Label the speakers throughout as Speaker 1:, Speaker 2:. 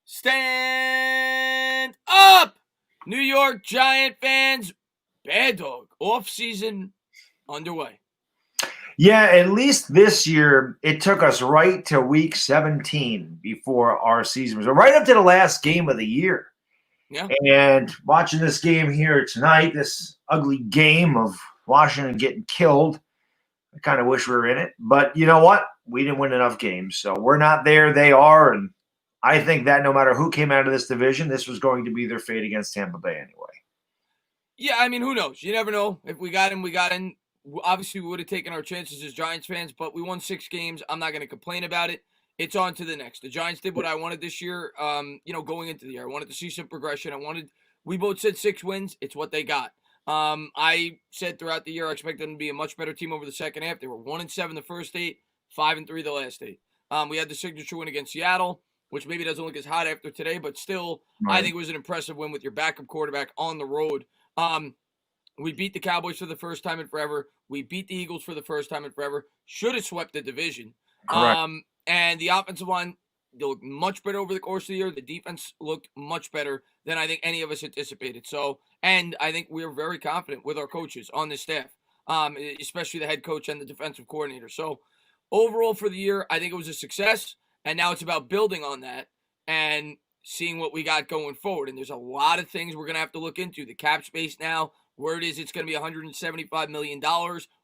Speaker 1: Stand up, New York Giant fans. Baddog off season underway.
Speaker 2: Yeah, at least this year, it took us right to week 17 before our season was right up to the last game of the year.
Speaker 1: Yeah.
Speaker 2: And watching this game here tonight, this ugly game of Washington getting killed, I kind of wish we were in it. But you know what? We didn't win enough games. So we're not there. They are. And I think that no matter who came out of this division, this was going to be their fate against Tampa Bay anyway.
Speaker 1: Yeah, I mean, who knows? You never know. If we got in, we got in. Obviously, we would have taken our chances as Giants fans, but we won 6 games. I'm not going to complain about it. It's on to the next. The Giants did what I wanted this year. Going into the year, I wanted to see some progression. We both said 6 wins. It's what they got. I said throughout the year I expected them to be a much better team over the second half. They were 1-7 the first 8, 5-3 the last 8. We had the signature win against Seattle, which maybe doesn't look as hot after today, but still, right. I think it was an impressive win with your backup quarterback on the road. We beat the Cowboys for the first time in forever. We beat the Eagles for the first time in forever. Should have swept the division.
Speaker 2: Correct.
Speaker 1: And the offensive line, they looked much better over the course of the year. The defense looked much better than I think any of us anticipated. So, and I think we're very confident with our coaches on the staff, especially the head coach and the defensive coordinator. So, overall for the year, I think it was a success. And now it's about building on that and seeing what we got going forward. And there's a lot of things we're going to have to look into. The cap space now, word is it's going to be $175 million.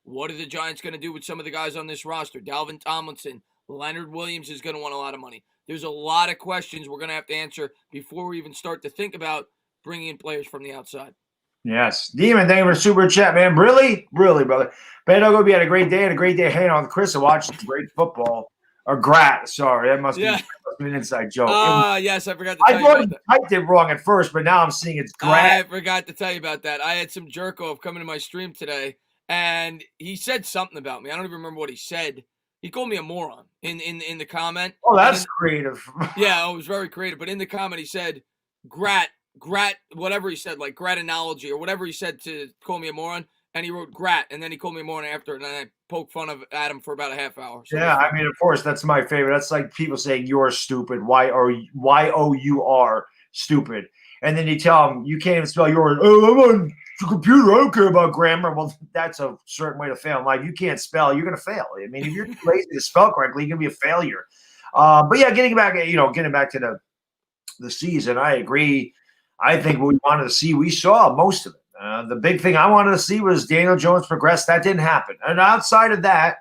Speaker 1: What are the Giants going to do with some of the guys on this roster? Dalvin Tomlinson, Leonard Williams is going to want a lot of money. There's a lot of questions we're going to have to answer before we even start to think about bringing in players from the outside.
Speaker 2: Yes. Demon, thank you for the super chat, man. Really, brother. Baddog, we had a great day hanging out with Chris and watching great football. Or Grat, sorry. That must be an inside joke.
Speaker 1: Yes, I forgot to tell you about that.
Speaker 2: I typed it wrong at first, but now I'm seeing it's Grat.
Speaker 1: I forgot to tell you about that. I had some jerk-off coming to my stream today, and he said something about me. I don't even remember what he said. He called me a moron in the comment.
Speaker 2: Oh, that's creative.
Speaker 1: Yeah, it was very creative. But in the comment, he said, Grat, whatever he said, like gratinology or whatever he said to call me a moron. And he wrote Grat, and then he called me a moron after, and then I poked fun of Adam for about a half hour.
Speaker 2: So yeah, I mean, of course, that's my favorite. That's like people saying you're stupid, Y-O-U-R, stupid. And then you tell them you can't even spell yours. Oh, I'm on the computer. I don't care about grammar. Well, that's a certain way to fail in life. You can't spell, you're going to fail. I mean, if you're lazy to spell correctly, you're going to be a failure. But yeah, getting back to the season, I agree. I think what we wanted to see, we saw most of it. The big thing I wanted to see was Daniel Jones progress. That didn't happen. And outside of that,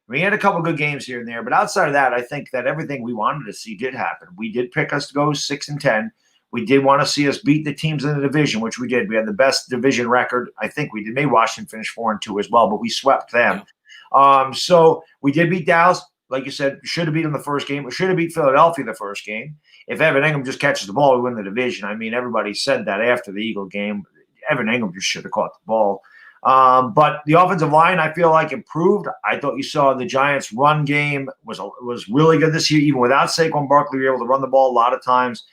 Speaker 2: we had a couple good games here and there. But outside of that, I think that everything we wanted to see did happen. We did pick us to go 6-10. We did want to see us beat the teams in the division, which we did. We had the best division record. I think we did. Maybe Washington finished 4-2 as well, but we swept them. Yeah. So we did beat Dallas. Like you said, should have beat them the first game. We should have beat Philadelphia the first game. If Evan Ingram just catches the ball, we win the division. I mean, everybody said that after the Eagle game. Evan Ingram just should have caught the ball. But the offensive line, I feel like, improved. I thought you saw the Giants' run game was really good this year. Even without Saquon Barkley, we were able to run the ball a lot of times.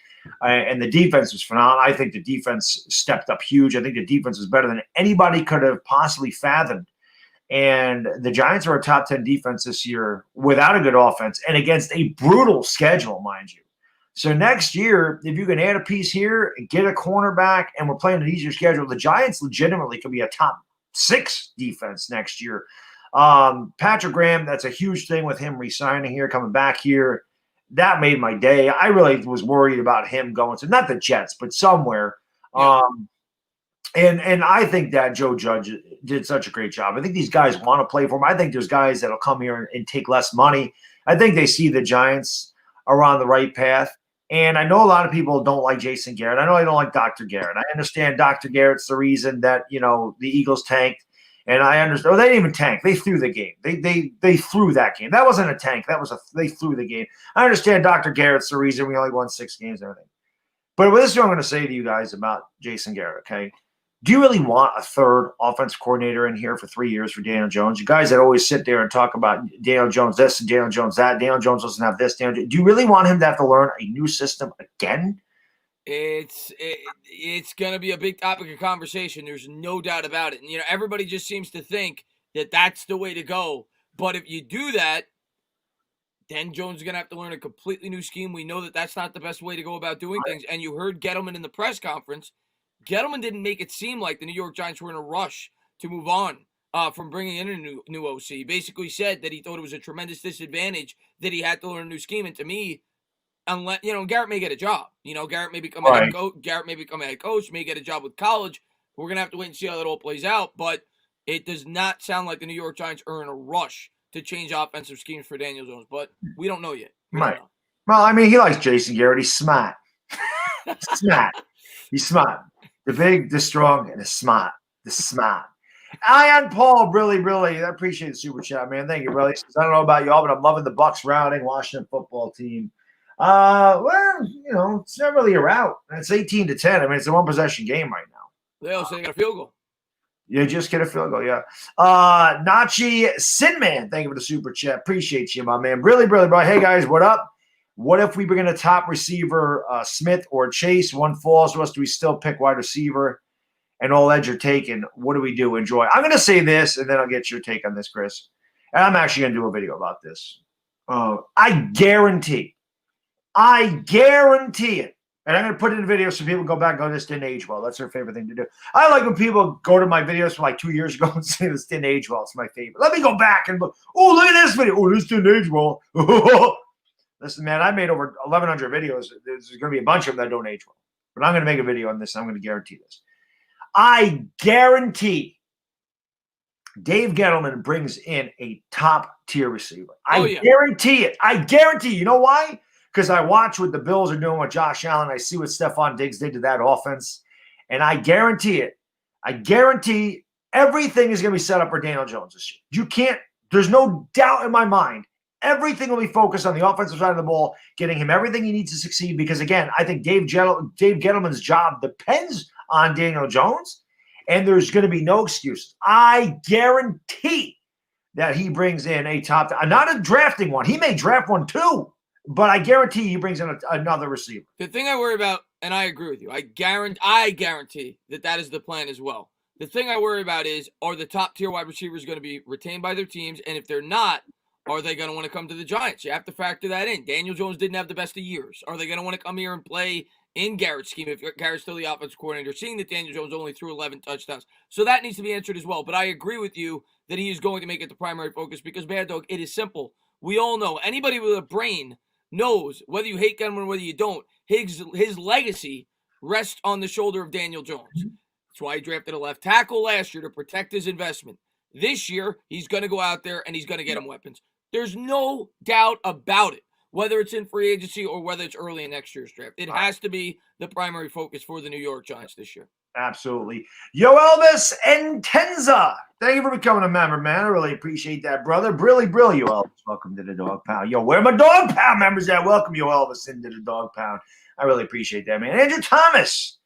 Speaker 2: And the defense was phenomenal. I think the defense stepped up huge. I think the defense was better than anybody could have possibly fathomed. And the Giants are a top 10 defense this year without a good offense and against a brutal schedule, mind you. So next year, if you can add a piece here, get a cornerback, and we're playing an easier schedule, the Giants legitimately could be a top 6 defense next year. Patrick Graham, that's a huge thing with him re-signing here, coming back here. That made my day. I really was worried about him going to, not the Jets, but somewhere. Yeah. And I think that Joe Judge did such a great job. I think these guys want to play for him. I think there's guys that'll come here and take less money. I think they see the Giants are on the right path. And I know a lot of people don't like Jason Garrett. I know I don't like Dr. Garrett. I understand Dr. Garrett's the reason that, the Eagles tanked. And I understand. Oh, they didn't even tank. They threw the game. They threw that game. That wasn't a tank. They threw the game. I understand Dr. Garrett's the reason we only won 6 games and everything. But this is what I'm going to say to you guys about Jason Garrett, okay? Do you really want a third offensive coordinator in here for 3 years for Daniel Jones? You guys that always sit there and talk about Daniel Jones this and Daniel Jones that. Daniel Jones doesn't have this. Do you really want him to have to learn a new system again?
Speaker 1: It's going to be a big topic of conversation. There's no doubt about it. And, everybody just seems to think that that's the way to go. But if you do that, then Jones is going to have to learn a completely new scheme. We know that that's not the best way to go about doing things. And you heard Gettleman in the press conference. Gettleman didn't make it seem like the New York Giants were in a rush to move on from bringing in a new OC. He basically said that he thought it was a tremendous disadvantage that he had to learn a new scheme. And to me, unless Garrett may get a job. Garrett may become a head coach. Garrett may become a head coach. May get a job with college. We're gonna have to wait and see how that all plays out. But it does not sound like the New York Giants are in a rush to change offensive schemes for Daniel Jones. But we don't know yet. We don't know.
Speaker 2: Well, I mean, he likes Jason Garrett. He's smart. Smart. He's smart. The big, the strong, and the smart. The smart. Ian Paul, really, I appreciate the super chat, man. Thank you, brother. He says, I don't know about y'all, but I'm loving the Bucks routing Washington football team. Well, it's not really a rout. It's 18-10. I mean, it's a one-possession game right now.
Speaker 1: They also got a field goal.
Speaker 2: You just get a field goal, yeah. Nachi Sinman, thank you for the super chat. Appreciate you, my man. Really, bro. Hey, guys, what up? What if we bring in a top receiver, Smith or Chase? One falls to us. Do we still pick wide receiver? And all edge are taken. What do we do? Enjoy. I'm going to say this, and then I'll get your take on this, Chris. And I'm actually going to do a video about this. I guarantee it. And I'm going to put it in a video so people go back and go, this didn't age well. That's their favorite thing to do. I like when people go to my videos from like 2 years ago and say this didn't age well. It's my favorite. Let me go back and look. Oh, look at this video. Oh, this didn't age well. Listen, man, I made over 1,100 videos. There's going to be a bunch of them that don't age well. But I'm going to make a video on this. And I'm going to guarantee this. I guarantee Dave Gettleman brings in a top-tier receiver. I guarantee it. I guarantee. You know why? Because I watch what the Bills are doing with Josh Allen. I see what Stephon Diggs did to that offense. And I guarantee it. I guarantee everything is going to be set up for Daniel Jones this year. There's no doubt in my mind. Everything will be focused on the offensive side of the ball, getting him everything he needs to succeed. Because, again, I think Dave Gettleman's job depends on Daniel Jones, and there's going to be no excuses. I guarantee that he brings in a not a drafting one. He may draft one too, but I guarantee he brings in another receiver.
Speaker 1: The thing I worry about, and I agree with you, I guarantee that is the plan as well. The thing I worry about is, are the top-tier wide receivers going to be retained by their teams? And if they're not, are they going to want to come to the Giants? You have to factor that in. Daniel Jones didn't have the best of years. Are they going to want to come here and play in Garrett's scheme if Garrett's still the offensive coordinator, seeing that Daniel Jones only threw 11 touchdowns? So that needs to be answered as well. But I agree with you that he is going to make it the primary focus because, Baddog, it is simple. We all know. Anybody with a brain knows, whether you hate Gunman or whether you don't, his legacy rests on the shoulder of Daniel Jones. That's why he drafted a left tackle last year to protect his investment. This year, he's going to go out there and he's going to get him weapons. There's no doubt about it, whether it's in free agency or whether it's early in next year's draft. It has to be the primary focus for the New York Giants this year.
Speaker 2: Absolutely. Yo, Elvis and Tenza. Thank you for becoming a member, man. I really appreciate that, brother. Brilly, yo, Elvis. Welcome to the Dog Pound. Yo, where are my Dog Pound members at? Welcome, yo, Elvis, into the Dog Pound. I really appreciate that, man. Andrew Thomas.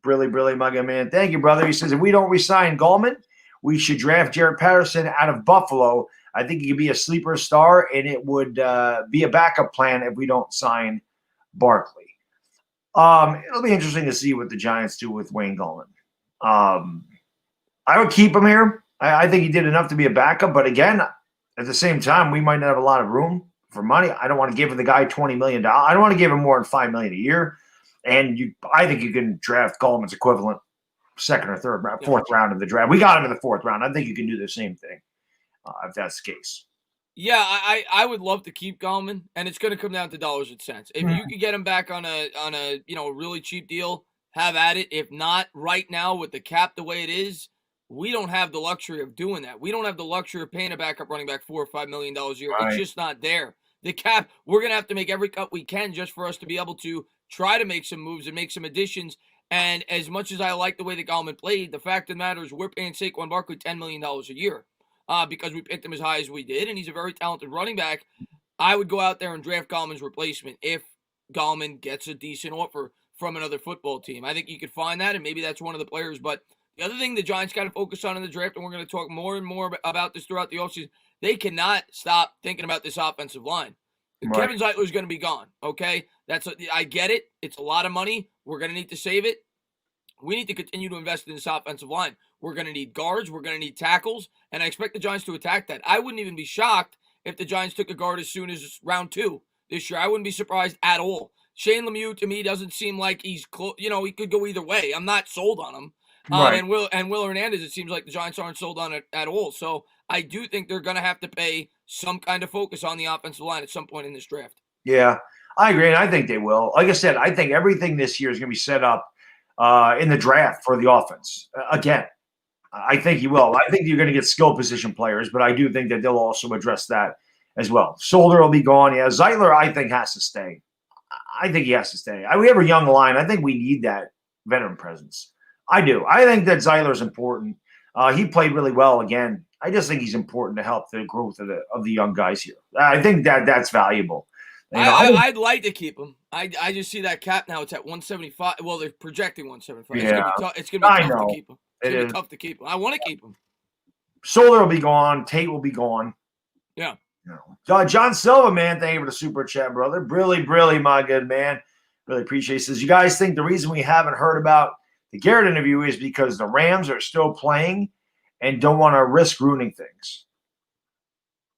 Speaker 2: Brilly, mugger, man. Thank you, brother. He says, if we don't resign Gallman, we should draft Jared Patterson out of Buffalo. I think he could be a sleeper star, and it would be a backup plan if we don't sign Barkley. It'll be interesting to see what the Giants do with Wayne Gallman. I would keep him here. I think he did enough to be a backup, but again, at the same time, we might not have a lot of room for money. I don't want to give the guy $20 million. I don't want to give him more than $5 million a year. And I think you can draft Gallman's equivalent second or third round, fourth round of the draft. We got him in the fourth round. I think you can do the same thing if that's the case.
Speaker 1: Yeah, I would love to keep Gallman, and it's going to come down to dollars and cents. If you could get him back on a really cheap deal, have at it. If not, right now with the cap the way it is, we don't have the luxury of doing that. We don't have the luxury of paying a backup running back $4 or $5 million a year. Right. It's just not there. The cap, we're going to have to make every cut we can just for us to be able to try to make some moves and make some additions. And as much as I like the way that Gallman played, the fact of the matter is we're paying Saquon Barkley $10 million a year because we picked him as high as we did, and he's a very talented running back. I would go out there and draft Gallman's replacement if Gallman gets a decent offer from another football team. I think you could find that, and maybe that's one of the players. But the other thing the Giants got to focus on in the draft, and we're going to talk more and more about this throughout the offseason, they cannot stop thinking about this offensive line. Right. Kevin Zeitler is going to be gone, okay? I get it. It's a lot of money. We're going to need to save it. We need to continue to invest in this offensive line. We're going to need guards. We're going to need tackles, and I expect the Giants to attack that. I wouldn't even be shocked if the Giants took a guard as soon as round 2 this year. I wouldn't be surprised at all. Shane Lemieux to me doesn't seem like he's close. You know, he could go either way. I'm not sold on him.
Speaker 2: Right.
Speaker 1: And Will Hernandez, it seems like the Giants aren't sold on it at all. So I do think they're going to have to pay some kind of focus on the offensive line at some point in this draft.
Speaker 2: Yeah, I agree, and I think they will. Like I said, I think everything this year is going to be set up in the draft for the offense. Again, I think you will. I think you're going to get skill position players, but I do think that they'll also address that as well. Solder will be gone. Yeah, Zeitler, I think, has to stay. I think he has to stay. We have a young line. I think we need that veteran presence. I do. I think that Zeitler is important. He played really well again. I just think he's important to help the growth of the young guys here. I think that's valuable. You know,
Speaker 1: I'd like to keep him. I just see that cap now. It's at 175. Well, they're projecting 175.
Speaker 2: Yeah.
Speaker 1: It's gonna be tough to keep him. It's gonna be tough to keep him. I want to keep him.
Speaker 2: Solder will be gone. Tate will be gone.
Speaker 1: Yeah.
Speaker 2: You know. John Silva, man, thank you for the super chat, brother. Really, my good man. Really appreciate it. Says, you guys think the reason we haven't heard about the Garrett interview is because the Rams are still playing and don't want to risk ruining things?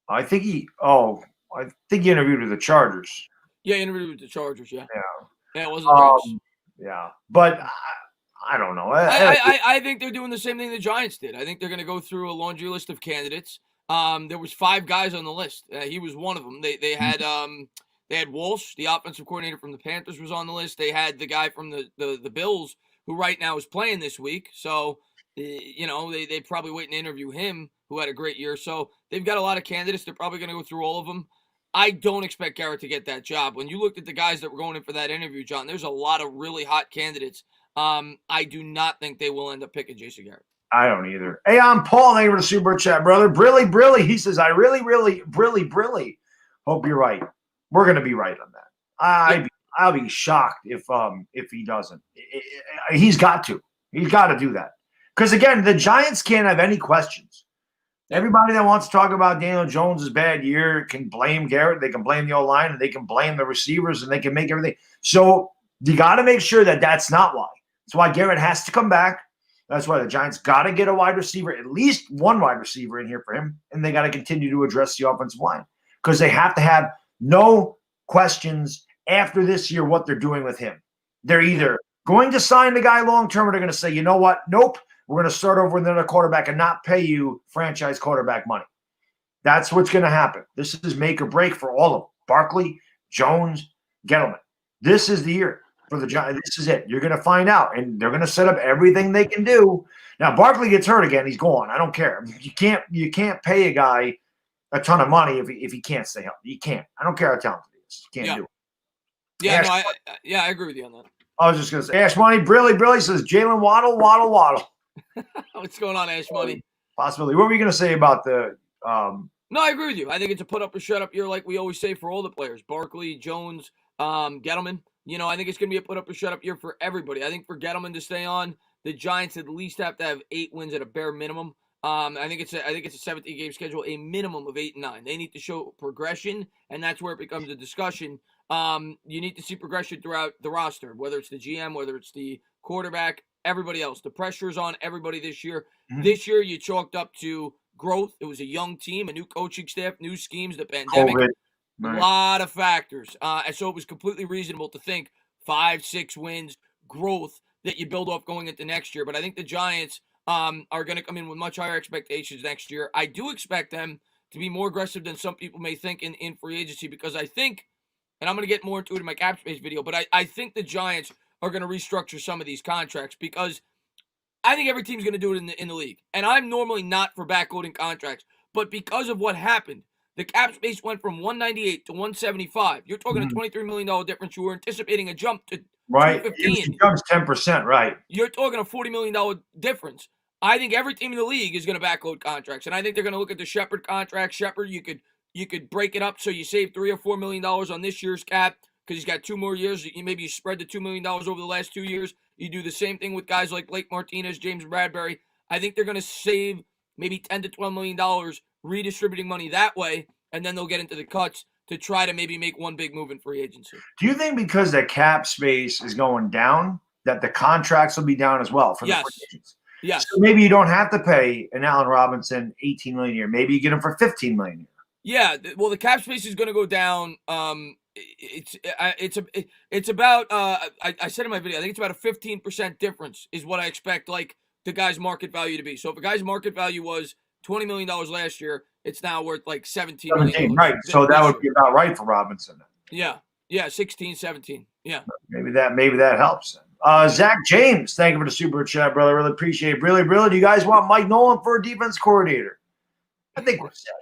Speaker 2: I think he interviewed with the Chargers.
Speaker 1: Yeah, he interviewed with the Chargers, yeah. Yeah, it wasn't
Speaker 2: yeah. But I don't know.
Speaker 1: I think they're doing the same thing the Giants did. I think they're going to go through a laundry list of candidates. There was 5 guys on the list. He was one of them. They had Walsh, the offensive coordinator from the Panthers, was on the list. They had the guy from the Bills, who right now is playing this week. So, you know, they probably wait and interview him, who had a great year. So they've got a lot of candidates. They're probably going to go through all of them. I don't expect Garrett to get that job. When you looked at the guys that were going in for that interview, John, there's a lot of really hot candidates. I do not think they will end up picking Jason Garrett.
Speaker 2: I don't either. Hey, I'm Paul. Thank you for the super chat, brother. Brilly. He says, I really hope you're right. We're going to be right on that. I'll be shocked if he doesn't. He's got to. He's got to do that. Because, again, the Giants can't have any questions. Everybody that wants to talk about Daniel Jones' bad year can blame Garrett. They can blame the O-line, and they can blame the receivers, and they can make everything. So you got to make sure that that's not why. That's why Garrett has to come back. That's why the Giants got to get a wide receiver, at least one wide receiver in here for him, and they got to continue to address the offensive line because they have to have no questions after this year what they're doing with him. They're either going to sign the guy long-term or they're going to say, you know what, nope, we're going to start over with another quarterback and not pay you franchise quarterback money. That's what's going to happen. This is make or break for all of them. Barkley, Jones, Gettleman. This is the year for the Giants. This is it. You're going to find out, and they're going to set up everything they can do. Now, Barkley gets hurt again. He's gone. I don't care. You can't pay a guy a ton of money if he can't stay healthy. You can't. I don't care how talented he is. You can't do it.
Speaker 1: Yeah, I agree with you on that.
Speaker 2: I was just going to say, Ash Money, Brilly says, Jalen Waddle.
Speaker 1: What's going on, Ash Money?
Speaker 2: Possibility. What were you going to say about the
Speaker 1: No, I agree with you. I think it's a put up or shut up year like we always say for all the players. Barkley, Jones, Gettleman. You know, I think it's going to be a put up or shut up year for everybody. I think for Gettleman to stay on, the Giants at least have to have 8 wins at a bare minimum. I think it's a 17-game schedule, a minimum of 8 and 9. They need to show progression, and that's where it becomes a discussion. You need to see progression throughout the roster, whether it's the GM, whether it's the quarterback, everybody else. The pressure is on everybody this year. Mm-hmm. This year, you chalked up to growth. It was a young team, a new coaching staff, new schemes, the pandemic,
Speaker 2: COVID.
Speaker 1: A lot of factors. And so it was completely reasonable to think 5-6 wins, growth that you build off going into next year. But I think the Giants are going to come in with much higher expectations next year. I do expect them to be more aggressive than some people may think in free agency because I think, and I'm going to get more into it in my cap space video, but I think the Giants are going to restructure some of these contracts because I think every team's going to do it in the league. And I'm normally not for backloading contracts, but because of what happened, the cap space went from 198 to 175. You're talking a $23 million difference. You were anticipating a jump to
Speaker 2: right. It jumps 10%, right?
Speaker 1: You're talking a $40 million difference. I think every team in the league is going to backload contracts, and I think they're going to look at the Shepard contract. Shepard, you could break it up so you save $3 or $4 million on this year's cap because he's got 2 more years. Maybe you spread the $2 million over the last 2 years. You do the same thing with guys like Blake Martinez, James Bradbury. I think they're going to save maybe $10 to $12 million redistributing money that way, and then they'll get into the cuts to try to maybe make one big move in free agency.
Speaker 2: Do you think because the cap space is going down that the contracts will be down as well for the free agents?
Speaker 1: Yes.
Speaker 2: So maybe you don't have to pay an Allen Robinson $18 million a year. Maybe you get him for $15 million a year.
Speaker 1: Yeah, well, the cap space is going to go down. It's about I said in my video, I think it's about a 15% difference is what I expect like the guy's market value to be. So if a guy's market value was $20 million last year, it's now worth like $17 million
Speaker 2: Right. So that
Speaker 1: this
Speaker 2: would
Speaker 1: year.
Speaker 2: be about right for Robinson.
Speaker 1: Yeah, 16, 17. Yeah.
Speaker 2: Maybe that helps. Zach James, thank you for the super chat, brother. Really appreciate it. Really, do you guys want Mike Nolan for a defense coordinator? I think we're set.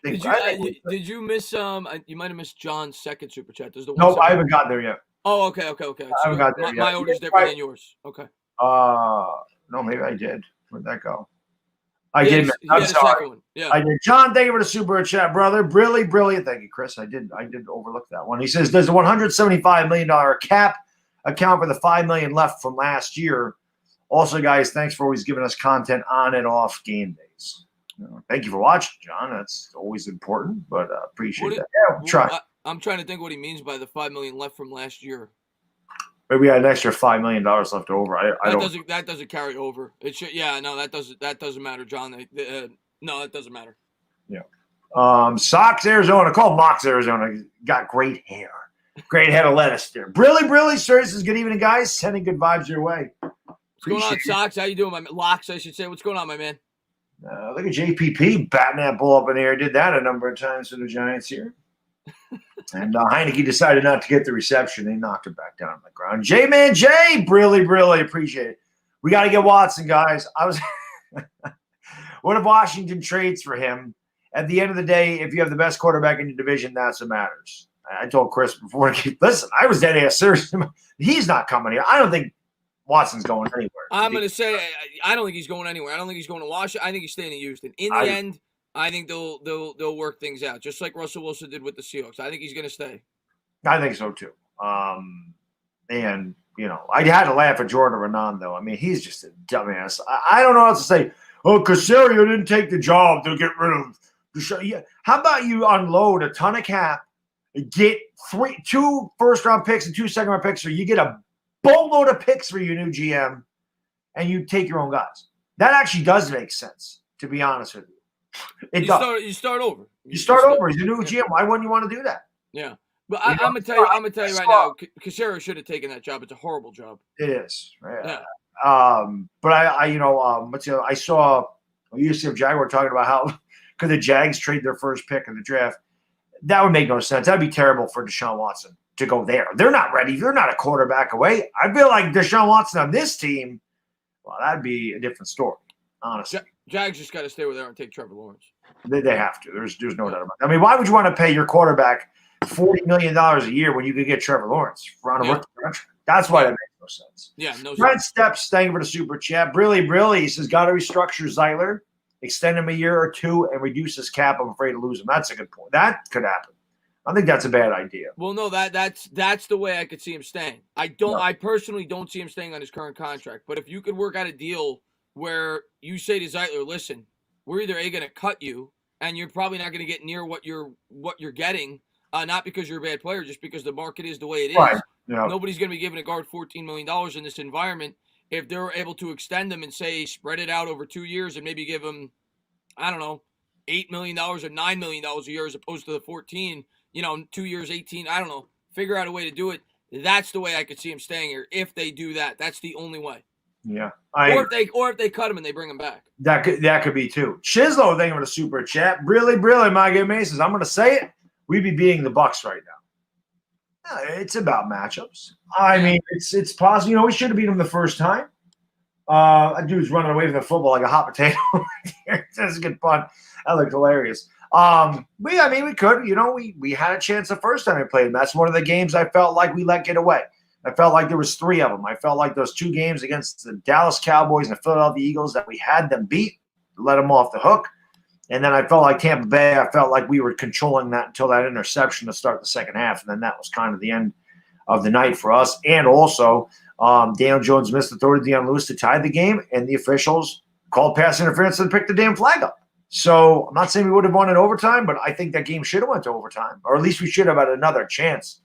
Speaker 1: Did you miss you might have missed John's second super chat. There's the
Speaker 2: No, I
Speaker 1: 170.
Speaker 2: haven't got there yet.
Speaker 1: Oh, okay.
Speaker 2: I
Speaker 1: So
Speaker 2: haven't got there yet.
Speaker 1: my order's different than yours. Okay.
Speaker 2: No, maybe I did. Where'd that go? I did.
Speaker 1: I'm sorry. Yeah.
Speaker 2: I did. John, thank you for the super chat, brother. Really brilliant. Thank you, Chris. I did overlook that one. He says, does the $175 million cap account for the $5 million left from last year? Also, guys, thanks for always giving us content on and off game days. Thank you for watching, John. That's always important, but appreciate that. Yeah, we'll try.
Speaker 1: I'm trying to think what he means by the $5 million left from last year.
Speaker 2: Maybe we had an extra $5 million left over.
Speaker 1: That doesn't carry over. It should. Yeah, no, that doesn't matter, John. No, that doesn't matter.
Speaker 2: Yeah. Sox Arizona, called Mox Arizona. Got great hair. Great head of lettuce there. Brilly, sir. This is good evening, guys. Sending good vibes your way.
Speaker 1: What's going on, Sox? How you doing, my man? Locks, I should say. What's going on, my man?
Speaker 2: Look at JPP batting that ball up in the air. Did that a number of times for the Giants here. And Heineke decided not to get the reception. They knocked it back down on the ground. J-Man J, brilly, appreciate it. We got to get Watson, guys. What if Washington trades for him? At the end of the day, if you have the best quarterback in your division, that's what matters. I told Chris before, listen, I was dead ass serious. He's not coming here. I don't think Watson's going anywhere.
Speaker 1: I'm going to say I don't think he's going anywhere. I don't think he's going to Washington. I think he's staying in Houston. In the end, I think they'll work things out, just like Russell Wilson did with the Seahawks. I think he's going to stay.
Speaker 2: I think so too. And I had to laugh at Jordan Renan though. I mean, he's just a dumbass. I don't know what to say. Oh, Casario didn't take the job to get rid of the show. Yeah. How about you unload a ton of cap, get 2 first-round picks and 2 second-round picks, so you get a boatload of picks for your new GM, and you take your own guys. That actually does make sense, to be honest with you. You
Speaker 1: start over.
Speaker 2: You start over. He's a new GM. Why wouldn't you want to do that?
Speaker 1: Yeah. But I'm gonna tell you right now, Casario should have taken that job. It's a horrible job.
Speaker 2: It is. Right?
Speaker 1: Yeah.
Speaker 2: But I saw UCF Jaguar talking about how could the Jags trade their first pick in the draft. That would make no sense. That'd be terrible for Deshaun Watson to go there. They're not ready. They're not a quarterback away. I feel like Deshaun Watson on this team, well, that'd be a different story, honestly.
Speaker 1: Jags just got to stay where they are and take Trevor Lawrence.
Speaker 2: They have to. There's no doubt about it. I mean, why would you want to pay your quarterback $40 million a year when you could get Trevor Lawrence on a rookie contract? That's why that makes no sense.
Speaker 1: Yeah, no
Speaker 2: Brent
Speaker 1: sense.
Speaker 2: Steps, thank you for the super chat. Brilly, he says, got to restructure Zeitler, extend him a year or two, and reduce his cap. I'm afraid to lose him. That's a good point. That could happen. I think that's a bad idea.
Speaker 1: Well, no, that's the way I could see him staying. I personally don't see him staying on his current contract. But if you could work out a deal where you say to Zeitler, listen, we're either going to cut you, and you're probably not going to get near what you're getting, not because you're a bad player, just because the market is the way it is.
Speaker 2: Right. Yeah.
Speaker 1: Nobody's going to be giving a guard $14 million in this environment. If they're able to extend them and say spread it out over 2 years and maybe give them, I don't know, $8 million or $9 million a year as opposed to the 14, 2 years, 18, I don't know, figure out a way to do it. That's the way I could see him staying here. If they do that, that's the only way.
Speaker 2: Yeah.
Speaker 1: Or if they cut him and they bring him back.
Speaker 2: That could be too. Chislo, thank you for the super chat. Really, my good man says, I'm going to say it. We'd be beating the Bucks right now. It's about matchups. I mean, it's possible. We should have beat them the first time. That dude's running away from the football like a hot potato. That's a good pun. That looked hilarious. We could. We had a chance the first time we played them. That's one of the games I felt like we let get away. I felt like there was 3 of them. I felt like those 2 games against the Dallas Cowboys and the Philadelphia Eagles that we had them beat, let them off the hook. And then I felt like Tampa Bay, I felt like we were controlling that until that interception to start the second half. And then that was kind of the end of the night for us. And also, Daniel Jones missed the throw to Deion Lewis to tie the game, and the officials called pass interference and picked the damn flag up. So I'm not saying we would have won in overtime, but I think that game should have went to overtime, or at least we should have had another chance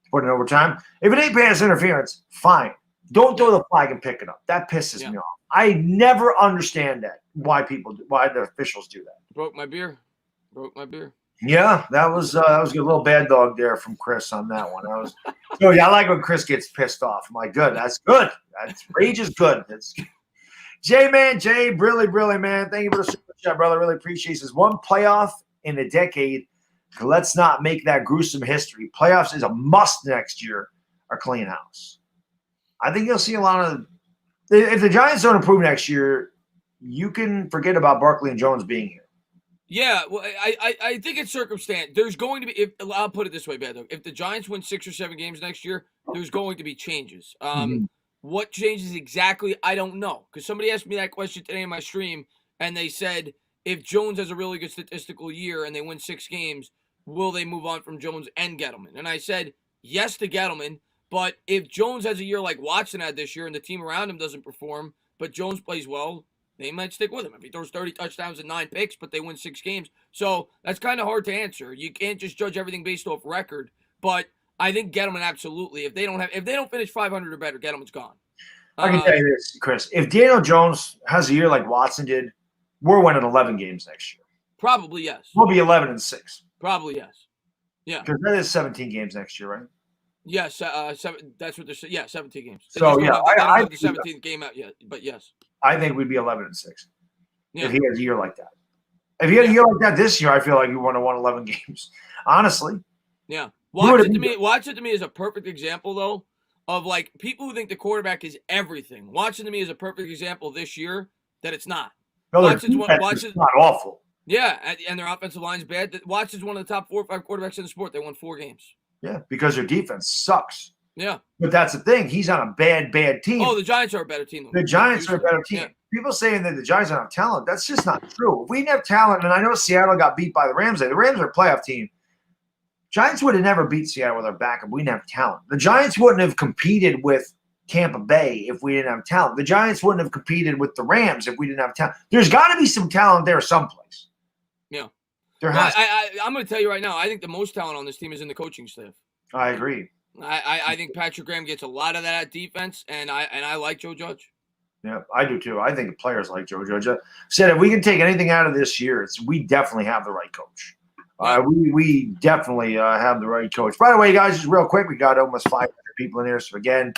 Speaker 2: to put it in overtime. If it ain't pass interference, fine. Don't throw the flag and pick it up. That pisses me off. I never understand that, why the officials do that.
Speaker 1: Broke my beer. Broke my beer.
Speaker 2: Yeah, that was a little bad dog there from Chris on that one. I like when Chris gets pissed off. I'm like, good, that's good. That's rage is good. That's Jay, Brilly, man. Thank you for the super chat, brother. Really appreciate this. One playoff in a decade. Let's not make that gruesome history. Playoffs is a must next year. Or clean house. I think you'll see a lot of. If the Giants don't improve next year, you can forget about Barkley and Jones being here.
Speaker 1: Yeah, well, I think it's circumstance. There's going to be. I'll put it this way, Baddog. If the Giants win 6 or 7 games next year, there's going to be changes. What changes exactly? I don't know. Because somebody asked me that question today in my stream, and they said if Jones has a really good statistical year and they win 6 games, will they move on from Jones and Gettleman? And I said yes to Gettleman, but if Jones has a year like Watson had this year and the team around him doesn't perform, but Jones plays well, they might stick with him. If he throws 30 touchdowns and 9 picks, but they win 6 games. So that's kind of hard to answer. You can't just judge everything based off record. But I think Gettleman absolutely. If they don't finish 500 or better, Gettleman's gone.
Speaker 2: I can tell you this, Chris. If Daniel Jones has a year like Watson did, we're winning 11 games next year.
Speaker 1: Probably yes.
Speaker 2: We'll be 11-6.
Speaker 1: Probably yes. Yeah.
Speaker 2: Because that is 17 games next year, right?
Speaker 1: Yes, that's what they're saying. Yeah, 17 games.
Speaker 2: So yeah,
Speaker 1: I don't have the 17th game out yet, but yes.
Speaker 2: I think we'd be 11-6
Speaker 1: if
Speaker 2: he has a year like that. If he had a year like that this year, I feel like we would have won 11 games. Honestly.
Speaker 1: Yeah. Watson to me is a perfect example though of like people who think the quarterback is everything. Watson to me is a perfect example this year that it's not.
Speaker 2: No, Watson's not awful.
Speaker 1: Yeah, and their offensive line's bad. Watson's one of the top 4 or 5 quarterbacks in the sport. They won 4 games.
Speaker 2: Yeah, because their defense sucks.
Speaker 1: Yeah.
Speaker 2: But that's the thing. He's on a bad team.
Speaker 1: Oh, the Giants are a better team.
Speaker 2: The Giants are a better team. Yeah. People saying that the Giants don't have talent, that's just not true. If we didn't have talent, and I know Seattle got beat by the Rams. The Rams are a playoff team. Giants would have never beat Seattle with our backup. We didn't have talent. The Giants wouldn't have competed with Tampa Bay if we didn't have talent. The Giants wouldn't have competed with the Rams if we didn't have talent. There's got to be some talent there someplace.
Speaker 1: Yeah.
Speaker 2: I'm
Speaker 1: going to tell you right now, I think the most talent on this team is in the coaching staff.
Speaker 2: I agree.
Speaker 1: I think Patrick Graham gets a lot of that at defense, and I like Joe Judge.
Speaker 2: Yeah, I do too. I think players like Joe Judge. Said if we can take anything out of this year, we definitely have the right coach. We definitely have the right coach. By the way, guys, just real quick, we got almost 500 people in here. So again,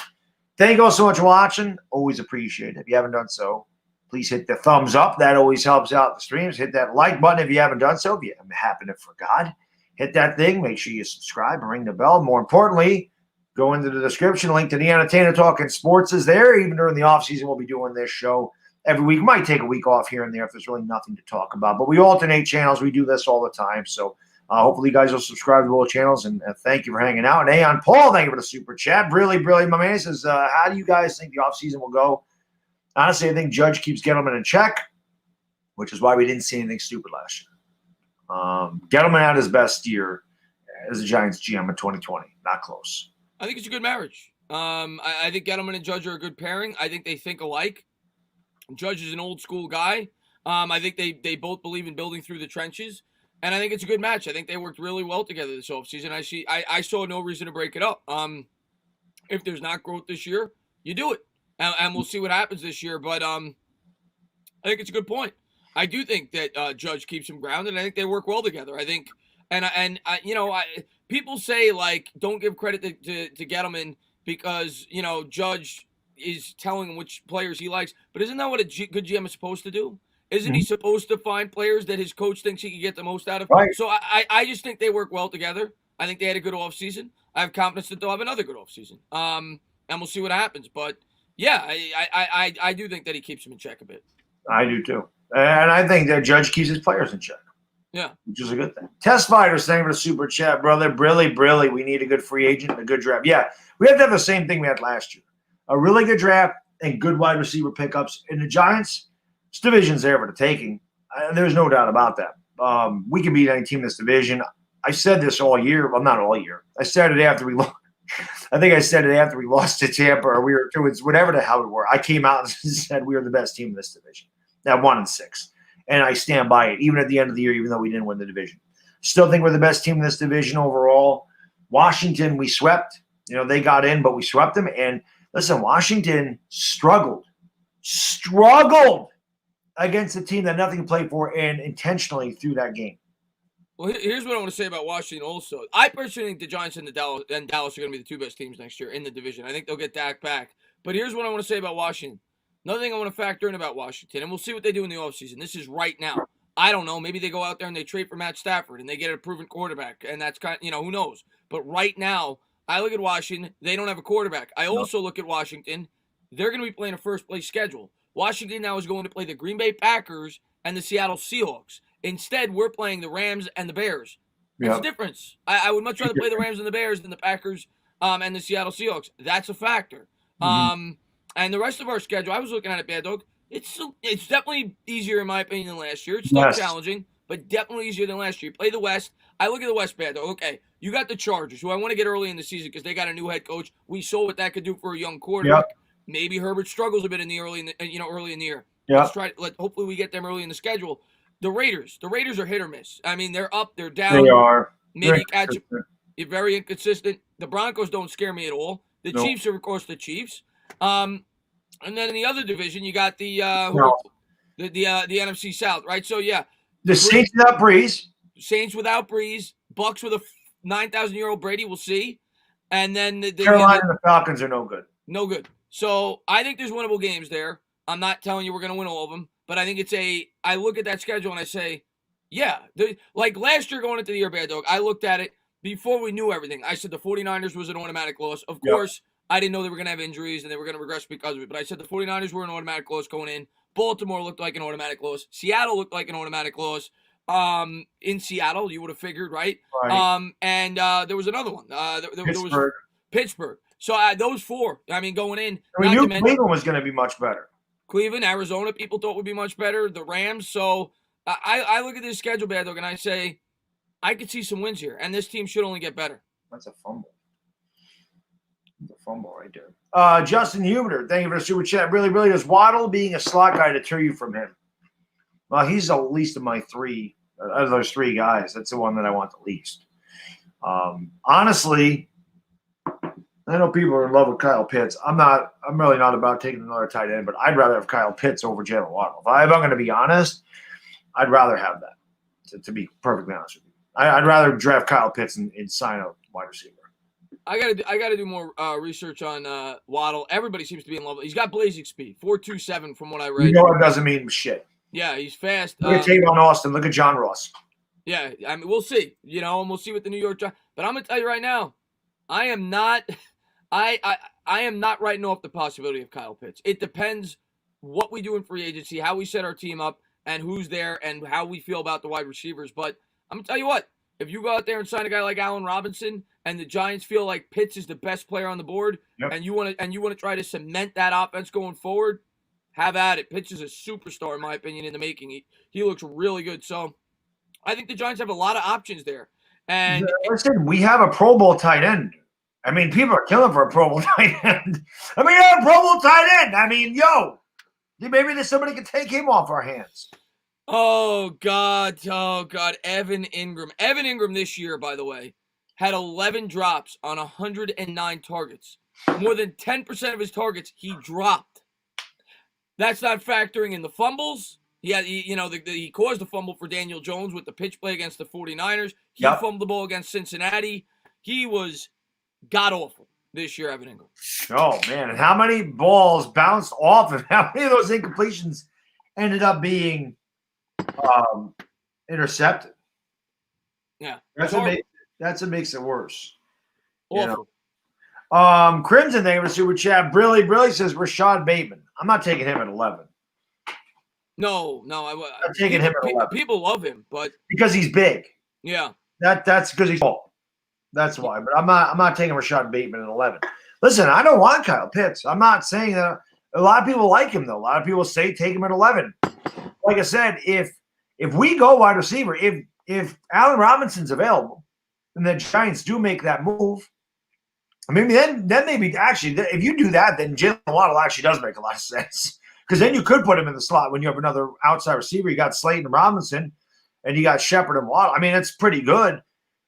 Speaker 2: thank you all so much for watching. Always appreciate it. If you haven't done so, please hit the thumbs up. That always helps out the streams. Hit that like button if you haven't done so. If you happen to forgot, hit that thing. Make sure you subscribe and ring the bell. More importantly, go into the description. Link to the Up Tainah Talkin Sports is there. Even during the offseason, we'll be doing this show every week. Might take a week off here and there if there's really nothing to talk about. But we alternate channels. We do this all the time. So hopefully you guys will subscribe to both channels. And thank you for hanging out. And Aeon Paul, thank you for the super chat. Really, my man says, how do you guys think the offseason will go? Honestly, I think Judge keeps Gettleman in check, which is why we didn't see anything stupid last year. Gettleman had his best year as a Giants GM in 2020. Not close.
Speaker 1: I think it's a good marriage. I think Gettleman and Judge are a good pairing. I think they think alike. Judge is an old school guy. I think they both believe in building through the trenches. And I think it's a good match. I think they worked really well together this offseason. I saw no reason to break it up. If there's not growth this year, you do it. And we'll see what happens this year. But I think it's a good point. I do think that Judge keeps him grounded. I think they work well together. I think, people say like don't give credit to Gettleman because Judge is telling which players he likes. But isn't that what a good GM is supposed to do? Isn't he supposed to find players that his coach thinks he can get the most out of?
Speaker 2: Right.
Speaker 1: So I just think they work well together. I think they had a good offseason. I have confidence that they'll have another good offseason. And we'll see what happens. But yeah, I do think that he keeps him in check a bit.
Speaker 2: I do too. And I think that Judge keeps his players in check.
Speaker 1: Yeah.
Speaker 2: Which is a good thing. Test Fighters, thank you for the super chat, brother. Brilly. We need a good free agent and a good draft. Yeah, we have to have the same thing we had last year. A really good draft and good wide receiver pickups. In the Giants, this division's there for the taking. There's no doubt about that. We can beat any team in this division. I said this all year. Well, not all year. I said it after we lost. I think I said it after we lost to Tampa or we were doing whatever the hell we were. I came out and said we were the best team in this division. At 1-6. And I stand by it, even at the end of the year, even though we didn't win the division. Still think we're the best team in this division overall. Washington, we swept. They got in, but we swept them. And listen, Washington struggled against a team that nothing to play for and intentionally threw that game.
Speaker 1: Well, here's what I want to say about Washington also. I personally think the Giants and Dallas are going to be the two best teams next year in the division. I think they'll get Dak back. But here's what I want to say about Washington. Another thing I want to factor in about Washington, and we'll see what they do in the offseason. This is right now. I don't know. Maybe they go out there and they trade for Matt Stafford and they get a proven quarterback, and that's kind of, who knows. But right now, I look at Washington. They don't have a quarterback. I also look at Washington. They're going to be playing a first-place schedule. Washington now is going to play the Green Bay Packers and the Seattle Seahawks. Instead, we're playing the Rams and the Bears. That's the difference. I would much rather play the Rams and the Bears than the Packers and the Seattle Seahawks. That's a factor. And the rest of our schedule, I was looking at it, Baddog. It's definitely easier, in my opinion, than last year. It's still challenging, but definitely easier than last year. You play the West. I look at the West, Baddog. Okay, you got the Chargers, who I want to get early in the season because they got a new head coach. We saw what that could do for a young quarterback. Maybe Herbert struggles a bit early in the year. Let's try. Hopefully we get them early in the schedule. The Raiders are hit or miss. I mean, they're up, they're down.
Speaker 2: They are.
Speaker 1: Maybe catch them. You're very inconsistent. The Broncos don't scare me at all. The Chiefs are, of course, the Chiefs. And then in the other division, you got the NFC South, right? So yeah,
Speaker 2: the Saints without Breeze.
Speaker 1: Saints without Breeze. Bucks with a 9,000-year-old Brady. We'll see. And then the
Speaker 2: Carolina and the Falcons are no good.
Speaker 1: No good. So I think there's winnable games there. I'm not telling you we're going to win all of them. But I think I look at that schedule and I say, yeah. Like last year going into the year, Baddog, I looked at it before we knew everything. I said the 49ers was an automatic loss. Of course, I didn't know they were going to have injuries and they were going to regress because of it. But I said the 49ers were an automatic loss going in. Baltimore looked like an automatic loss. Seattle looked like an automatic loss. In Seattle, you would have figured, right? And there was another one. There was Pittsburgh. So those four, I mean, going in.
Speaker 2: We knew Cleveland was going to be much better.
Speaker 1: Cleveland, Arizona, people thought would be much better. The Rams. So I look at this schedule, Baddog, and I say I could see some wins here, and this team should only get better.
Speaker 2: That's a fumble. That's a fumble right there. Justin Huber, thank you for the super chat. Really, does Waddle being a slot guy deter you from him? Well, he's the least of my three. Out of those three guys, that's the one that I want the least. Honestly, I know people are in love with Kyle Pitts. I'm really not about taking another tight end, but I'd rather have Kyle Pitts over Jalen Waddle. If I'm going to be honest, I'd rather have that, to be perfectly honest with you. I'd rather draft Kyle Pitts and sign a wide receiver.
Speaker 1: I gotta do more research on Waddle. Everybody seems to be in love with him. He's got blazing speed, 4.27 from what I read.
Speaker 2: You know it doesn't mean shit.
Speaker 1: Yeah, he's fast.
Speaker 2: Look at Tavon Austin. Look at John Ross.
Speaker 1: Yeah, I mean, we'll see. And we'll see what the New York Giants. But I'm gonna tell you right now, I am not writing off the possibility of Kyle Pitts. It depends what we do in free agency, how we set our team up, and who's there, and how we feel about the wide receivers. But I'm gonna tell you what, if you go out there and sign a guy like Allen Robinson, and the Giants feel like Pitts is the best player on the board, and you want to try to cement that offense going forward, have at it. Pitts is a superstar, in my opinion, in the making. He looks really good. So I think the Giants have a lot of options there. And
Speaker 2: listen, we have a Pro Bowl tight end. I mean, people are killing for a Pro Bowl tight end. I mean, a Pro Bowl tight end. I mean, maybe somebody can take him off our hands.
Speaker 1: Oh, God. Evan Ingram. Evan Ingram this year, by the way, had 11 drops on 109 targets. More than 10% of his targets he dropped. That's not factoring in the fumbles. He caused the fumble for Daniel Jones with the pitch play against the 49ers. He fumbled the ball against Cincinnati. He was god-awful this year, Evan Ingram.
Speaker 2: Oh, man. And how many balls bounced off and how many of those incompletions ended up being intercepted?
Speaker 1: Yeah.
Speaker 2: That's what makes it worse.
Speaker 1: Awful.
Speaker 2: Crimson, thank you for super chat. Brilly says Rashad Bateman. I'm not taking him at 11.
Speaker 1: No,
Speaker 2: I'm taking him at 11.
Speaker 1: People love him, but
Speaker 2: because he's big.
Speaker 1: Yeah.
Speaker 2: That's because he's tall. That's why. But I'm not taking Rashad Bateman at 11. Listen, I don't want Kyle Pitts. I'm not saying that. A lot of people like him though. A lot of people say take him at 11. Like I said, if we go wide receiver, if Allen Robinson's available, and the Giants do make that move, I mean, then maybe actually, if you do that, then Jalen Waddle actually does make a lot of sense. Because then you could put him in the slot when you have another outside receiver. You got Slayton and Robinson, and you got Shepard and Waddle. I mean, it's pretty good.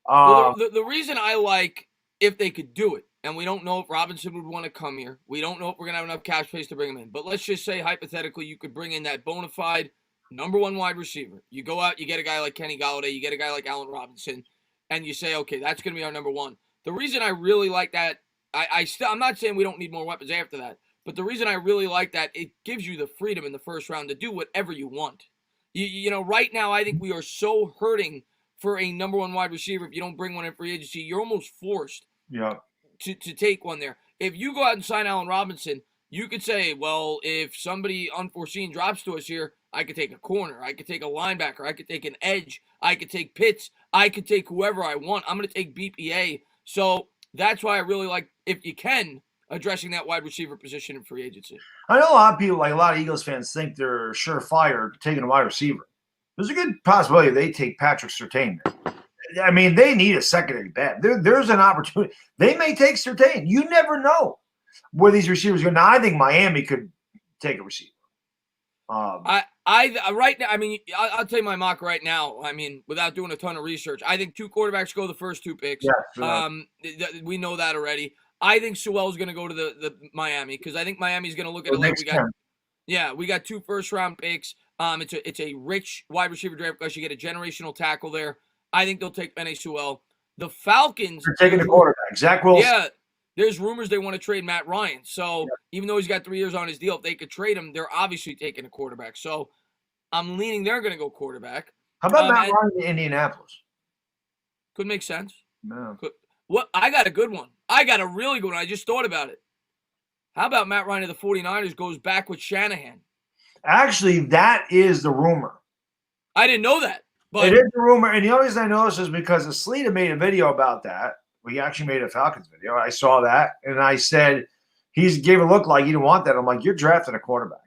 Speaker 1: Well, the reason I like if they could do it, and we don't know if Robinson would want to come here. We don't know if we're going to have enough cap space to bring him in. But let's just say, hypothetically, you could bring in that bona fide number one wide receiver. You go out, you get a guy like Kenny Golladay, you get a guy like Allen Robinson, and you say, okay, that's going to be our number one. The reason I really like that, I'm not saying we don't need more weapons after that, but the reason I really like that, it gives you the freedom in the first round to do whatever you want. You know, right now, I think we are so hurting for a number one wide receiver. If you don't bring one in free agency, you're almost forced to take one there. If you go out and sign Allen Robinson, you could say, well, if somebody unforeseen drops to us here, I could take a corner, I could take a linebacker, I could take an edge, I could take Pitts, I could take whoever I want. I'm going to take BPA. So that's why I really like, if you can, addressing that wide receiver position in free agency.
Speaker 2: I know a lot of people, like a lot of Eagles fans, think they're surefire taking a wide receiver. There's a good possibility they take Patrick Surtain. I mean, they need a secondary bat. There's an opportunity. They may take Surtain. You never know where these receivers go. Now, I think Miami could take a receiver.
Speaker 1: Right now, I mean, I'll tell you my mock right now. I mean, without doing a ton of research, I think 2 quarterbacks go the first 2 picks.
Speaker 2: Yeah,
Speaker 1: we know that already. I think Sewell's going to go to the Miami because I think Miami's going to look at it like we got 2 first-round picks. It's a rich wide receiver draft because you get a generational tackle there. I think they'll take Penei Sewell. The Falcons
Speaker 2: are taking the quarterback, Zach Wilson.
Speaker 1: Yeah, there's rumors they want to trade Matt Ryan. So even though he's got 3 years on his deal, if they could trade him, they're obviously taking a quarterback. So I'm leaning they're going to go quarterback.
Speaker 2: How about Matt Ryan in Indianapolis?
Speaker 1: Could make sense.
Speaker 2: No.
Speaker 1: I got a good one. I got a really good one. I just thought about it. How about Matt Ryan of the 49ers goes back with Shanahan?
Speaker 2: Actually, that is the rumor.
Speaker 1: I didn't know that. But
Speaker 2: it is the rumor. And the only reason I know this is because Aslita made a video about that. We actually made a Falcons video. I saw that. And I said, he gave a look like he didn't want that. I'm like, you're drafting a quarterback.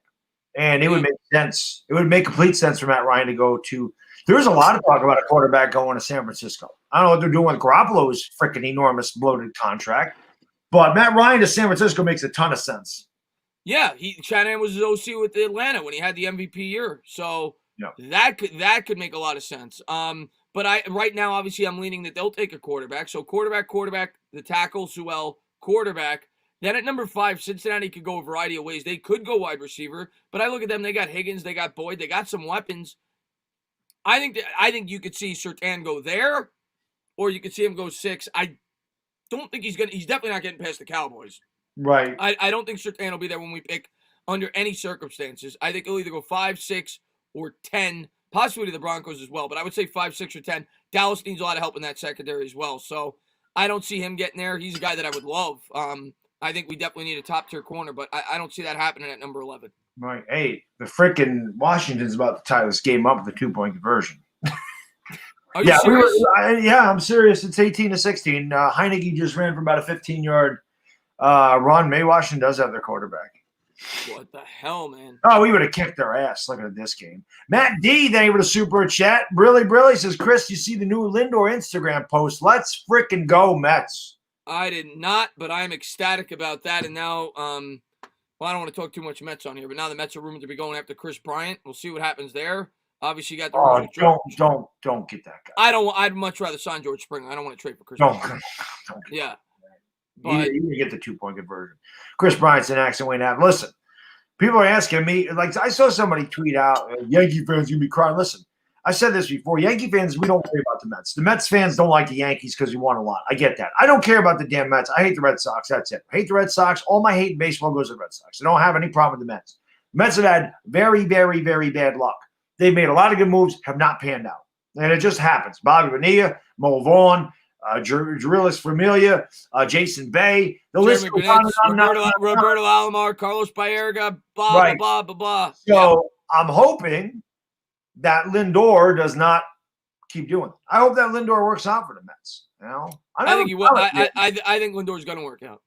Speaker 2: And it would make sense. It would make complete sense for Matt Ryan to go to. There's a lot of talk about a quarterback going to San Francisco. I don't know what they're doing with Garoppolo's freaking enormous bloated contract. But Matt Ryan to San Francisco makes a ton of sense.
Speaker 1: Yeah, Shanahan was his OC with Atlanta when he had the MVP year. So that could make a lot of sense. But right now, obviously, I'm leaning that they'll take a quarterback. So quarterback, the tackle, Sewell, quarterback. Then at number 5, Cincinnati could go a variety of ways. They could go wide receiver, but I look at them. They got Higgins, they got Boyd, they got some weapons. I think you could see Surtain go there, or you could see him go 6. I don't think he's definitely not getting past the Cowboys.
Speaker 2: Right.
Speaker 1: I don't think Surtain will be there when we pick under any circumstances. I think he'll either go 5, 6, or 10, possibly to the Broncos as well. But I would say 5, 6, or 10. Dallas needs a lot of help in that secondary as well. So I don't see him getting there. He's a guy that I would love. I think we definitely need a top-tier corner, but I don't see that happening at number 11.
Speaker 2: Right. Hey, the freaking Washington's about to tie this game up with a 2-point conversion.
Speaker 1: Are you serious?
Speaker 2: I'm serious. It's 18-16. Heineke just ran for about a 15-yard run. May Washington does have their quarterback.
Speaker 1: What the hell, man?
Speaker 2: Oh, we would have kicked their ass looking at this game. Matt D, thank you for the super chat. Brilly says, Chris, you see the new Lindor Instagram post. Let's freaking go, Mets.
Speaker 1: I did not, but I'm ecstatic about that. And now, I don't want to talk too much Mets on here, but now the Mets are rumored to be going after Chris Bryant. We'll see what happens there. Obviously, you got the
Speaker 2: don't get that guy.
Speaker 1: I'd much rather sign George Springer. I don't want to trade for Chris Bryant. Yeah.
Speaker 2: But you get the 2-point conversion. Chris Bryant's an accident waiting to happen. Listen, people are asking me, like I saw somebody tweet out, Yankee fans gonna be crying. Listen, I said this before. Yankee fans, we don't worry about the Mets. The Mets fans don't like the Yankees because we won a lot. I get that. I don't care about the damn Mets. I hate the Red Sox. That's it. I hate the Red Sox. All my hate in baseball goes to the Red Sox. I don't have any problem with the Mets. The Mets have had very, very, very bad luck. They've made a lot of good moves, have not panned out. And it just happens. Bobby Bonilla, Mo Vaughn, Jurilis Familia, Jason Bay. The list goes on and on.
Speaker 1: Roberto Alomar, Carlos Baerga, blah, blah, blah, blah.
Speaker 2: So I'm hoping that Lindor does not keep doing it. I hope that Lindor works out for the Mets. You know,
Speaker 1: I think he will. I think Lindor's going to work out.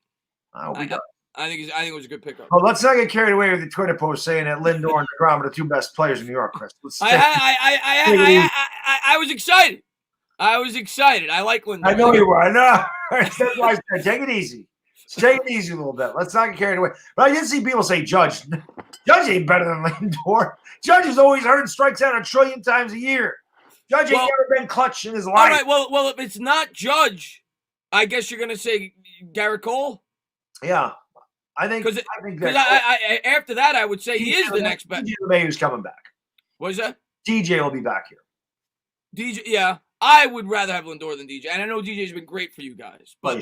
Speaker 2: I hope he does.
Speaker 1: I think it was a good pickup.
Speaker 2: Well, let's not get carried away with the Twitter post saying that Lindor and DeGrom are the 2 best players in New York, Chris.
Speaker 1: I was excited. I like Lindor.
Speaker 2: I know you were. I know. That's why I said take it easy. Take it easy a little bit. Let's not get carried away. But I did see people say Judge ain't better than Lindor. Judge has always earned strikes out 1 trillion times a year. Judge ain't never been clutch in his life.
Speaker 1: All right. Well, if it's not Judge, I guess you're going to say Garrett Cole.
Speaker 2: Yeah. I think
Speaker 1: after that, I would say he is the next best.
Speaker 2: Who's coming back.
Speaker 1: What is that?
Speaker 2: DJ will be back here.
Speaker 1: DJ, yeah. I would rather have Lindor than DJ. And I know DJ's been great for you guys. But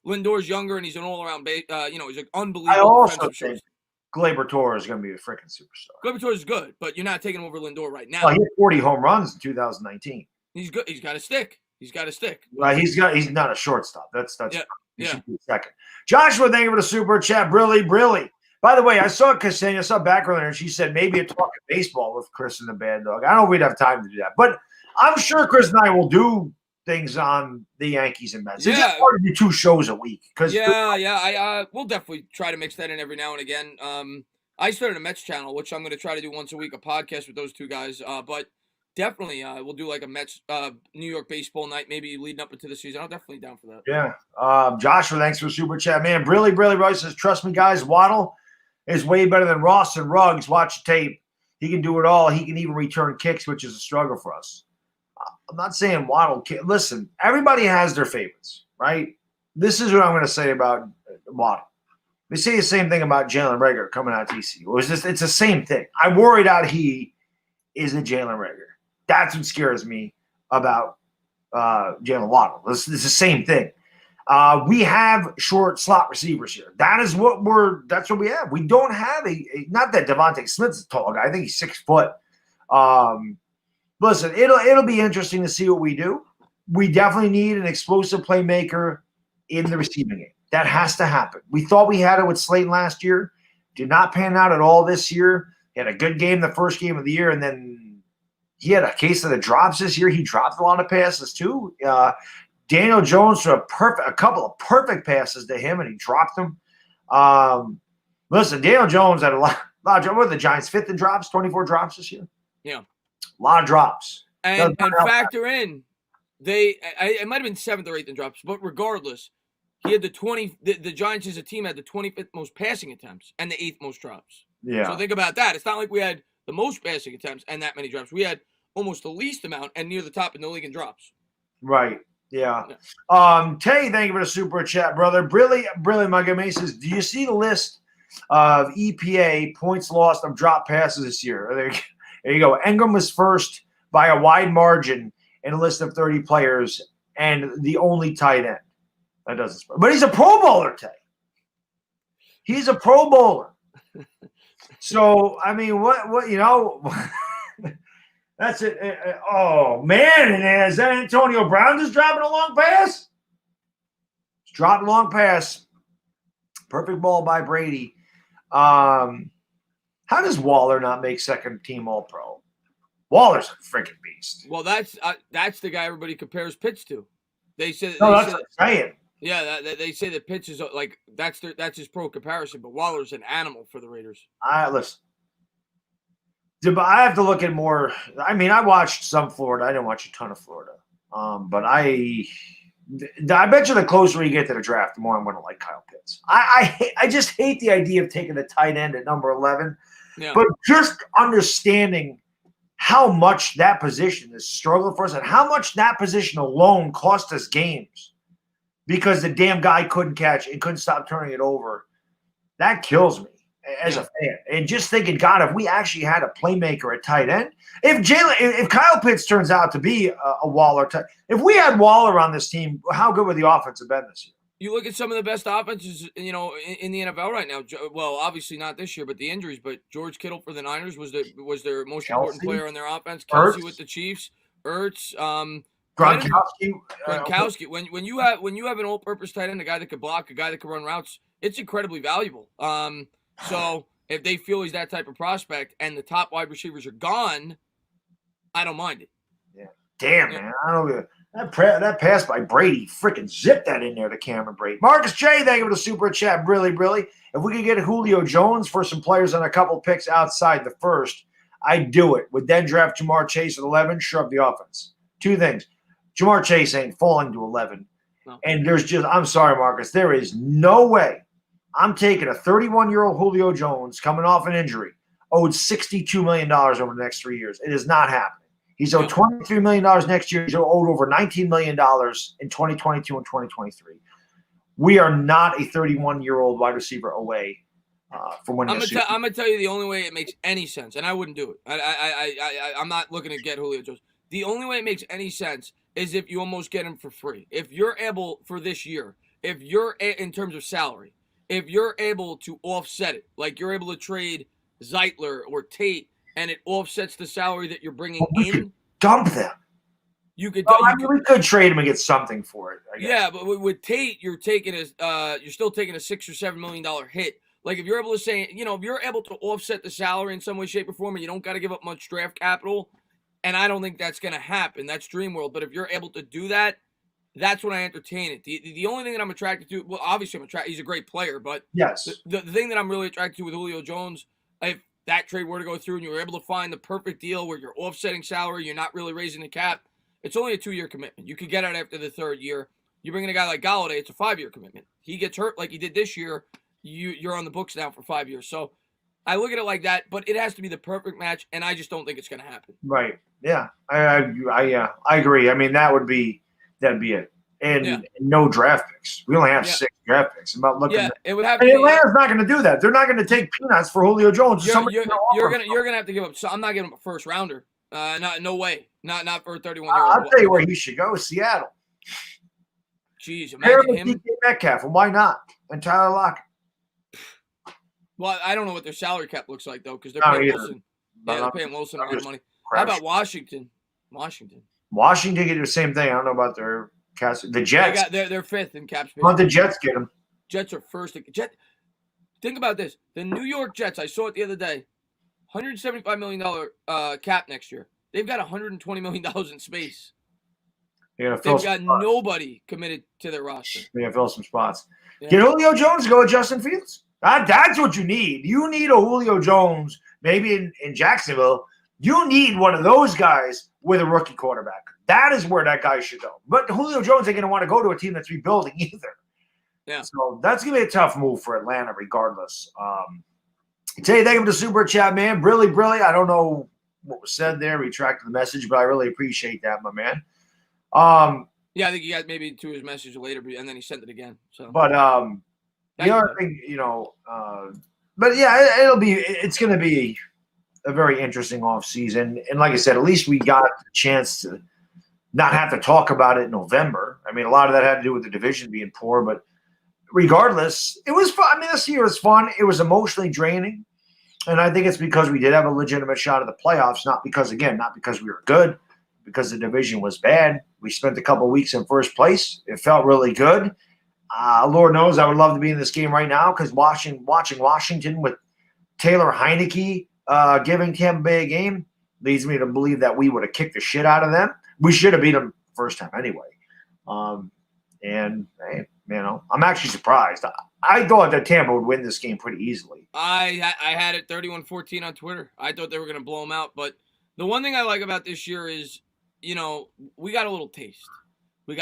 Speaker 1: Lindor's younger and he's an all-around he's an unbelievable defensive shortstop.
Speaker 2: Gleyber Torres is going to be a freaking superstar.
Speaker 1: Gleyber Torres is good, but you're not taking him over Lindor right now.
Speaker 2: Well, he had 40 home runs in 2019.
Speaker 1: He's good. He's got to stick.
Speaker 2: Well, he's not a shortstop. That's he should be second. Joshua, thank you for the super chat. Brilly. By the way, I saw Ksenia, I saw background there, and she said maybe a talking baseball with Chris and the Baddog. I don't know if we'd have time to do that, but I'm sure Chris and I will do things on the Yankees and Mets. It's just hard to do 2 shows a week.
Speaker 1: We'll definitely try to mix that in every now and again. I started a Mets channel, which I'm going to try to do once a week, a podcast with those 2 guys. But definitely, we'll do like a Mets New York baseball night, maybe leading up into the season. I'm definitely down for that.
Speaker 2: Yeah. Joshua, thanks for the super chat, man. Brilly says, trust me, guys, Waddle is way better than Ross and Ruggs. Watch the tape. He can do it all. He can even return kicks, which is a struggle for us. I'm not saying Waddle can't. Listen, everybody has their favorites, right? This is what I'm going to say about Waddle. They say the same thing about Jalen Reagor coming out of TCU. It's the same thing. I'm worried out he is a Jalen Reagor. That's what scares me about Jalen Waddle. It's the same thing. We have short slot receivers here. That's what we have. We don't have not that Devontae Smith's a tall guy. I think he's 6 foot. Listen, it'll be interesting to see what we do. We definitely need an explosive playmaker in the receiving game. That has to happen. We thought we had it with Slayton last year. Did not pan out at all this year. He had a good game the first game of the year, and then he had a case of the drops this year. He dropped a lot of passes too. Daniel Jones threw a couple of perfect passes to him, and he dropped them. Listen, Daniel Jones had a lot of drops. What are the Giants, 5th in drops, 24 drops this year?
Speaker 1: Yeah.
Speaker 2: A lot of drops.
Speaker 1: And factor in, it might have been 7th or 8th in drops, but regardless, he had the Giants as a team had the 25th most passing attempts and the 8th most drops.
Speaker 2: Yeah.
Speaker 1: So think about that. It's not like we had the most passing attempts and that many drops. We had almost the least amount and near the top in the league in drops.
Speaker 2: Right. Yeah. Tay, thank you for the super chat, brother. Brilly Magame says, do you see the list of EPA points lost of drop passes this year? There you go. Engram was first by a wide margin in a list of 30 players and the only tight end. That doesn't – but he's a Pro Bowler, Tay. He's a Pro Bowler. So, I mean, what that's it. Oh, man. Is that Antonio Brown just dropping a long pass? He's dropping a long pass. Perfect ball by Brady. How does Waller not make second team All-Pro? Waller's a freaking beast.
Speaker 1: Well, that's the guy everybody compares Pitts to. They say
Speaker 2: that's what I'm saying.
Speaker 1: Yeah, they say that Pitts is like that's his pro comparison, but Waller's an animal for the Raiders.
Speaker 2: Listen. I have to look at more. I mean, I watched some Florida. I didn't watch a ton of Florida. But I bet you the closer you get to the draft, the more I'm going to like Kyle Pitts. I just hate the idea of taking the tight end at number 11. Yeah. But just understanding how much that position is struggling for us and how much that position alone cost us games because the damn guy couldn't catch and couldn't stop turning it over. That kills me as a fan. And just thinking, God, if we actually had a playmaker at tight end, if Kyle Pitts turns out to be a Waller type, if we had Waller on this team, how good would the offense have been this year?
Speaker 1: You look at some of the best offenses, in the NFL right now. Well, obviously not this year, but the injuries. But George Kittle for the Niners was their most important player on their offense. Kelsey with the Chiefs, Ertz, Gronkowski. When you have an all-purpose tight end, a guy that could block, a guy that could run routes, it's incredibly valuable. So if they feel he's that type of prospect and the top wide receivers are gone, I don't mind it.
Speaker 2: Yeah. Damn, man. I don't know. That pass by Brady, freaking zipped that in there to Cameron Brady. Marcus J, thank you for the super chat. Really. If we could get Julio Jones for some players and a couple picks outside the first, I'd do it. Would then draft Jamar Chase at 11, shove the offense. 2 things. Jamar Chase ain't falling to 11. No. And I'm sorry, Marcus, there is no way I'm taking a 31-year-old Julio Jones coming off an injury, owed $62 million over the next 3 years. It is not happening. He's owed $23 million next year. He's owed over $19 million in 2022 and 2023. We are not a 31-year-old wide receiver away from winning.
Speaker 1: I'm gonna tell you the only way it makes any sense, and I wouldn't do it. I'm not looking to get Julio Jones. The only way it makes any sense is if you almost get him for free. If you're able for this year, if you're in terms of salary, if you're able to offset it, like you're able to trade Zeitler or Tate, and it offsets the salary that you're bringing in,
Speaker 2: dump them.
Speaker 1: You could.
Speaker 2: We could trade him and get something for it. I guess.
Speaker 1: Yeah, but with Tate, you're still taking a $6 or $7 million hit. Like if you're able to say, if you're able to offset the salary in some way, shape, or form, and you don't got to give up much draft capital, and I don't think that's going to happen. That's dream world. But if you're able to do that, that's when I entertain it. The only thing that I'm attracted to, well, obviously I'm attracted. He's a great player, but
Speaker 2: yes,
Speaker 1: the thing that I'm really attracted to with Julio Jones, if that trade were to go through and you were able to find the perfect deal where you're offsetting salary, you're not really raising the cap. It's only a 2-year commitment. You could get out after the 3rd year. You bring in a guy like Galladay, it's a 5-year commitment. He gets hurt like he did this year, you're on the books now for 5 years. So I look at it like that, but it has to be the perfect match, and I just don't think it's going to happen.
Speaker 2: Right. Yeah. I agree. I mean, that'd be it. And no draft picks. We only have 6 draft picks. I'm not looking.
Speaker 1: Yeah, it would have.
Speaker 2: And Atlanta's not going to do that. They're not going to take peanuts for Julio Jones.
Speaker 1: You're gonna have to give up. So I'm not giving him a 1st rounder. No way. Not for a 31-year-old.
Speaker 2: I'll tell you where he should go. Seattle.
Speaker 1: Jeez, imagine him.
Speaker 2: DK Metcalf, and why not? And Tyler Lockett.
Speaker 1: Well, I don't know what their salary cap looks like though, because they're paying Wilson. Yeah, they're paying Wilson a lot of money. How about Washington? Washington can
Speaker 2: do the same thing. I don't know about their cast. The Jets.
Speaker 1: They're 5th in cap space.
Speaker 2: Let the Jets get them.
Speaker 1: Jets are 1st. Think about this: the New York Jets. I saw it the other day. $175 million cap next year. They've got $120 million in space. They've got nobody committed to their roster.
Speaker 2: They're going to fill some spots. Yeah. Get Julio Jones to go with Justin Fields. That's what you need. You need a Julio Jones, maybe in Jacksonville. You need one of those guys with a rookie quarterback. That is where that guy should go. But Julio Jones ain't going to want to go to a team that's rebuilding either.
Speaker 1: Yeah.
Speaker 2: So that's going to be a tough move for Atlanta regardless. Tell you, thank you for the super chat, man. Really, I don't know what was said there. Retracted the message, but I really appreciate that, my man.
Speaker 1: Yeah, I think he got maybe to his message later, and then he sent it again. So,
Speaker 2: but the other thing, but yeah, it's going to be a very interesting off season, and like I said, at least we got a chance to not have to talk about it in November. I mean, a lot of that had to do with the division being poor, but regardless, it was fun. I mean, this year was fun. It was emotionally draining. And I think it's because we did have a legitimate shot at the playoffs, not because we were good, because the division was bad. We spent a couple of weeks in 1st place. It felt really good. Lord knows I would love to be in this game right now because watching Washington with Taylor Heineke giving Tampa Bay a game leads me to believe that we would have kicked the shit out of them. We should have beat them first time anyway. And hey, I'm actually surprised. I thought that Tampa would win this game pretty easily.
Speaker 1: I had it 31-14 on Twitter. I thought they were going to blow them out. But the one thing I like about this year is, we got a little taste. We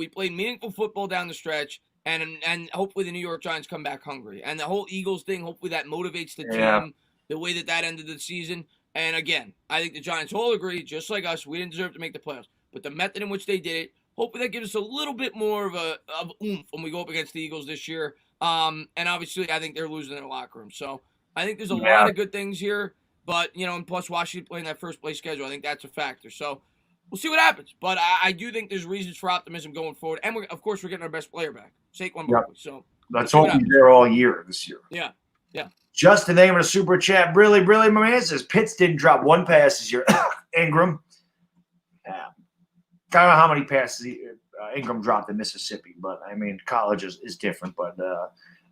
Speaker 1: played meaningful football down the stretch, and hopefully the New York Giants come back hungry. And the whole Eagles thing, hopefully that motivates the team the way that ended the season. And again, I think the Giants all agree, just like us, we didn't deserve to make the playoffs. But the method in which they did it, hopefully that gives us a little bit more of oomph when we go up against the Eagles this year. And obviously, I think they're losing their locker room. So I think there's a lot of good things here. But, and plus Washington playing that 1st place schedule, I think that's a factor. So we'll see what happens. But I do think there's reasons for optimism going forward. And, of course, we're getting our best player back, Saquon Barkley. So
Speaker 2: let's hope he's there all year this year.
Speaker 1: Yeah.
Speaker 2: Just the name of the super chat. Really, my man says Pitts didn't drop one pass this year. Ingram. I don't know how many passes Ingram dropped in Mississippi, but, I mean, college is different. But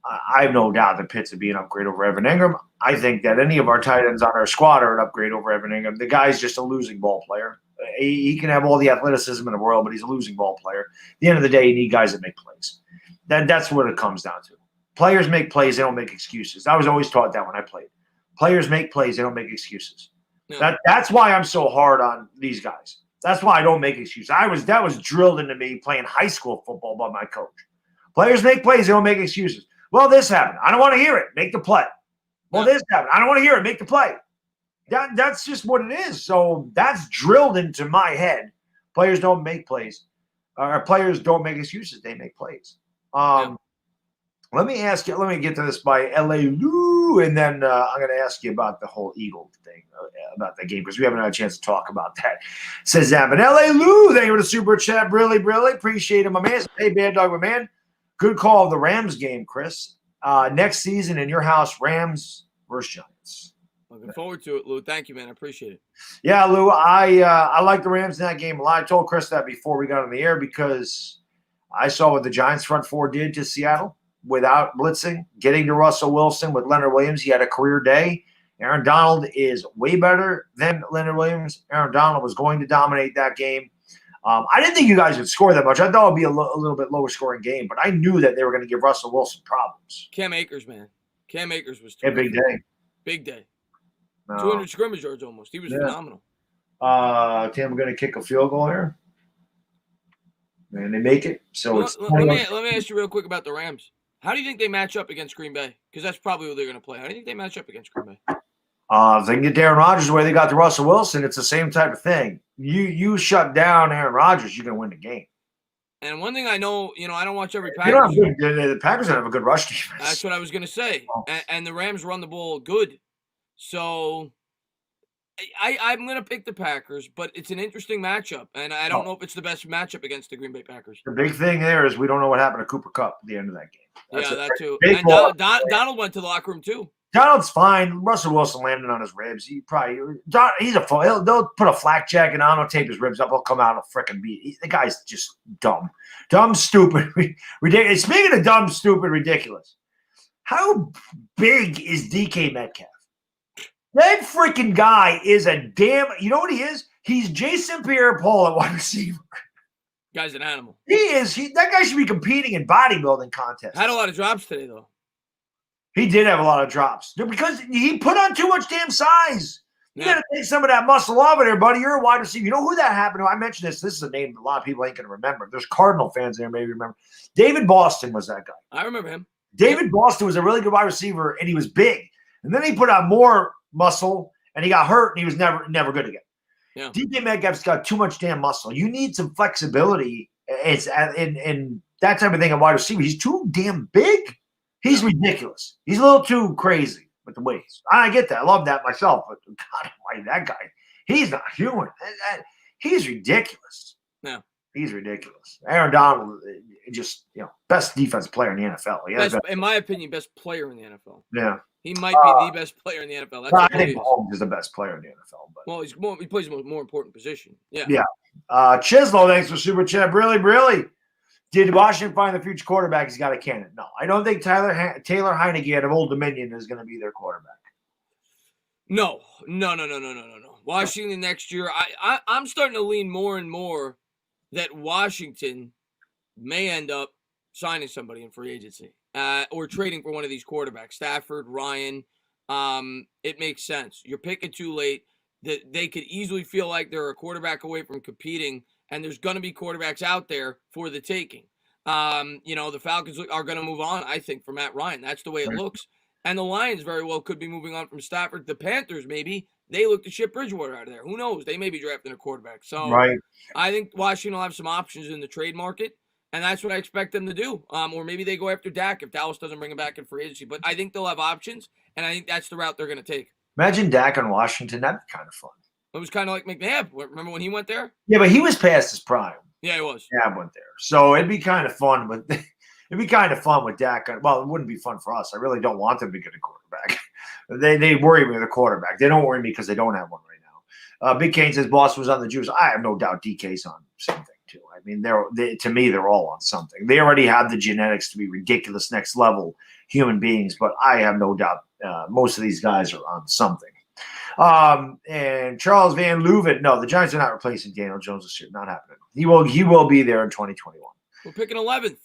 Speaker 2: I have no doubt that Pitts would be an upgrade over Evan Ingram. I think that any of our tight ends on our squad are an upgrade over Evan Ingram. The guy's just a losing ball player. He can have all the athleticism in the world, but he's a losing ball player. At the end of the day, you need guys that make plays. That's what it comes down to. Players make plays. They don't make excuses. I was always taught that when I played. Players make plays. They don't make excuses. Yeah. That's why I'm so hard on these guys. That's why I don't make excuses. That was drilled into me playing high school football by my coach. Players make plays. They don't make excuses. Well, this happened. I don't want to hear it. Make the play. Well, this happened. I don't want to hear it. Make the play. That's just what it is. So that's drilled into my head. Players don't make plays. Players don't make excuses. They make plays. Let me ask you. Let me get to this by L.A. Lou, and then I'm going to ask you about the whole Eagle thing about that game because we haven't had a chance to talk about that. Says that, but L.A. Lou, thank you for the super chat. Really, really appreciate it, my man. Hey, Baddog, my man. Good call of the Rams game, Chris. Next season in your house, Rams versus Giants.
Speaker 1: Looking forward to it, Lou. Thank you, man. I appreciate it.
Speaker 2: Yeah, Lou, I like the Rams in that game a lot. I told Chris that before we got on the air because I saw what the Giants front four did to Seattle without blitzing, getting to Russell Wilson with Leonard Williams. He had a career day. Aaron Donald is way better than Leonard Williams. Aaron Donald was going to dominate that game. I didn't think you guys would score that much. I thought it would be a little bit lower scoring game, but I knew that they were going to give Russell Wilson problems.
Speaker 1: Cam Akers, man. Cam Akers was
Speaker 2: a big day.
Speaker 1: Big day. 200 scrimmage yards almost. He was phenomenal.
Speaker 2: Tim, we're going to kick a field goal here. And they make it. So
Speaker 1: let me ask you real quick about the Rams. How do you think they match up against Green Bay? Because that's probably what they're going to play. How do you think they match up against Green Bay?
Speaker 2: If they can get Aaron Rodgers the way they got to Russell Wilson, it's the same type of thing. You shut down Aaron Rodgers, you're going to win the game.
Speaker 1: And one thing I know, I don't watch every Packers.
Speaker 2: The Packers don't have a good rush defense.
Speaker 1: That's what I was going to say. And the Rams run the ball good. So I'm going to pick the Packers, but it's an interesting matchup. And I don't know if it's the best matchup against the Green Bay Packers.
Speaker 2: The big thing there is we don't know what happened to Cooper Kupp at the end of that game.
Speaker 1: That too. And Donald went to the locker room too.
Speaker 2: Donald's fine. Russell Wilson landed on his ribs. They'll put a flak jacket on. They'll tape his ribs up. He'll come out and freaking beat. The guy's just dumb. Dumb, stupid, ridiculous. Speaking of dumb, stupid, ridiculous, how big is DK Metcalf? That freaking guy is a damn – you know what he is? He's Jason Pierre-Paul at wide receiver.
Speaker 1: Guy's an animal.
Speaker 2: He is. That guy should be competing in bodybuilding contests.
Speaker 1: Had a lot of drops today, though.
Speaker 2: He did have a lot of drops because he put on too much damn size. You got to take some of that muscle off of there, buddy. You're a wide receiver. You know who that happened to? I mentioned this. This is a name a lot of people ain't going to remember. There's Cardinal fans there maybe remember. David Boston was that guy.
Speaker 1: I remember him.
Speaker 2: David Boston was a really good wide receiver, and he was big. And then he put on more muscle, and he got hurt, and he was never good again.
Speaker 1: Yeah.
Speaker 2: DK Metcalf's got too much damn muscle. You need some flexibility. It's and that type of thing at wide receiver. He's too damn big. He's ridiculous. He's a little too crazy with the weights. I get that. I love that myself. But God, why that guy? He's not human. He's ridiculous.
Speaker 1: Yeah.
Speaker 2: He's ridiculous. Aaron Donald, just best defensive player in the NFL.
Speaker 1: In my opinion, best player in the NFL.
Speaker 2: Yeah.
Speaker 1: He might be the best player in the NFL.
Speaker 2: I think Mahomes is the best player in the NFL. But.
Speaker 1: Well, he plays a more important position. Yeah.
Speaker 2: Yeah. Chislow, thanks for super chat. Really. Did Washington find the future quarterback? He's got a cannon. No, I don't think Taylor Heineke out of Old Dominion is going to be their quarterback.
Speaker 1: No. Washington next year, I'm starting to lean more and more that Washington may end up signing somebody in free agency or trading for one of these quarterbacks, Stafford, Ryan. It makes sense. You're picking too late. That they could easily feel like they're a quarterback away from competing. And there's going to be quarterbacks out there for the taking. The Falcons are going to move on, I think, from Matt Ryan. That's the way it looks. And the Lions very well could be moving on from Stafford. The Panthers, maybe, they look to ship Bridgewater out of there. Who knows? They may be drafting a quarterback. So I think Washington will have some options in the trade market, and that's what I expect them to do. Or maybe they go after Dak if Dallas doesn't bring him back in free agency. But I think they'll have options, and I think that's the route they're going to take.
Speaker 2: Imagine Dak on Washington. That'd be kind of fun.
Speaker 1: It was kind of like McNabb. Remember when he went there?
Speaker 2: Yeah, but he was past his prime.
Speaker 1: Yeah, he was.
Speaker 2: Yeah, went there. So it'd be kind of fun with Dak. Well, it wouldn't be fun for us. I really don't want them to get a quarterback. They worry me with a quarterback. They don't worry me because they don't have one right now. Big Kane says Boston was on the juice. I have no doubt DK's on something too. I mean, to me, they're all on something. They already have the genetics to be ridiculous next level human beings, but I have no doubt most of these guys are on something. And Charles Van Leuven, no, the Giants are not replacing Daniel Jones this year. Not happening. He will be there in 2021.
Speaker 1: We're picking 11th.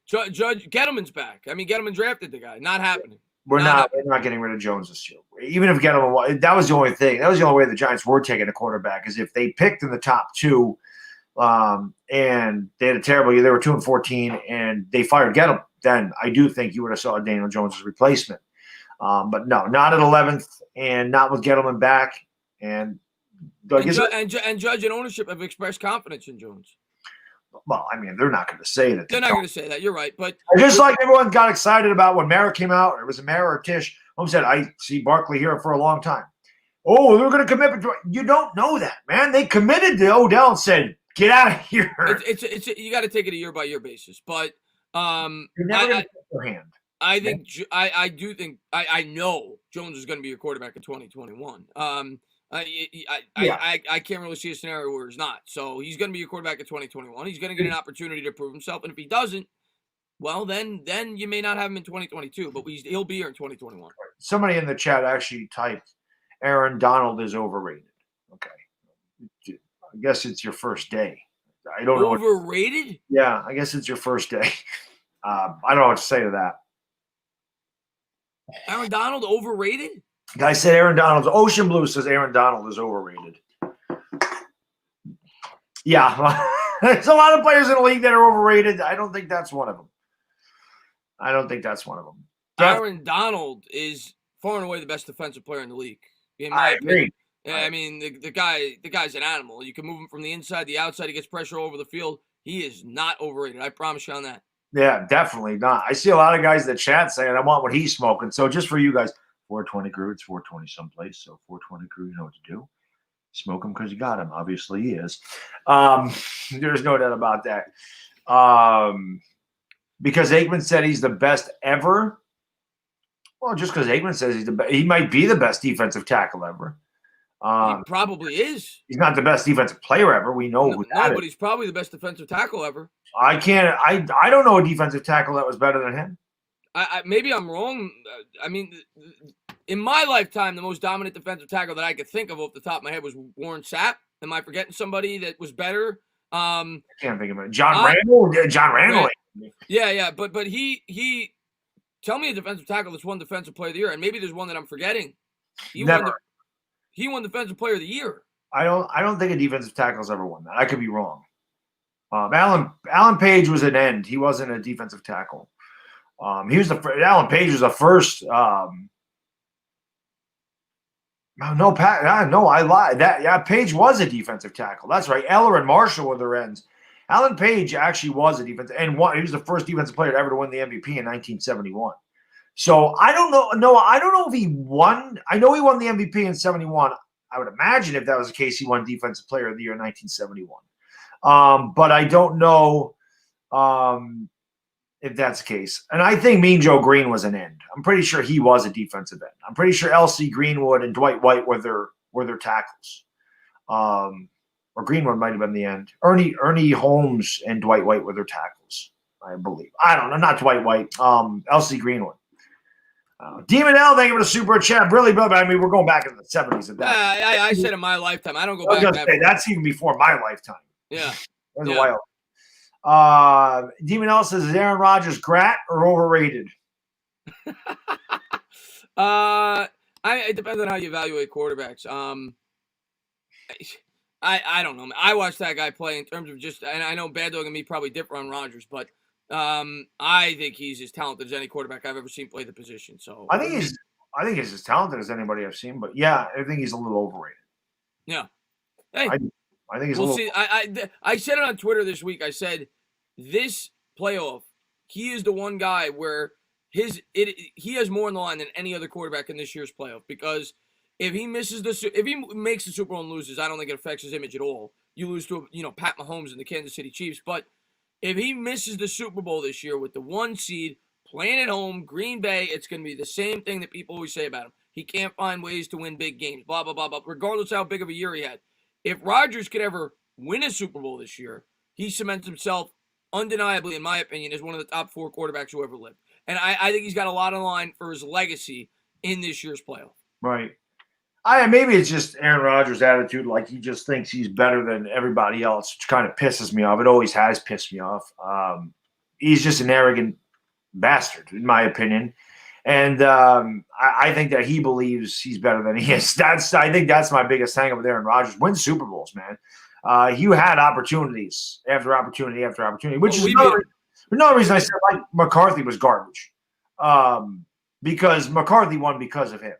Speaker 1: Judge Gettleman's back. I mean, Gettleman drafted the guy. Not happening.
Speaker 2: We're not getting rid of Jones this year. Even if Gettleman, that was the only thing. That was the only way the Giants were taking a quarterback is if they picked in the top two, and they had a terrible year. They were 2-14, and they fired Gettleman. Then I do think you would have saw Daniel Jones' replacement. But no, not at 11th, and not with Gettleman back. And Judge and
Speaker 1: ownership have expressed confidence in Jones.
Speaker 2: Well, I mean, they're not going to say that.
Speaker 1: They're not going to say that. You're right. But
Speaker 2: just like everyone got excited about when Mara came out, it was a Mara or Tish. Who said, I see Barkley here for a long time. Oh, they're going to commit. You don't know that, man. They committed to Odell and said, get out of here.
Speaker 1: It's you got to take it a year-by-year basis. But
Speaker 2: you're never going to take your hand.
Speaker 1: I think I do think I know Jones is going to be your quarterback in 2021. I can't really see a scenario where he's not. So he's going to be your quarterback in 2021. He's going to get an opportunity to prove himself, and if he doesn't, well, then you may not have him in 2022, but he'll be here in 2021.
Speaker 2: Somebody in the chat actually typed, Aaron Donald is overrated. Okay. I guess it's your first day. I don't know.
Speaker 1: Overrated?
Speaker 2: Yeah, I guess it's your first day. I don't know what to say to that.
Speaker 1: Aaron Donald overrated?
Speaker 2: Guy said Aaron Donald's Ocean Blue says Aaron Donald is overrated. Yeah, there's a lot of players in the league that are overrated. I don't think that's one of them.
Speaker 1: Aaron Donald is far and away the best defensive player in the league.
Speaker 2: I agree.
Speaker 1: Yeah, I mean, the guy's an animal. You can move him from the inside, the outside. He gets pressure all over the field. He is not overrated. I promise you on that.
Speaker 2: Yeah, definitely not. I see a lot of guys in the chat saying, I want what he's smoking. So just for you guys, 420 crew, it's 420 someplace. So 420 crew, you know what to do. Smoke him because you got him. Obviously he is. There's no doubt about that. Because Aikman said he's the best ever. Well, just because Aikman says he might be the best defensive tackle ever.
Speaker 1: He probably is.
Speaker 2: He's not the best defensive player ever. We know who that is.
Speaker 1: But he's probably the best defensive tackle ever.
Speaker 2: I don't know a defensive tackle that was better than him.
Speaker 1: Maybe I'm wrong. I mean, in my lifetime, the most dominant defensive tackle that I could think of off the top of my head was Warren Sapp. Am I forgetting somebody that was better?
Speaker 2: I can't think of it. John Randall? John Randall.
Speaker 1: Yeah. But he tell me a defensive tackle that's won Defensive Player of the Year, and maybe there's one that I'm forgetting. He won Defensive Player of the Year. I
Speaker 2: don't think a defensive tackle's ever won that. I could be wrong. Alan Page was an end. He wasn't a defensive tackle. Alan Page was the first. I lied. Page was a defensive tackle. That's right. Eller and Marshall were their ends. Alan Page actually was a defensive, and he was the first defensive player ever to win the MVP in 1971. So I don't know. No, I don't know if he won. I know he won the MVP in 71. I would imagine if that was the case, he won Defensive Player of the Year in 1971. But I don't know if that's the case. And I think Mean Joe Green was an end. I'm pretty sure he was a defensive end. I'm pretty sure L.C. Greenwood and Dwight White were their tackles. Or Greenwood might have been the end. Ernie Holmes and Dwight White were their tackles, I believe. I don't know, not Dwight White. L.C. Greenwood. Demon L, thank you for the super chat. Really, but I mean, we're going back into the 70s at that.
Speaker 1: I said in my lifetime. I don't go back.
Speaker 2: That's even before my lifetime.
Speaker 1: Yeah.
Speaker 2: That's a while. Demon L says, is Aaron Rodgers grat or overrated?
Speaker 1: It depends on how you evaluate quarterbacks. I don't know. I watched that guy play in terms of just, and I know Baddog and me probably differ on Rodgers, but I think he's as talented as any quarterback I've ever seen play the position. So
Speaker 2: I think he's as talented as anybody I've seen, but yeah, I think he's a little overrated.
Speaker 1: Yeah. Hey,
Speaker 2: I think he's
Speaker 1: we'll see. I said it on Twitter this week. I said this playoff, he is the one guy where he has more on the line than any other quarterback in this year's playoff, because if he makes the Super Bowl and loses, I don't think it affects his image at all. You lose to Pat Mahomes and the Kansas City Chiefs, but if he misses the Super Bowl this year with the 1 seed, playing at home, Green Bay, it's going to be the same thing that people always say about him. He can't find ways to win big games, blah, blah, blah, blah, regardless of how big of a year he had. If Rodgers could ever win a Super Bowl this year, he cements himself undeniably, in my opinion, as one of the top 4 quarterbacks who ever lived. And I think he's got a lot on the line for his legacy in this year's playoff.
Speaker 2: Right. Maybe it's just Aaron Rodgers' attitude, like he just thinks he's better than everybody else, which kind of pisses me off. It always has pissed me off. He's just an arrogant bastard, in my opinion. And I think that he believes he's better than he is. I think that's my biggest hang-up with Aaron Rodgers. Win Super Bowls, man. You had opportunities after opportunity after opportunity, which is another reason I said like McCarthy was garbage. Because McCarthy won because of him.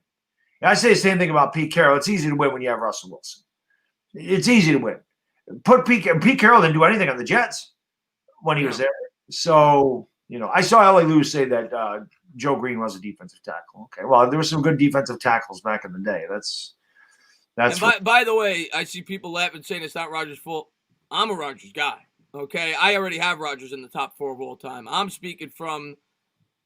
Speaker 2: I say the same thing about Pete Carroll. It's easy to win when you have Russell Wilson. It's easy to win. Pete Carroll didn't do anything on the Jets. when he was there. So, I saw L.A. Lewis say that Joe Green was a defensive tackle. Okay, well, there were some good defensive tackles back in the day. That's.
Speaker 1: And by the way, I see people laughing saying it's not Rodgers' fault. I'm a Rodgers guy. Okay, I already have Rodgers in the top 4 of all time. I'm speaking from.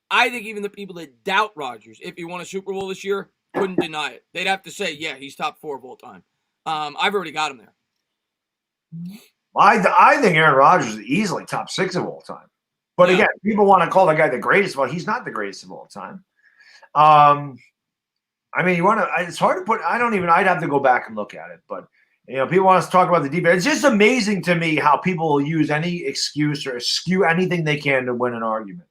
Speaker 1: I think even the people that doubt Rodgers, if he won a Super Bowl this year, couldn't deny it. They'd have to say, yeah, he's top 4 of all time. I've already got him there.
Speaker 2: I think Aaron Rodgers is easily top 6 of all time. But again, people want to call the guy the greatest. Well, he's not the greatest of all time. I mean, it's hard to put. I'd have to go back and look at it. But, people want us to talk about the defense. It's just amazing to me how people will use any excuse or skew anything they can to win an argument.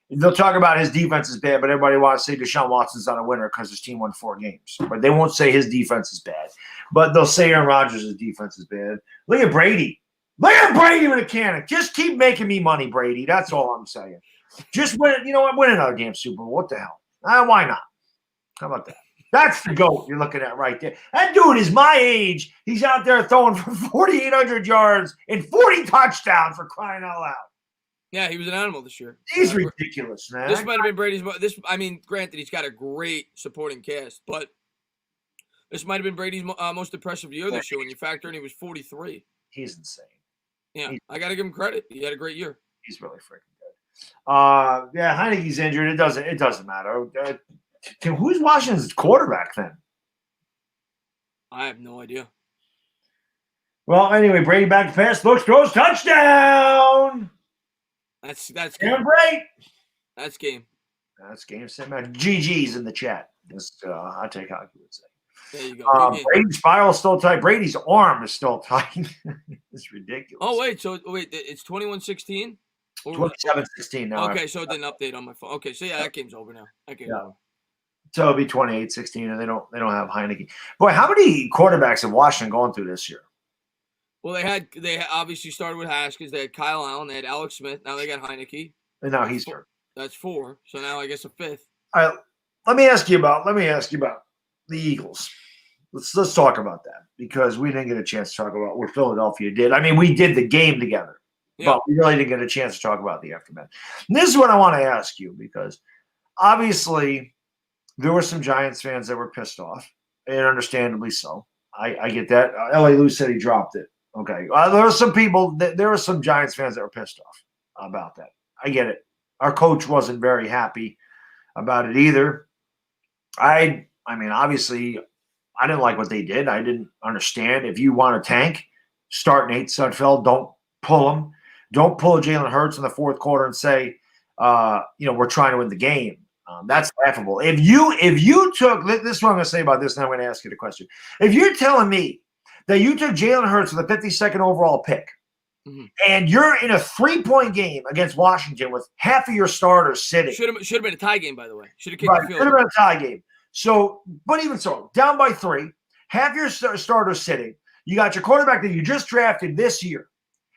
Speaker 2: They'll talk about his defense is bad, but everybody wants to say Deshaun Watson's not a winner because his team won 4 games. But they won't say his defense is bad. But they'll say Aaron Rodgers' defense is bad. Look at Brady. Look at Brady with a cannon. Just keep making me money, Brady. That's all I'm saying. Just win. Win another damn Super Bowl. What the hell? Why not? How about that? That's the GOAT you're looking at right there. That dude is my age. He's out there throwing for 4,800 yards and 40 touchdowns, for crying out loud.
Speaker 1: Yeah, he was an animal this year.
Speaker 2: He's ridiculous, man.
Speaker 1: This might have been Brady's. Granted, he's got a great supporting cast, but this might have been Brady's most impressive year this year when you factor in he was 43.
Speaker 2: He's insane.
Speaker 1: Yeah, I got to give him credit. He had a great year.
Speaker 2: He's really freaking good. Heineke's injured. It doesn't matter. Who's Washington's quarterback then?
Speaker 1: I have no idea.
Speaker 2: Well, anyway, Brady back to pass, looks, throws, touchdown.
Speaker 1: That's
Speaker 2: game. Great.
Speaker 1: That's game.
Speaker 2: That's game. GG's in the chat. Just I'll take how you would say.
Speaker 1: There you go.
Speaker 2: Brady's spiral is still tight. Brady's arm is still tight. It's ridiculous.
Speaker 1: Oh wait, it's 21-16?
Speaker 2: 27-16 now.
Speaker 1: Okay, so it didn't update on my phone. Okay, so that game's over now. That game's over.
Speaker 2: So it'll be 28-16, and they don't have Heineke. Boy, how many quarterbacks have Washington gone through this year?
Speaker 1: Well, they obviously started with Haskins. They had Kyle Allen. They had Alex Smith. Now they got Heineke.
Speaker 2: And now he's hurt.
Speaker 1: That's 4. So now I guess a 5th.
Speaker 2: All right, let me ask you about the Eagles. Let's talk about that because we didn't get a chance to talk about what Philadelphia did. I mean, we did the game together, but we really didn't get a chance to talk about the aftermath. And this is what I want to ask you because obviously there were some Giants fans that were pissed off, and understandably so. I get that. L.A. Lewis said he dropped it. Okay. There were some Giants fans that were pissed off about that. I get it. Our coach wasn't very happy about it either. I mean, obviously, I didn't like what they did. I didn't understand. If you want to tank, start Nate Sudfeld. Don't pull him. Don't pull Jalen Hurts in the 4th quarter and say, we're trying to win the game. That's laughable. If you took – this is what I'm going to say about this, and I'm going to ask you the question. If you're telling me that you took Jalen Hurts with a 52nd overall pick, and you're in a 3-point game against Washington with half of your starters sitting.
Speaker 1: Should have been a tie game, by the way. Should have kicked the field.
Speaker 2: Should have been a tie game. So, but even so, down by 3, half your starters sitting. You got your quarterback that you just drafted this year.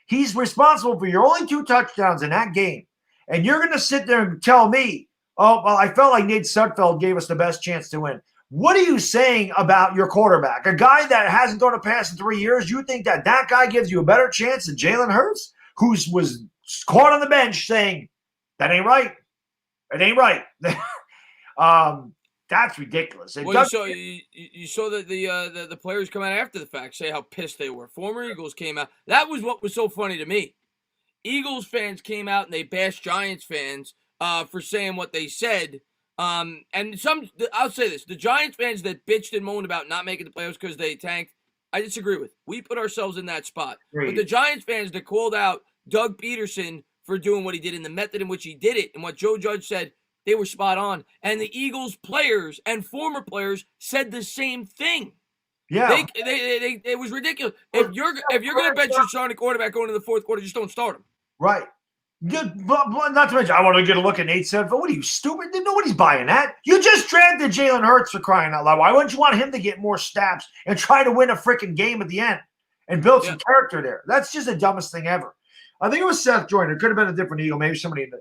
Speaker 2: He's responsible for your only 2 touchdowns in that game. And you're going to sit there and tell me, oh, well, I felt like Nate Sudfeld gave us the best chance to win. What are you saying about your quarterback? A guy that hasn't thrown a pass in 3 years, you think that guy gives you a better chance than Jalen Hurts, who was caught on the bench saying, that ain't right. It ain't right. That's ridiculous. You
Speaker 1: saw that the players come out after the fact say how pissed they were. Former Eagles came out. That was what was so funny to me. Eagles fans came out and they bashed Giants fans for saying what they said. And I'll say this: the Giants fans that bitched and moaned about not making the playoffs because they tanked, I disagree with. We put ourselves in that spot. But the Giants fans that called out Doug Peterson for doing what he did and the method in which he did it and what Joe Judge said, they were spot on. And the Eagles players and former players said the same thing.
Speaker 2: Yeah,
Speaker 1: it was ridiculous. If you're gonna bet your starting quarterback going into the 4th quarter, just don't start him.
Speaker 2: Right. Not to mention, I want to get a look at Nate Sudfeld. What are you, stupid? Nobody's buying that. You just drafted Jalen Hurts, for crying out loud. Why wouldn't you want him to get more snaps and try to win a freaking game at the end and build some character there? That's just the dumbest thing ever. I think it was Seth Joyner. It could have been a different Eagle. Maybe somebody in the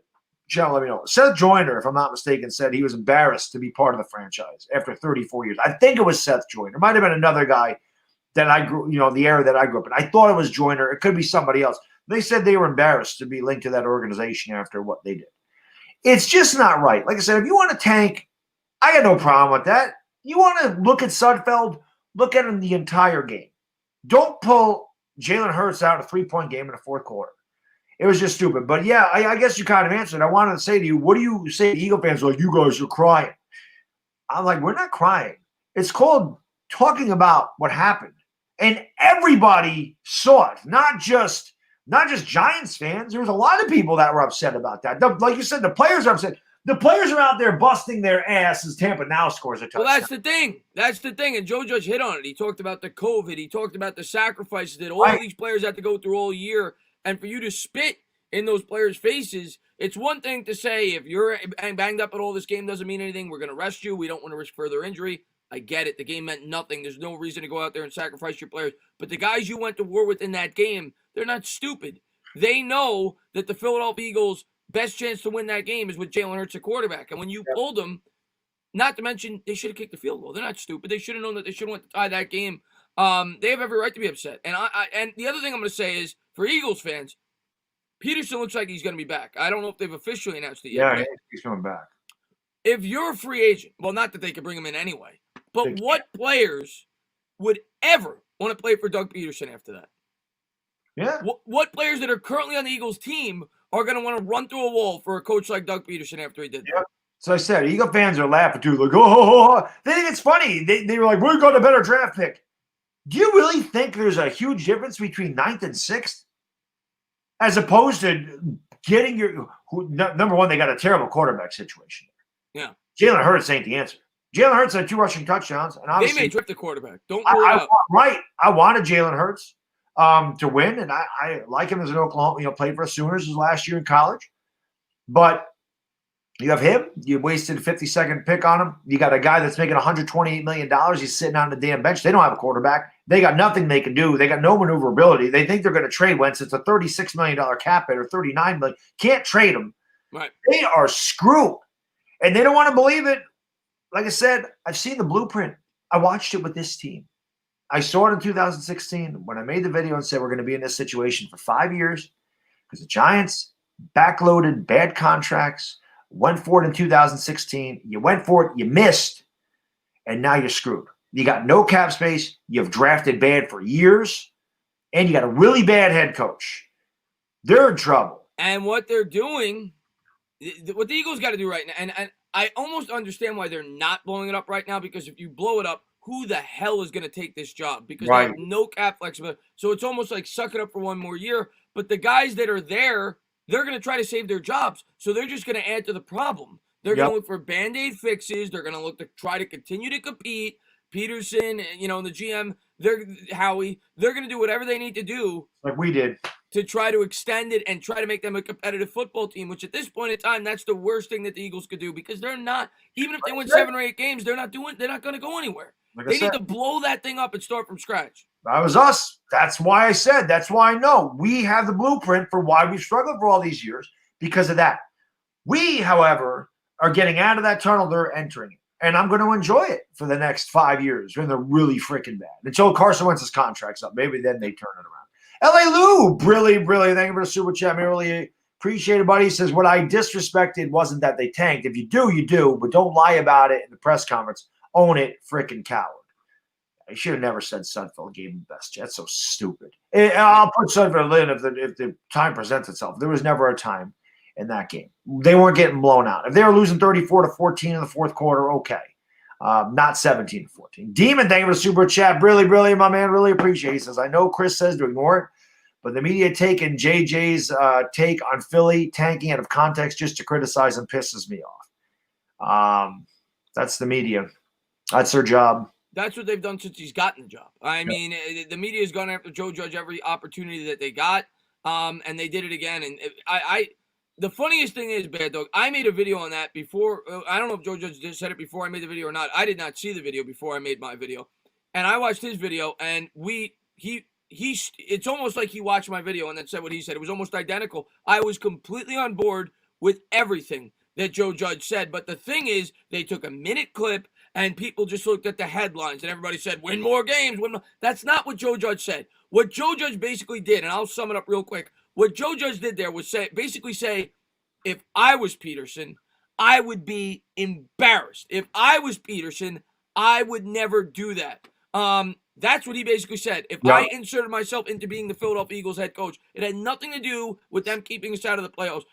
Speaker 2: chat let me know. Seth Joyner, if I'm not mistaken, said he was embarrassed to be part of the franchise after 34 years. I think it was Seth Joyner. It might have been another guy that I grew, the era that I grew up in. I thought it was Joyner. It could be somebody else. They said they were embarrassed to be linked to that organization after what they did. It's just not right. Like I said, if you want to tank, I got no problem with that. You want to look at Sudfeld, look at him the entire game. Don't pull Jalen Hurts out a 3-point game in the fourth quarter. It was just stupid. But yeah, I guess you kind of answered. I wanted to say to you, what do you say to Eagle fans like, you guys are crying? I'm like, we're not crying. It's called talking about what happened. And everybody saw it, not just Giants fans. There was a lot of people that were upset about that. Like you said, the players are upset. The players are out there busting their ass as Tampa now scores a touchdown.
Speaker 1: Well, that's the thing. That's the thing. And Joe Judge hit on it. He talked about the COVID. He talked about the sacrifices that all these players had to go through all year. And for you to spit in those players' faces, it's one thing to say, if you're banged up at all, this game doesn't mean anything. We're going to rest you. We don't want to risk further injury. I get it. The game meant nothing. There's no reason to go out there and sacrifice your players. But the guys you went to war with in that game, they're not stupid. They know that the Philadelphia Eagles' best chance to win that game is with Jalen Hurts at quarterback. And when you pulled them, not to mention, they should have kicked the field goal. They're not stupid. They should have known that they should have went to tie that game. They have every right to be upset. And and the other thing I'm going to say is, for Eagles fans, Peterson looks like he's going to be back. I don't know if they've officially announced it yet.
Speaker 2: Yeah, he's coming back.
Speaker 1: If you're a free agent, well, not that they could bring him in anyway, but what players would ever want to play for Doug Peterson after that?
Speaker 2: Yeah.
Speaker 1: What players that are currently on the Eagles team are going to want to run through a wall for a coach like Doug Peterson after he did that?
Speaker 2: So I said, Eagle fans are laughing too. Like, oh. They think it's funny. They were like, we got a better draft pick. Do you really think there's a huge difference between 9th and 6th? As opposed to getting number one, they got a terrible quarterback situation.
Speaker 1: Yeah.
Speaker 2: Jalen Hurts ain't the answer. Jalen Hurts had 2 rushing touchdowns. And
Speaker 1: they may draft the quarterback. Don't
Speaker 2: I wanted Jalen Hurts to win, and I like him as an Oklahoma, played for the Sooners his last year in college. But you have him. You wasted a 52nd pick on him. You got a guy that's making $128 million. He's sitting on the damn bench. They don't have a quarterback. They got nothing they can do. They got no maneuverability. They think they're going to trade Wentz. It's a $36 million cap hit or $39 million. Can't trade him.
Speaker 1: Right.
Speaker 2: They are screwed. And they don't want to believe it. Like I said, I've seen the blueprint. I watched it with this team. I saw it in 2016 when I made the video and said we're going to be in this situation for 5 years because the Giants backloaded bad contracts, went for it in 2016. You went for it, you missed, and now you're screwed. You got no cap space. You've drafted bad for years, and you got a really bad head coach. They're in trouble.
Speaker 1: And what they're doing, what the Eagles got to do right now, and I almost understand why they're not blowing it up right now, because if you blow it up, who the hell is going to take this job? Because they have no cap flexibility. So it's almost like suck it up for one more year. But the guys that are there, they're going to try to save their jobs. So they're just going to add to the problem. They're going to look for Band-Aid fixes. They're going to look to try to continue to compete. Peterson, and the GM, Howie, they're going to do whatever they need to do.
Speaker 2: Like we did.
Speaker 1: To try to extend it and try to make them a competitive football team, which at this point in time, that's the worst thing that the Eagles could do, because they're not, even if they win 7 or 8 games, they're not going to go anywhere. They need to blow that thing up and start from scratch.
Speaker 2: That was us. That's why I said, that's why I know we have the blueprint for why we've struggled for all these years, because of that. We, however, are getting out of that tunnel they're entering. And I'm going to enjoy it for the next 5 years when they're really freaking bad. Until Carson Wentz's contract's up. Maybe then they turn it around. L.A. Lou, really, thank you for the super chat. I really appreciate it, buddy. He says, what I disrespected wasn't that they tanked. If you do, you do. But don't lie about it in the press conference. Own it, freaking coward. I should have never said Sudfeld gave him the best. That's so stupid. I'll put Sudfeld in if the time presents itself. There was never a time in that game. They weren't getting blown out. If they were losing 34-14 in the fourth quarter, okay. Not 17-14. Demon, thank you for the super chat. Really, my man, really appreciate it. He says, I know Chris says to ignore it, but the media taking JJ's take on Philly tanking out of context just to criticize him pisses me off. That's the media. That's their job.
Speaker 1: That's what they've done since he's gotten the job. I mean, the media has gone after Joe Judge every opportunity that they got, and they did it again. And the funniest thing is, Baddog, I made a video on that before. I don't know if Joe Judge just said it before I made the video or not. I did not see the video before I made my video. And I watched his video, and it's almost like he watched my video and then said what he said. It was almost identical. I was completely on board with everything that Joe Judge said. But the thing is, they took a minute clip, and people just looked at the headlines, and everybody said, win more games. That's not what Joe Judge said. What Joe Judge basically did, and I'll sum it up real quick, What Joe Judge did there was basically say, if I was Peterson, I would be embarrassed. If I was Peterson, I would never do that. That's what he basically said. If I inserted myself into being the Philadelphia Eagles head coach, it had nothing to do with them keeping us out of the playoffs.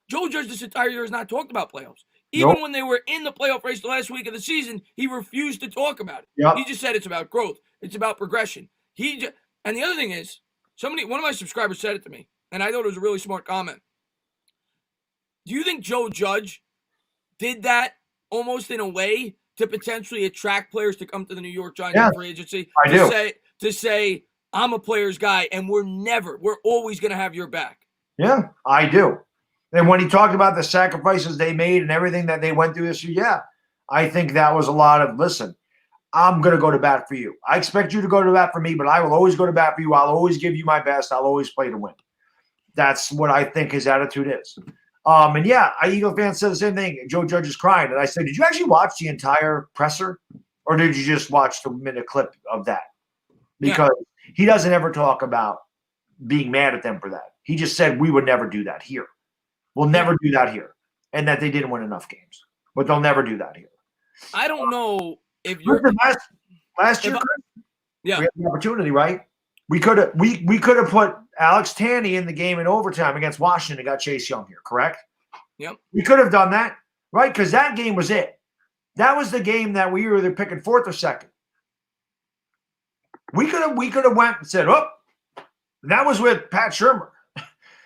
Speaker 1: Joe Judge this entire year has not talked about playoffs. Even when they were in the playoff race the last week of the season, he refused to talk about it. He just said it's about growth. It's about progression. And the other thing is, one of my subscribers said it to me, and I thought it was a really smart comment. Do you think Joe Judge did that almost in a way to potentially attract players to come to the New York Giants in free agency? To say, I'm a player's guy, and we're always going to have your back.
Speaker 2: Yeah, I do. And when he talked about the sacrifices they made and everything that they went through this year, I think that was a lot of, listen, I'm going to go to bat for you. I expect you to go to bat for me, but I will always go to bat for you. I'll always give you my best. I'll always play to win. That's what I think his attitude is. And yeah, Eagle fans said the same thing. Joe Judge is crying. And I said, did you actually watch the entire presser? Or did you just watch the minute clip of that? Because he doesn't ever talk about being mad at them for that. He just said, we would never do that here. We'll never do that here. And that they didn't win enough games. But they'll never do that here.
Speaker 1: I don't know if you're
Speaker 2: last year, we had the opportunity, right? We could have put Alex Tanney in the game in overtime against Washington and got Chase Young here, correct?
Speaker 1: Yep.
Speaker 2: We could have done that, right? Because that game was it. That was the game that we were either picking fourth or second. We could have went and said, oh, that was with Pat Shurmur.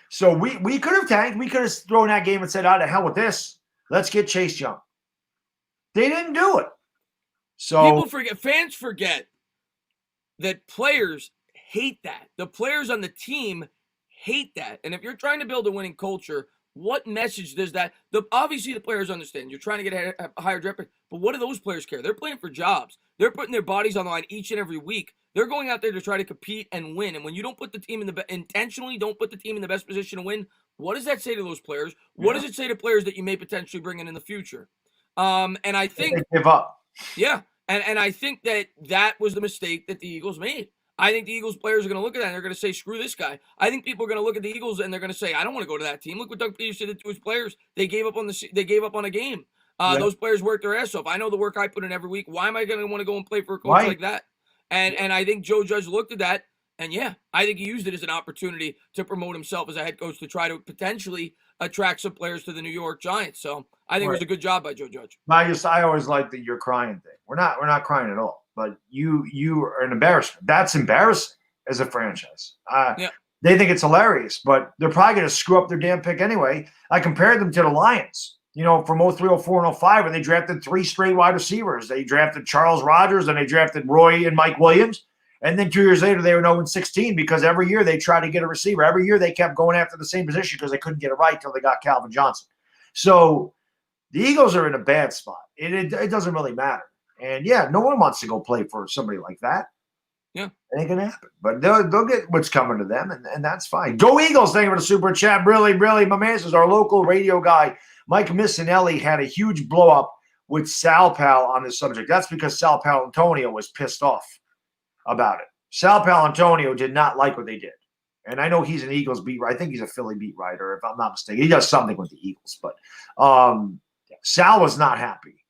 Speaker 2: So we could have tanked. We could have thrown that game and said, "Out of hell with this. Let's get Chase Young." They didn't do it. So
Speaker 1: fans forget that players hate that. The players on the team hate that. And if you're trying to build a winning culture, what message does that? Obviously, the players understand. You're trying to get a higher draft pick, but what do those players care? They're playing for jobs. They're putting their bodies on the line each and every week. They're going out there to try to compete and win. And when you don't put the team intentionally don't put the team in the best position to win, what does that say to those players? What does it say to players that you may potentially bring in the future? And I think
Speaker 2: they give up.
Speaker 1: Yeah, and I think that was the mistake that the Eagles made. I think the Eagles players are going to look at that and they're going to say, screw this guy. I think people are going to look at the Eagles and they're going to say, I don't want to go to that team. Look what Doug Peterson did to his players. They gave up on a game. Those players worked their ass off. I know the work I put in every week. Why am I going to want to go and play for a coach like that? And I think Joe Judge looked at that, and I think he used it as an opportunity to promote himself as a head coach to try to potentially attract some players to the New York Giants. So I think it was a good job by Joe Judge.
Speaker 2: I always like the you're crying thing. We're not crying at all. But you are an embarrassment. That's embarrassing as a franchise. They think it's hilarious, but they're probably going to screw up their damn pick anyway. I compared them to the Lions, from 03, 04, and 05, and they drafted 3 straight wide receivers. They drafted Charles Rogers, and they drafted Roy and Mike Williams. And then 2 years later, they were 0-16 because every year they tried to get a receiver. Every year they kept going after the same position because they couldn't get it right until they got Calvin Johnson. So the Eagles are in a bad spot. It doesn't really matter. And, no one wants to go play for somebody like that.
Speaker 1: Yeah.
Speaker 2: It ain't going to happen. But they'll get what's coming to them, and that's fine. Go Eagles. Thank you for the super chat. Really, really, my man, this is our local radio guy. Mike Missinelli had a huge blow-up with Sal Pal on this subject. That's because Sal Paolantonio was pissed off about it. Sal Paolantonio did not like what they did. And I know he's an Eagles beat writer. I think he's a Philly beat writer, if I'm not mistaken. He does something with the Eagles. But Sal was not happy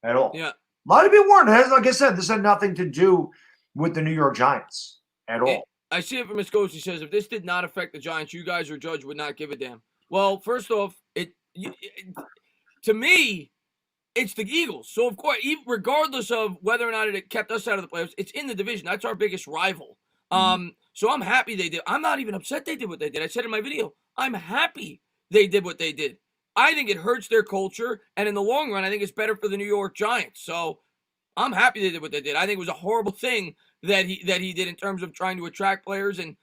Speaker 2: at all.
Speaker 1: Yeah.
Speaker 2: A lot of people weren't. Like I said, this had nothing to do with the New York Giants at all.
Speaker 1: I see it from Miss Ghost. He says, if this did not affect the Giants, you guys or Judge would not give a damn. Well, first off, to me, it's the Eagles. So, of course, regardless of whether or not it kept us out of the playoffs, it's in the division. That's our biggest rival. So I'm happy they did. I'm not even upset they did what they did. I said in my video, I'm happy they did what they did. I think it hurts their culture, and in the long run, I think it's better for the New York Giants. So I'm happy they did what they did. I think it was a horrible thing that he did in terms of trying to attract players, and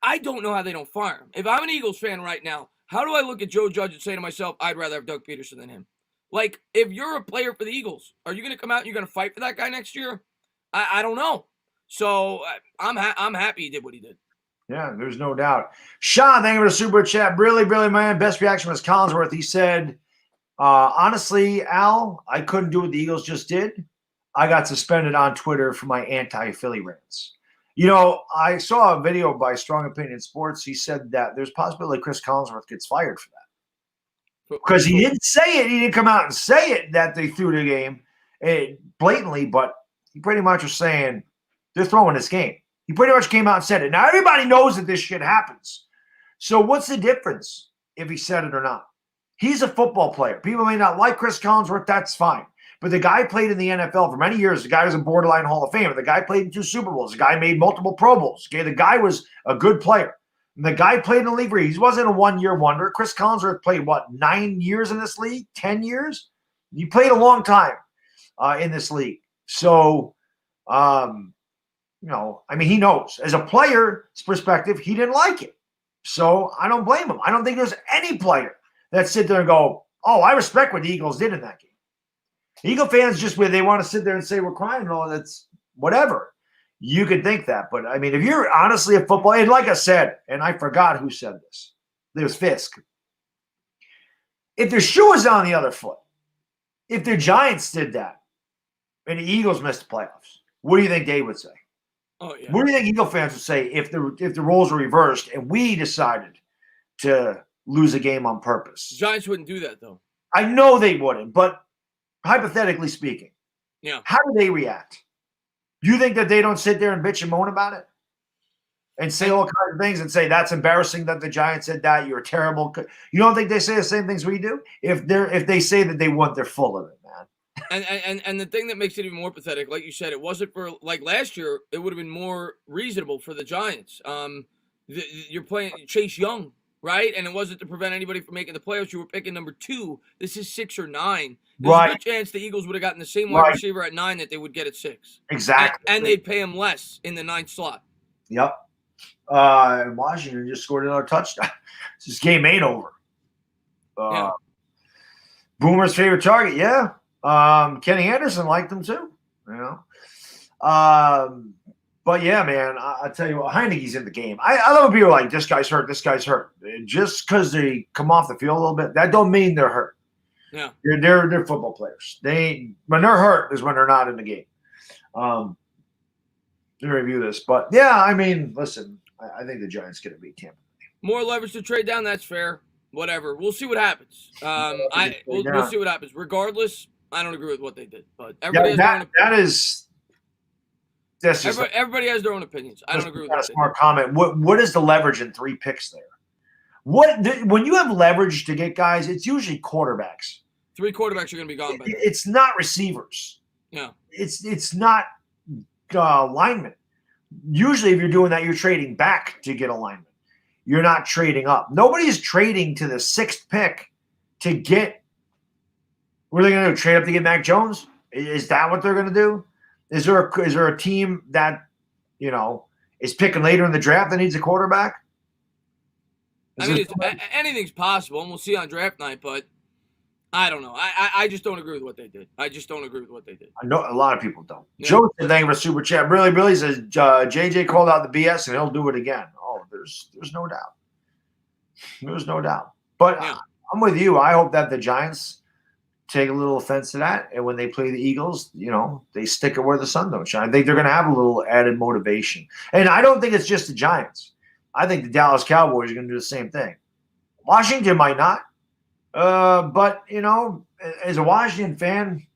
Speaker 1: I don't know how they don't fire him. If I'm an Eagles fan right now, how do I look at Joe Judge and say to myself, I'd rather have Doug Peterson than him? Like, if you're a player for the Eagles, are you going to come out and you're going to fight for that guy next year? I don't know. So I'm happy he did what he did.
Speaker 2: Yeah, there's no doubt. Sean, thank you for the super chat. Really, really, man. Best reaction was Collinsworth. He said, honestly, Al, I couldn't do what the Eagles just did. I got suspended on Twitter for my anti-Philly rants. You know, I saw a video by Strong Opinion Sports. He said that there's a possibility Chris Collinsworth gets fired for that. Because he didn't say it. He didn't come out and say it that they threw the game blatantly, but he pretty much was saying they're throwing this game. He pretty much came out and said it. Now, everybody knows that this shit happens. So what's the difference if he said it or not? He's a football player. People may not like Chris Collinsworth. That's fine. But the guy played in the NFL for many years. The guy was a borderline Hall of Famer. The guy played in 2 Super Bowls. The guy made multiple Pro Bowls. Okay, the guy was a good player. And the guy played in the league where he wasn't a one-year wonder. Chris Collinsworth played, 9 years in this league? 10 years? He played a long time in this league. So, he knows. As a player's perspective, he didn't like it. So I don't blame him. I don't think there's any player that sit there and go, oh, I respect what the Eagles did in that game. Eagle fans just where they want to sit there and say we're crying and all that's whatever. You could think that. But, I mean, if you're honestly a football – and like I said, and I forgot who said this. It was Fisk. If their shoe was on the other foot, if the Giants did that and the Eagles missed the playoffs, what do you think they would say?
Speaker 1: Oh, yeah.
Speaker 2: What do you think Eagle fans would say if the roles were reversed and we decided to lose a game on purpose?
Speaker 1: Giants wouldn't do that, though.
Speaker 2: I know they wouldn't, but hypothetically speaking,
Speaker 1: yeah, how
Speaker 2: do they react? Do you think that they don't sit there and bitch and moan about it and say all kinds of things and say that's embarrassing that the Giants said that, you're terrible? You don't think they say the same things we do? If they say that they want, they're full of it, man.
Speaker 1: And the thing that makes it even more pathetic, like you said, it wasn't for like last year. It would have been more reasonable for the Giants. You're playing Chase Young, right? And it wasn't to prevent anybody from making the playoffs. You were picking number 2. This is 6 or 9. There's a good chance the Eagles would have gotten the same wide receiver at 9 that they would get at 6.
Speaker 2: Exactly.
Speaker 1: And they'd pay him less in the 9th slot.
Speaker 2: Yep. Washington just scored another touchdown. This game ain't over. Boomer's favorite target, yeah. Kenny Anderson liked him too, you know. But yeah, man, I tell you what, Heineke's in the game. I love when people are like, this guy's hurt, this guy's hurt. Just because they come off the field a little bit, that don't mean they're hurt.
Speaker 1: Yeah,
Speaker 2: they're football players. When they're hurt is when they're not in the game. To review this, but yeah, I mean, listen, I think the Giants get to beat Tampa.
Speaker 1: More leverage to trade down. That's fair. Whatever. We'll see what happens. We'll see what happens. Regardless, I don't agree with what they did, but everybody everybody has their own opinions. I don't agree with that.
Speaker 2: Smart comment. What is the leverage in 3 picks there? When you have leverage to get guys, it's usually quarterbacks.
Speaker 1: 3 quarterbacks are going to be gone by then.
Speaker 2: It's not receivers.
Speaker 1: Yeah.
Speaker 2: It's not linemen. Usually, if you're doing that, you're trading back to get a lineman. You're not trading up. Nobody's trading to the 6th pick to get. What are they going to do? Trade up to get Mac Jones? Is that what they're going to do? Is there a team that is picking later in the draft that needs a quarterback?
Speaker 1: Anything's possible, and we'll see on draft night. But I don't know. I just don't agree with what they did. I know a lot of people don't. Yeah. Joe said, "Thank you for super chat." Really says JJ called out the BS and he'll do it again. Oh, there's no doubt. There's no doubt. But yeah. I'm with you. I hope that the Giants take a little offense to that, and when they play the Eagles, they stick it where the sun don't shine. I think they're going to have a little added motivation, and I don't think it's just the Giants. I think the Dallas Cowboys are going to do the same thing. Washington might not. But, as a Washington fan,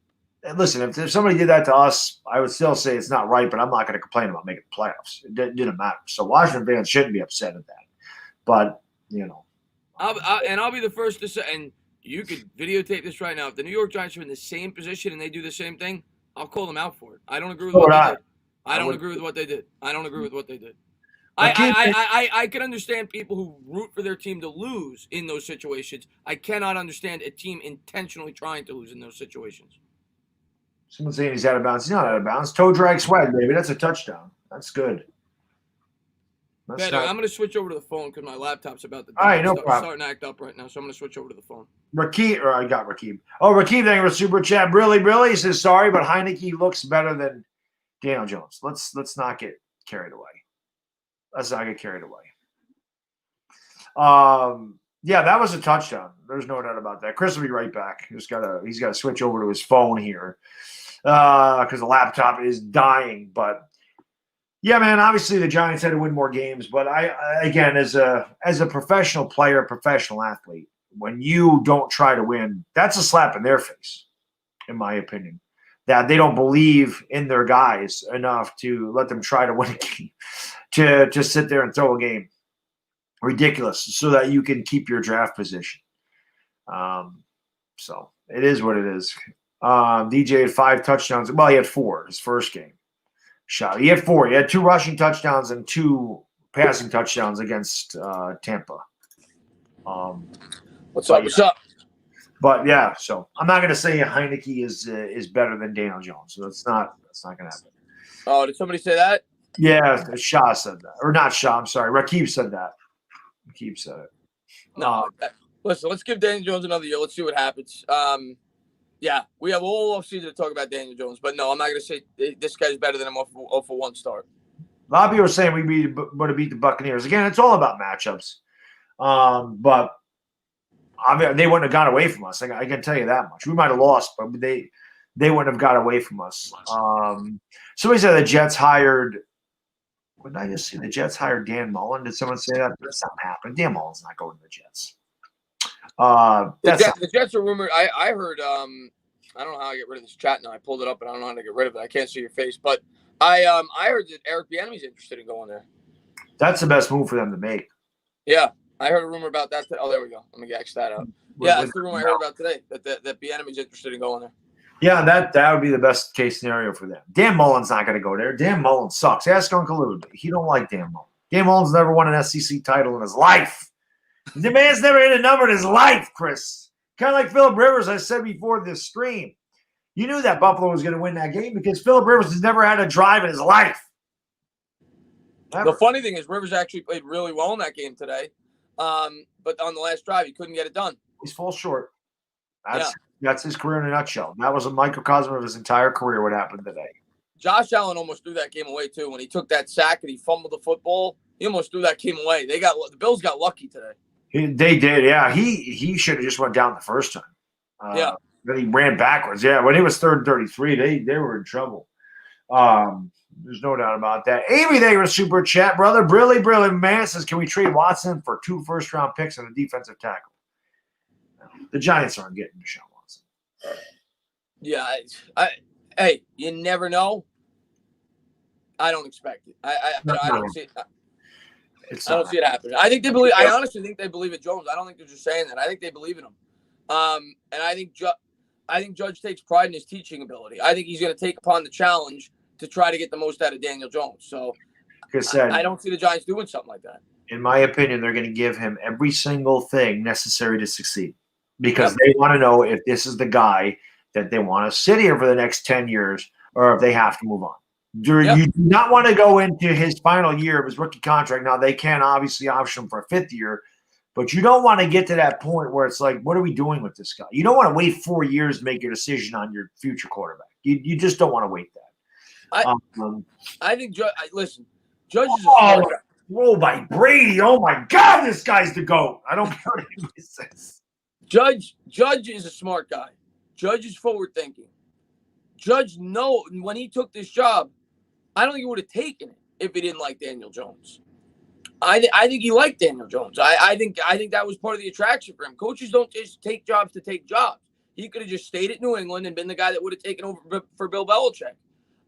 Speaker 1: listen, if somebody did that to us, I would still say it's not right, but I'm not going to complain about making the playoffs. It didn't matter. So Washington fans shouldn't be upset at that. But, I'll be the first to say, and you could videotape this right now. If the New York Giants are in the same position and they do the same thing, I'll call them out for it. I don't agree with what they did. I don't agree with what they did. I can understand people who root for their team to lose in those situations. I cannot understand a team intentionally trying to lose in those situations.
Speaker 2: Someone's saying he's out of bounds. He's not out of bounds. Toe drag swag, baby. That's a touchdown. That's good.
Speaker 1: I'm going to switch over to the phone because my laptop's about to die.
Speaker 2: All right, no problem.
Speaker 1: Starting to act up right now, so I'm going to switch over to the phone.
Speaker 2: I got Rakeem. Oh, Rakeem, thank you for super chat. Really, he says sorry, but Heineke looks better than Daniel Jones. Let's not get carried away. Let's not get carried away. Yeah, that was a touchdown. There's no doubt about that. Chris will be right back. He's got to switch over to his phone here because the laptop is dying. But Yeah, man. Obviously, the Giants had to win more games, but again, as a professional player, professional athlete, when you don't try to win, that's a slap in their face, in my opinion. That they don't believe in their guys enough to let them try to win a game, to just sit there and throw a game. Ridiculous, so that you can keep your draft position. So it is what it is. DJ had 5 touchdowns. Well, he had 4 his first game. Shot. He had 4. He had 2 rushing touchdowns and 2 passing touchdowns against Tampa.
Speaker 1: What's up? What's up?
Speaker 2: But yeah, so I'm not going to say Heineke is better than Daniel Jones. So that's not going to happen.
Speaker 1: Oh, did somebody say that?
Speaker 2: Yeah, Shah said that, or not Shah. I'm sorry, Rakib said that. Rakib said it.
Speaker 1: No, listen. Let's give Daniel Jones another year. Let's see what happens. Yeah, we have all offseason to talk about Daniel Jones, but no, I'm not going to say this guy's better than him off for 1 start.
Speaker 2: A lot of people are saying we would have beat the Buccaneers. Again, it's all about matchups. But they wouldn't have got away from us. I can tell you that much. We might have lost, but they wouldn't have got away from us. Somebody said the Jets hired – what did I just see? The Jets hired Dan Mullen. Did someone say that? That's not happening. Dan Mullen's not going to the Jets.
Speaker 1: The Jets are rumored. I heard. I don't know how I get rid of this chat now. I pulled it up, and I don't know how to get rid of it. I can't see your face, but I heard that Eric Bieniemy's interested in going there.
Speaker 2: That's the best move for them to make.
Speaker 1: Yeah, I heard a rumor about that. Oh, there we go. Let me X that out. Yeah, that's the rumor I heard about today. That Bieniemy's interested in going there. Yeah,
Speaker 2: that would be the best case scenario for them. Dan Mullen's not going to go there. Dan Mullen sucks. Ask Uncle Lou. He don't like Dan Mullen. Dan Mullen's never won an SEC title in his life. The man's never hit a number in his life, Chris. Kind of like Phillip Rivers, I said before this stream. You knew that Buffalo was going to win that game because Phillip Rivers has never had a drive in his life.
Speaker 1: Never. The funny thing is Rivers actually played really well in that game today. But on the last drive, he couldn't get it done.
Speaker 2: He's falls short. That's his career in a nutshell. That was a microcosm of his entire career, what happened today.
Speaker 1: Josh Allen almost threw that game away, too. When he took that sack and he fumbled the football, he almost threw that game away. The Bills got lucky today.
Speaker 2: They did, yeah. He should have just went down the first time. Then he ran backwards. Yeah, when it was 3rd and 33, they were in trouble. There's no doubt about that. Amy, they were super chat, brother. Brilly man says, can we trade Watson for 2 first-round picks and a defensive tackle? The Giants aren't getting Deshaun Watson.
Speaker 1: Yeah, hey, you never know. I don't expect it. I don't see it. I don't see it happening. I honestly think they believe in Jones. I don't think they're just saying that. I think they believe in him. And I think Judge takes pride in his teaching ability. I think he's going to take upon the challenge to try to get the most out of Daniel Jones. So, like I said, I don't see the Giants doing something like that.
Speaker 2: In my opinion, they're going to give him every single thing necessary to succeed because they want to know if this is the guy that they want to sit here for the next 10 years or if they have to move on. You do not want to go into his final year of his rookie contract. Now, they can obviously option him for a 5th year, but you don't want to get to that point where it's like, what are we doing with this guy? You don't want to wait 4 years to make your decision on your future quarterback. You just don't want to wait that.
Speaker 1: I think Judge is a smart guy.
Speaker 2: Roll by Brady. Oh, my God, this guy's the GOAT. I don't care what anybody says.
Speaker 1: Judge is a smart guy. Judge is forward-thinking. Judge, when he took this job, I don't think he would have taken it if he didn't like Daniel Jones. I think he liked Daniel Jones. I think that was part of the attraction for him. Coaches don't just take jobs to take jobs. He could have just stayed at New England and been the guy that would have taken over for Bill Belichick.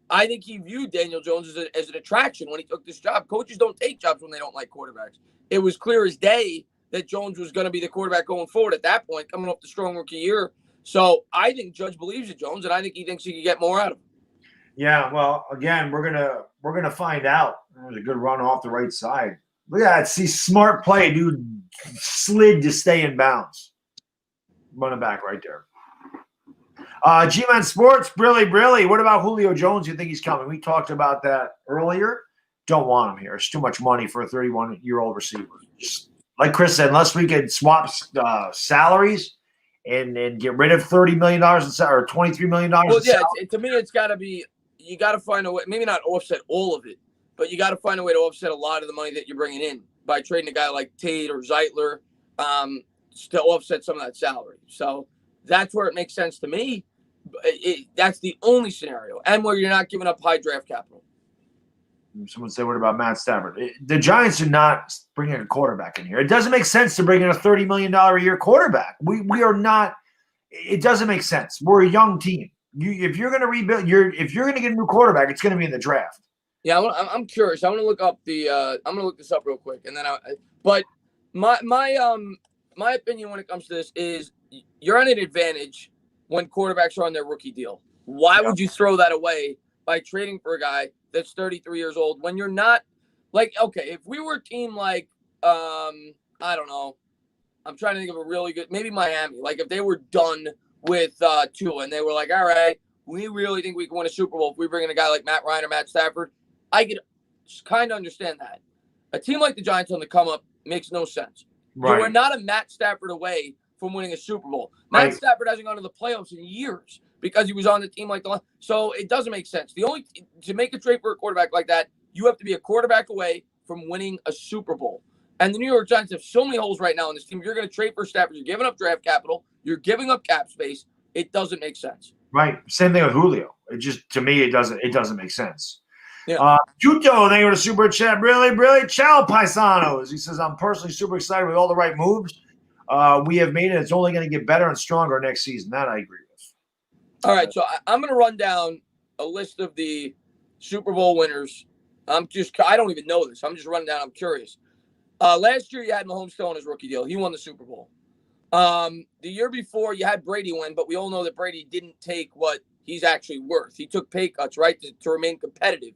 Speaker 1: I think he viewed Daniel Jones as an attraction when he took this job. Coaches don't take jobs when they don't like quarterbacks. It was clear as day that Jones was going to be the quarterback going forward at that point, coming off the strong rookie year. So I think Judge believes in Jones, and I think he thinks he can get more out of him.
Speaker 2: Yeah, well, again, we're gonna find out. There was a good run off the right side. Look at that. See, smart play, dude. Slid to stay in bounds. Running back right there. G-Man Sports, Brilly. What about Julio Jones? You think he's coming? We talked about that earlier. Don't want him here. It's too much money for a 31-year-old receiver. Just, like Chris said, unless we could swap salaries and get rid of $30 million or $23 million.
Speaker 1: Well, yeah, to me, it's got to be – you got to find a way – maybe not offset all of it, but you got to find a way to offset a lot of the money that you're bringing in by trading a guy like Tate or Zeitler to offset some of that salary. So that's where it makes sense to me. That's the only scenario, and where you're not giving up high draft capital.
Speaker 2: Someone said, what about Matt Stafford? The Giants are not bringing a quarterback in here. It doesn't make sense to bring in a $30 million a year quarterback. We are not – it doesn't make sense. We're a young team. If you're going to rebuild – if you're going to get a new quarterback, it's going to be in the draft.
Speaker 1: Yeah, I'm curious. I want to look up I'm going to look this up real quick, and then but my opinion when it comes to this is you're on an advantage when quarterbacks are on their rookie deal. Why would you throw that away by trading for a guy that's 33 years old when you're not like, okay, if we were a team like, I don't know, I'm trying to think of a really good, maybe Miami, like if they were done with Tua and they were like, all right, we really think we can win a Super Bowl if we bring in a guy like Matt Ryan or Matt Stafford, I could kind of understand that. A team like the Giants on the come up makes no sense. Right. You are not a Matt Stafford away from winning a Super Bowl. Matt Stafford hasn't gone to the playoffs in years because he was on the team like the – so it doesn't make sense. To make a trade for a quarterback like that, you have to be a quarterback away from winning a Super Bowl. And the New York Giants have so many holes right now in this team. You're going to trade for Stafford. You're giving up draft capital. You're giving up cap space. It doesn't make sense.
Speaker 2: Right. Same thing with Julio. It just – to me, it doesn't make sense.
Speaker 1: Yeah.
Speaker 2: Juto, thank you for the super chat. Really, ciao, paisanos. He says, I'm personally super excited with all the right moves we have made, and it's only going to get better and stronger next season. That I agree with.
Speaker 1: All right, so I'm going to run down a list of the Super Bowl winners. I don't even know this. I'm just running down. I'm curious. Last year, you had Mahomes still on his rookie deal. He won the Super Bowl. The year before, you had Brady win, but we all know that Brady didn't take what he's actually worth. He took pay cuts, right, to remain competitive.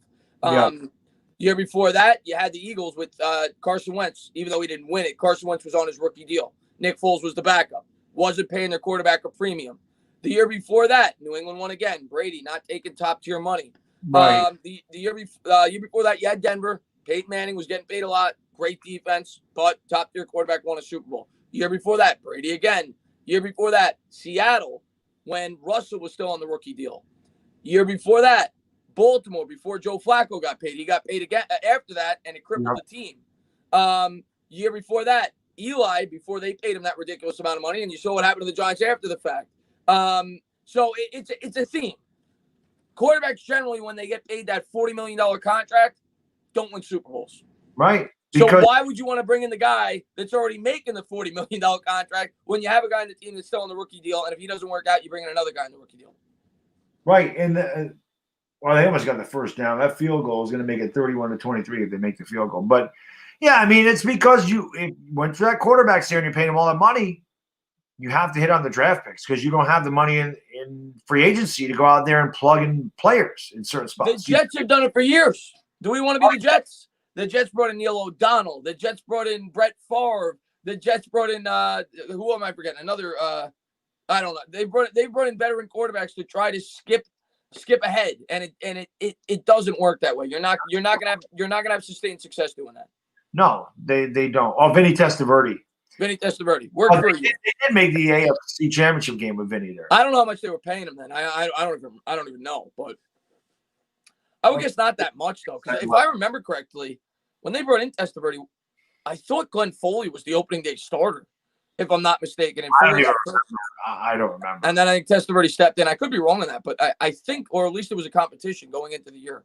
Speaker 1: Year before that, you had the Eagles with Carson Wentz. Even though he didn't win it, Carson Wentz was on his rookie deal. Nick Foles was the backup. Wasn't paying their quarterback a premium. The year before that, New England won again. Brady not taking top-tier money. Right. The year before that, you had Denver. Peyton Manning was getting paid a lot. Great defense, but top-tier quarterback won a Super Bowl. The year before that, Brady again. Year before that, Seattle, when Russell was still on the rookie deal. Year before that, Baltimore, before Joe Flacco got paid. He got paid again after that, and it crippled the team. Year before that, Eli, before they paid him that ridiculous amount of money, and you saw what happened to the Giants after the fact. So it's a theme. Quarterbacks generally, when they get paid that $40 million contract, don't win Super Bowls.
Speaker 2: Right.
Speaker 1: So why would you want to bring in the guy that's already making the $40 million contract when you have a guy in the team that's still on the rookie deal, and if he doesn't work out, you bring in another guy in the rookie deal?
Speaker 2: Right. And well, they almost got the first down. That field goal is going to make it 31-23 if they make the field goal. But, yeah, I mean, it's because you went for that quarterback there and you're paying him all that money. You have to hit on the draft picks because you don't have the money in free agency to go out there and plug in players in certain spots.
Speaker 1: The Jets have done it for years. Do we want to be the Jets? The Jets brought in Neil O'Donnell. The Jets brought in Brett Favre. The Jets brought in who am I forgetting? Another I don't know. They brought in veteran quarterbacks to try to skip ahead, and it doesn't work that way. You're not gonna have sustained success doing that.
Speaker 2: No, they don't. Oh, Vinny Testaverde.
Speaker 1: Vinny Testaverde worked for you.
Speaker 2: They did make the AFC Championship game with Vinny there.
Speaker 1: I don't know how much they were paying him then. I don't even know, but I would guess not that much though. Because if I remember correctly, when they brought in Testaverde, I thought Glenn Foley was the opening day starter, if I'm not mistaken.
Speaker 2: I don't remember.
Speaker 1: And then I think Testaverde stepped in. I could be wrong on that, but I think, or at least it was a competition going into the year.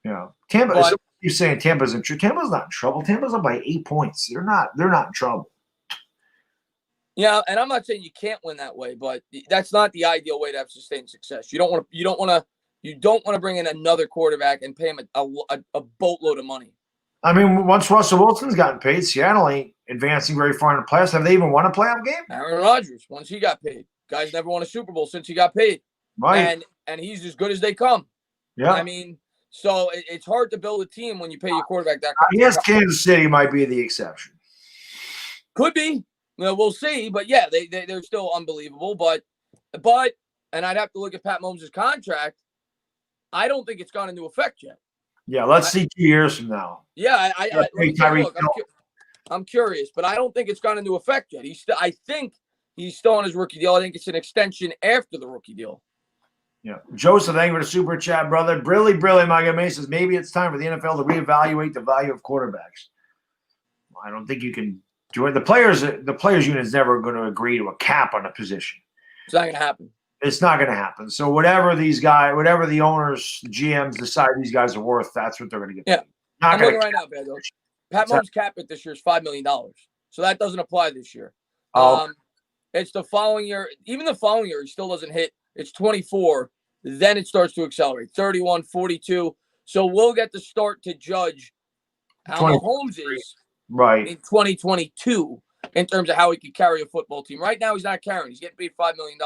Speaker 2: Yeah, Tampa. So you're saying Tampa's in trouble? Tampa's not in trouble. Tampa's up by 8 points. They're not in trouble.
Speaker 1: Yeah, and I'm not saying you can't win that way, but that's not the ideal way to have sustained success. You don't want to bring in another quarterback and pay him a boatload of money.
Speaker 2: I mean, once Russell Wilson's gotten paid, Seattle ain't advancing very far in the playoffs. Have they even won a playoff game?
Speaker 1: Aaron Rodgers, once he got paid. Guy's never won a Super Bowl since he got paid.
Speaker 2: Right.
Speaker 1: And he's as good as they come.
Speaker 2: Yeah.
Speaker 1: I mean, so it's hard to build a team when you pay your quarterback that
Speaker 2: much. Yes, Kansas City might be the exception.
Speaker 1: Could be. We'll see. But, yeah, they're still unbelievable. But, and I'd have to look at Pat Mahomes' contract. I don't think it's gone into effect yet.
Speaker 2: Yeah, let's see 2 years from now.
Speaker 1: Yeah, I'm curious, but I don't think it's gone into effect yet. I think he's still on his rookie deal. I think it's an extension after the rookie deal.
Speaker 2: Yeah. Joseph, thank you for the super chat, brother. Brilly, my guy says maybe it's time for the NFL to reevaluate the value of quarterbacks. I don't think you can do it. The players unit is never going to agree to a cap on a position.
Speaker 1: It's not going to happen.
Speaker 2: It's not going to happen. So whatever the owners, GMs decide these guys are worth, that's what they're going to get.
Speaker 1: Yeah.
Speaker 2: Not
Speaker 1: I'm looking right now, Baddog. Pat Mahomes' cap hit this year is $5 million. So that doesn't apply this year. It's the following year. Even the following year, he still doesn't hit. It's 24. Then it starts to accelerate. 31, 42. So we'll get to start to judge how Mahomes is in 2022 in terms of how he could carry a football team. Right now, he's not carrying. He's getting paid $5 million.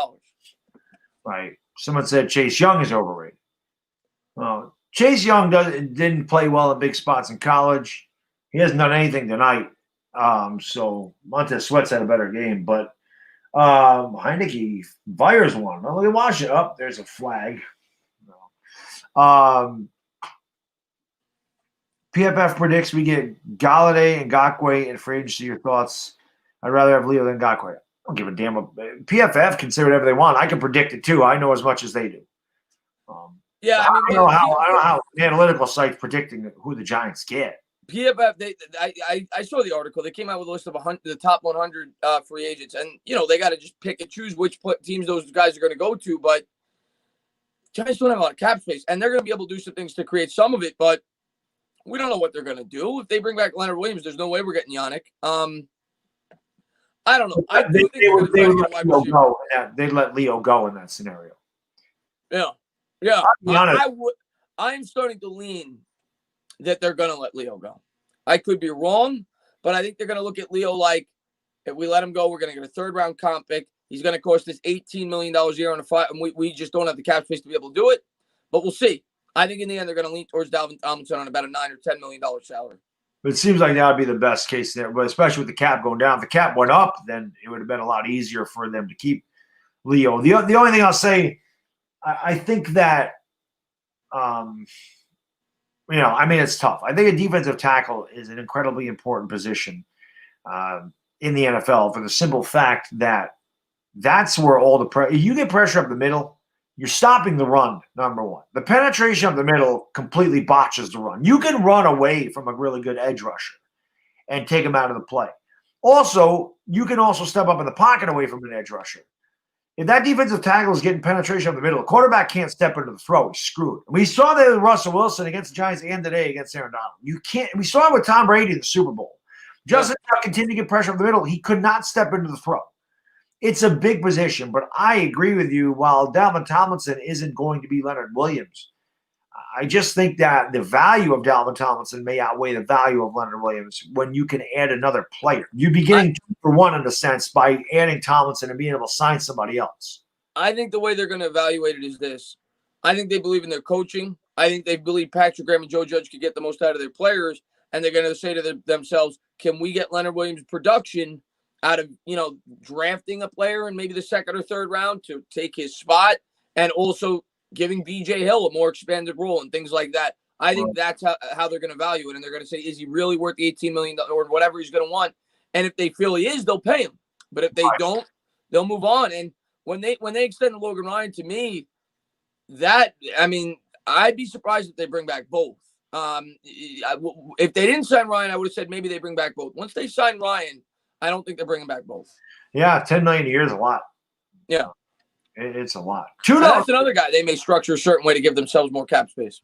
Speaker 2: Right. Someone said Chase Young is overrated. Well, Chase Young didn't play well in big spots in college. He hasn't done anything tonight. So Montez Sweat's had a better game, but Heineke fires one. Oh, look at Washington. Up there's a flag. PFF predicts we get Galladay and Ngakoue in free agency. Your thoughts? I'd rather have Leo than Ngakoue. I don't give a damn. PFF can say whatever they want. I can predict it too. I know as much as they do.
Speaker 1: Yeah,
Speaker 2: I don't know how analytical sites predicting who the Giants get.
Speaker 1: PFF, I saw the article. They came out with a list of the top 100 free agents, and they got to just pick and choose which teams those guys are going to go to. But Giants don't have a lot of cap space, and they're going to be able to do some things to create some of it. But we don't know what they're going to do. If they bring back Leonard Williams, there's no way we're getting Yannick. I don't know. I do think they would let Leo go.
Speaker 2: They'd let Leo go in that scenario.
Speaker 1: Yeah. I'm starting to lean that they're going to let Leo go. I could be wrong, but I think they're going to look at Leo like, if we let him go, we're going to get a third-round comp pick. He's going to cost us $18 million a year on a five, and we just don't have the cap space to be able to do it. But we'll see. I think in the end, they're going to lean towards Dalvin Tomlinson on about a $9 or $10 million salary.
Speaker 2: But it seems like that would be the best case there, but especially with the cap going down. If the cap went up, then it would have been a lot easier for them to keep Leo. The only thing I'll say, I think that, it's tough. I think a defensive tackle is an incredibly important position in the NFL for the simple fact that that's where all the pressure – you get pressure up the middle, you're stopping the run, number one. The penetration up the middle completely botches the run. You can run away from a really good edge rusher and take him out of the play. Also, you can also step up in the pocket away from an edge rusher. If that defensive tackle is getting penetration up the middle, the quarterback can't step into the throw. He's screwed. We saw that with Russell Wilson against the Giants and today against Aaron Donald. You can't. We saw it with Tom Brady in the Super Bowl. Justin continued to get pressure up the middle. He could not step into the throw. It's a big position, but I agree with you. While Dalvin Tomlinson isn't going to be Leonard Williams, I just think that the value of Dalvin Tomlinson may outweigh the value of Leonard Williams when you can add another player. You'd be getting 2 for 1 in a sense by adding Tomlinson and being able to sign somebody else.
Speaker 1: I think the way they're going to evaluate it is this. I think they believe in their coaching. I think they believe Patrick Graham and Joe Judge could get the most out of their players, and they're going to say to themselves, can we get Leonard Williams' production out of, drafting a player in maybe the second or third round to take his spot, and also giving B.J. Hill a more expanded role and things like that. I think that's how they're going to value it. And they're going to say, is he really worth the $18 million or whatever he's going to want? And if they feel he is, they'll pay him. But if they don't, they'll move on. And when they extend Logan Ryan, to me, I'd be surprised if they bring back both. If they didn't sign Ryan, I would have said maybe they bring back both. Once they sign Ryan, I don't think they're bringing back both.
Speaker 2: Yeah, $10 million a year is a lot.
Speaker 1: Yeah.
Speaker 2: It's a lot.
Speaker 1: That's another guy they may structure a certain way to give themselves more cap space.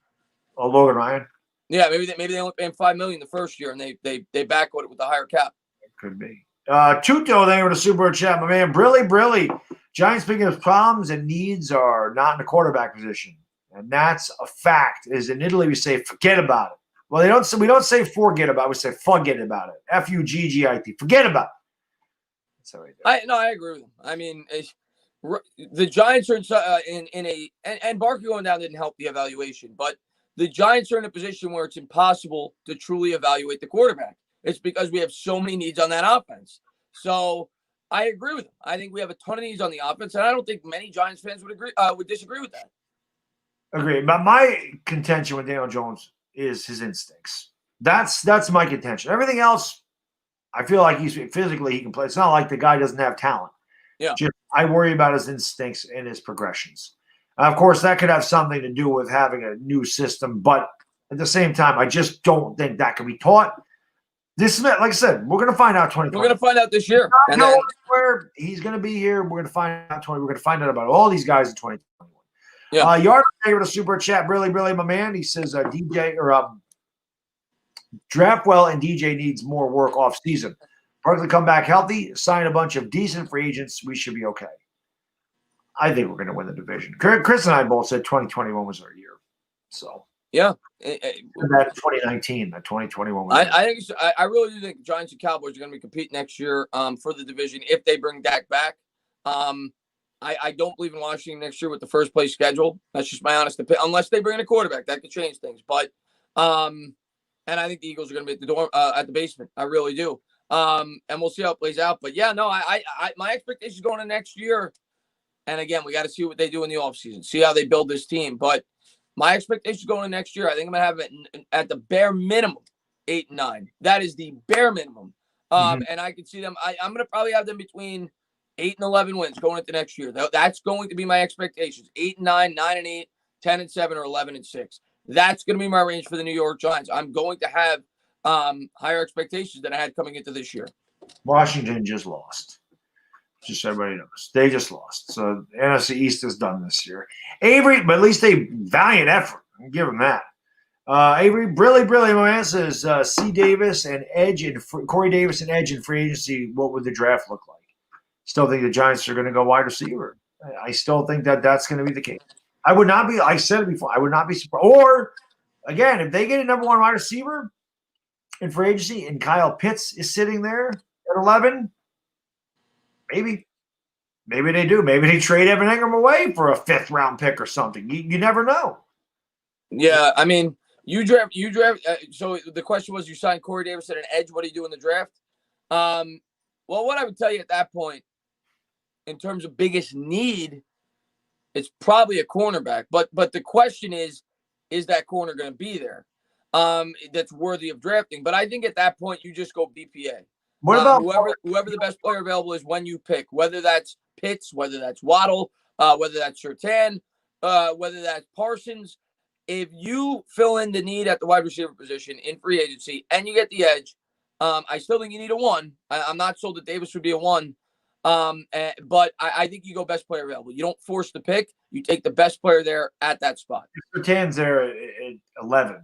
Speaker 2: Oh, Logan Ryan?
Speaker 1: Yeah, maybe they only pay him $5 million the first year, and they backload it with a higher cap.
Speaker 2: It could be. Tuto, thank you for the super chat, my man. Brilly. Giants' biggest problems and needs are not in the quarterback position, and that's a fact. Is in Italy we say forget about it. Well, we don't say forget about it. We say forget about it. F-U-G-G-I-T. Forget about it. That's how we do it.
Speaker 1: I agree with him. I mean, the Giants are in a and Barkley going down didn't help the evaluation, but the Giants are in a position where it's impossible to truly evaluate the quarterback. It's because we have so many needs on that offense. So I agree with him. I think we have a ton of needs on the offense, and I don't think many Giants fans would disagree with that.
Speaker 2: Agree. But my contention with Daniel Jones is his instincts. That's my contention. Everything else, I feel like he can play. It's not like the guy doesn't have talent.
Speaker 1: Yeah.
Speaker 2: I worry about his instincts and his progressions. Of course, that could have something to do with having a new system, but at the same time, I just don't think that can be taught. This is, like I said, we're going to find out 2020.
Speaker 1: We're going to find out this year.
Speaker 2: And then, where he's going to be here. We're going to find out 20. We're going to find out about all these guys in 2021.
Speaker 1: Yeah.
Speaker 2: Yard gave it a super chat. Really, my man. He says DJ or Draftwell and DJ needs more work off season. Barkley come back healthy, sign a bunch of decent free agents. We should be okay. I think we're going to win the division. Chris and I both said 2021 was our year. So
Speaker 1: yeah,
Speaker 2: that 2019, that 2021.
Speaker 1: I think I really do think Giants and Cowboys are going to be competing next year for the division if they bring Dak back. I don't believe in Washington next year with the first place schedule. That's just my honest opinion. Unless they bring in a quarterback, that could change things. But and I think the Eagles are going to be at the door at the basement. I really do. And we'll see how it plays out. But yeah, no, I my expectations going into next year. And again, we got to see what they do in the offseason, see how they build this team. But my expectations going into next year, I think I'm going to have it at the bare minimum 8-9. That is the bare minimum. And I can see them. I'm going to probably have them between 8 and 11 wins going into next year. That's going to be my expectations. 8-9, 9-8, 10-7, or 11-6. That's going to be my range for the New York Giants. I'm going to have higher expectations than I had coming into this year.
Speaker 2: Washington just lost. Just so everybody knows. They just lost. So NFC East is done this year. Avery, but at least they valiant effort. I'll give them that. Avery, Brilly, my man says C. Davis and Edge and Corey Davis and Edge in free agency. What would the draft look like? Still think the Giants are going to go wide receiver. I still think that's going to be the case. I would not be. I said it before. I would not be surprised. Or again, if they get a number one wide receiver in free agency and Kyle Pitts is sitting there at 11. Maybe they do. Maybe they trade Evan Ingram away for a 5th round pick or something. You never know.
Speaker 1: Yeah, I mean, you draft. So the question was, you signed Corey Davis at an edge. What do you do in the draft? Well, what I would tell you at that point, in terms of biggest need, it's probably a cornerback. But the question is that corner going to be there? That's worthy of drafting. But I think at that point, you just go BPA.
Speaker 2: What about
Speaker 1: whoever the best player available is when you pick, whether that's Pitts, whether that's Waddle, whether that's Surtain, whether that's Parsons. If you fill in the need at the wide receiver position in free agency and you get the edge, I still think you need a 1. I'm not sold that Davis would be a 1, but I think you go best player available. You don't force the pick. You take the best player there at that spot.
Speaker 2: If Surtain's there at 11,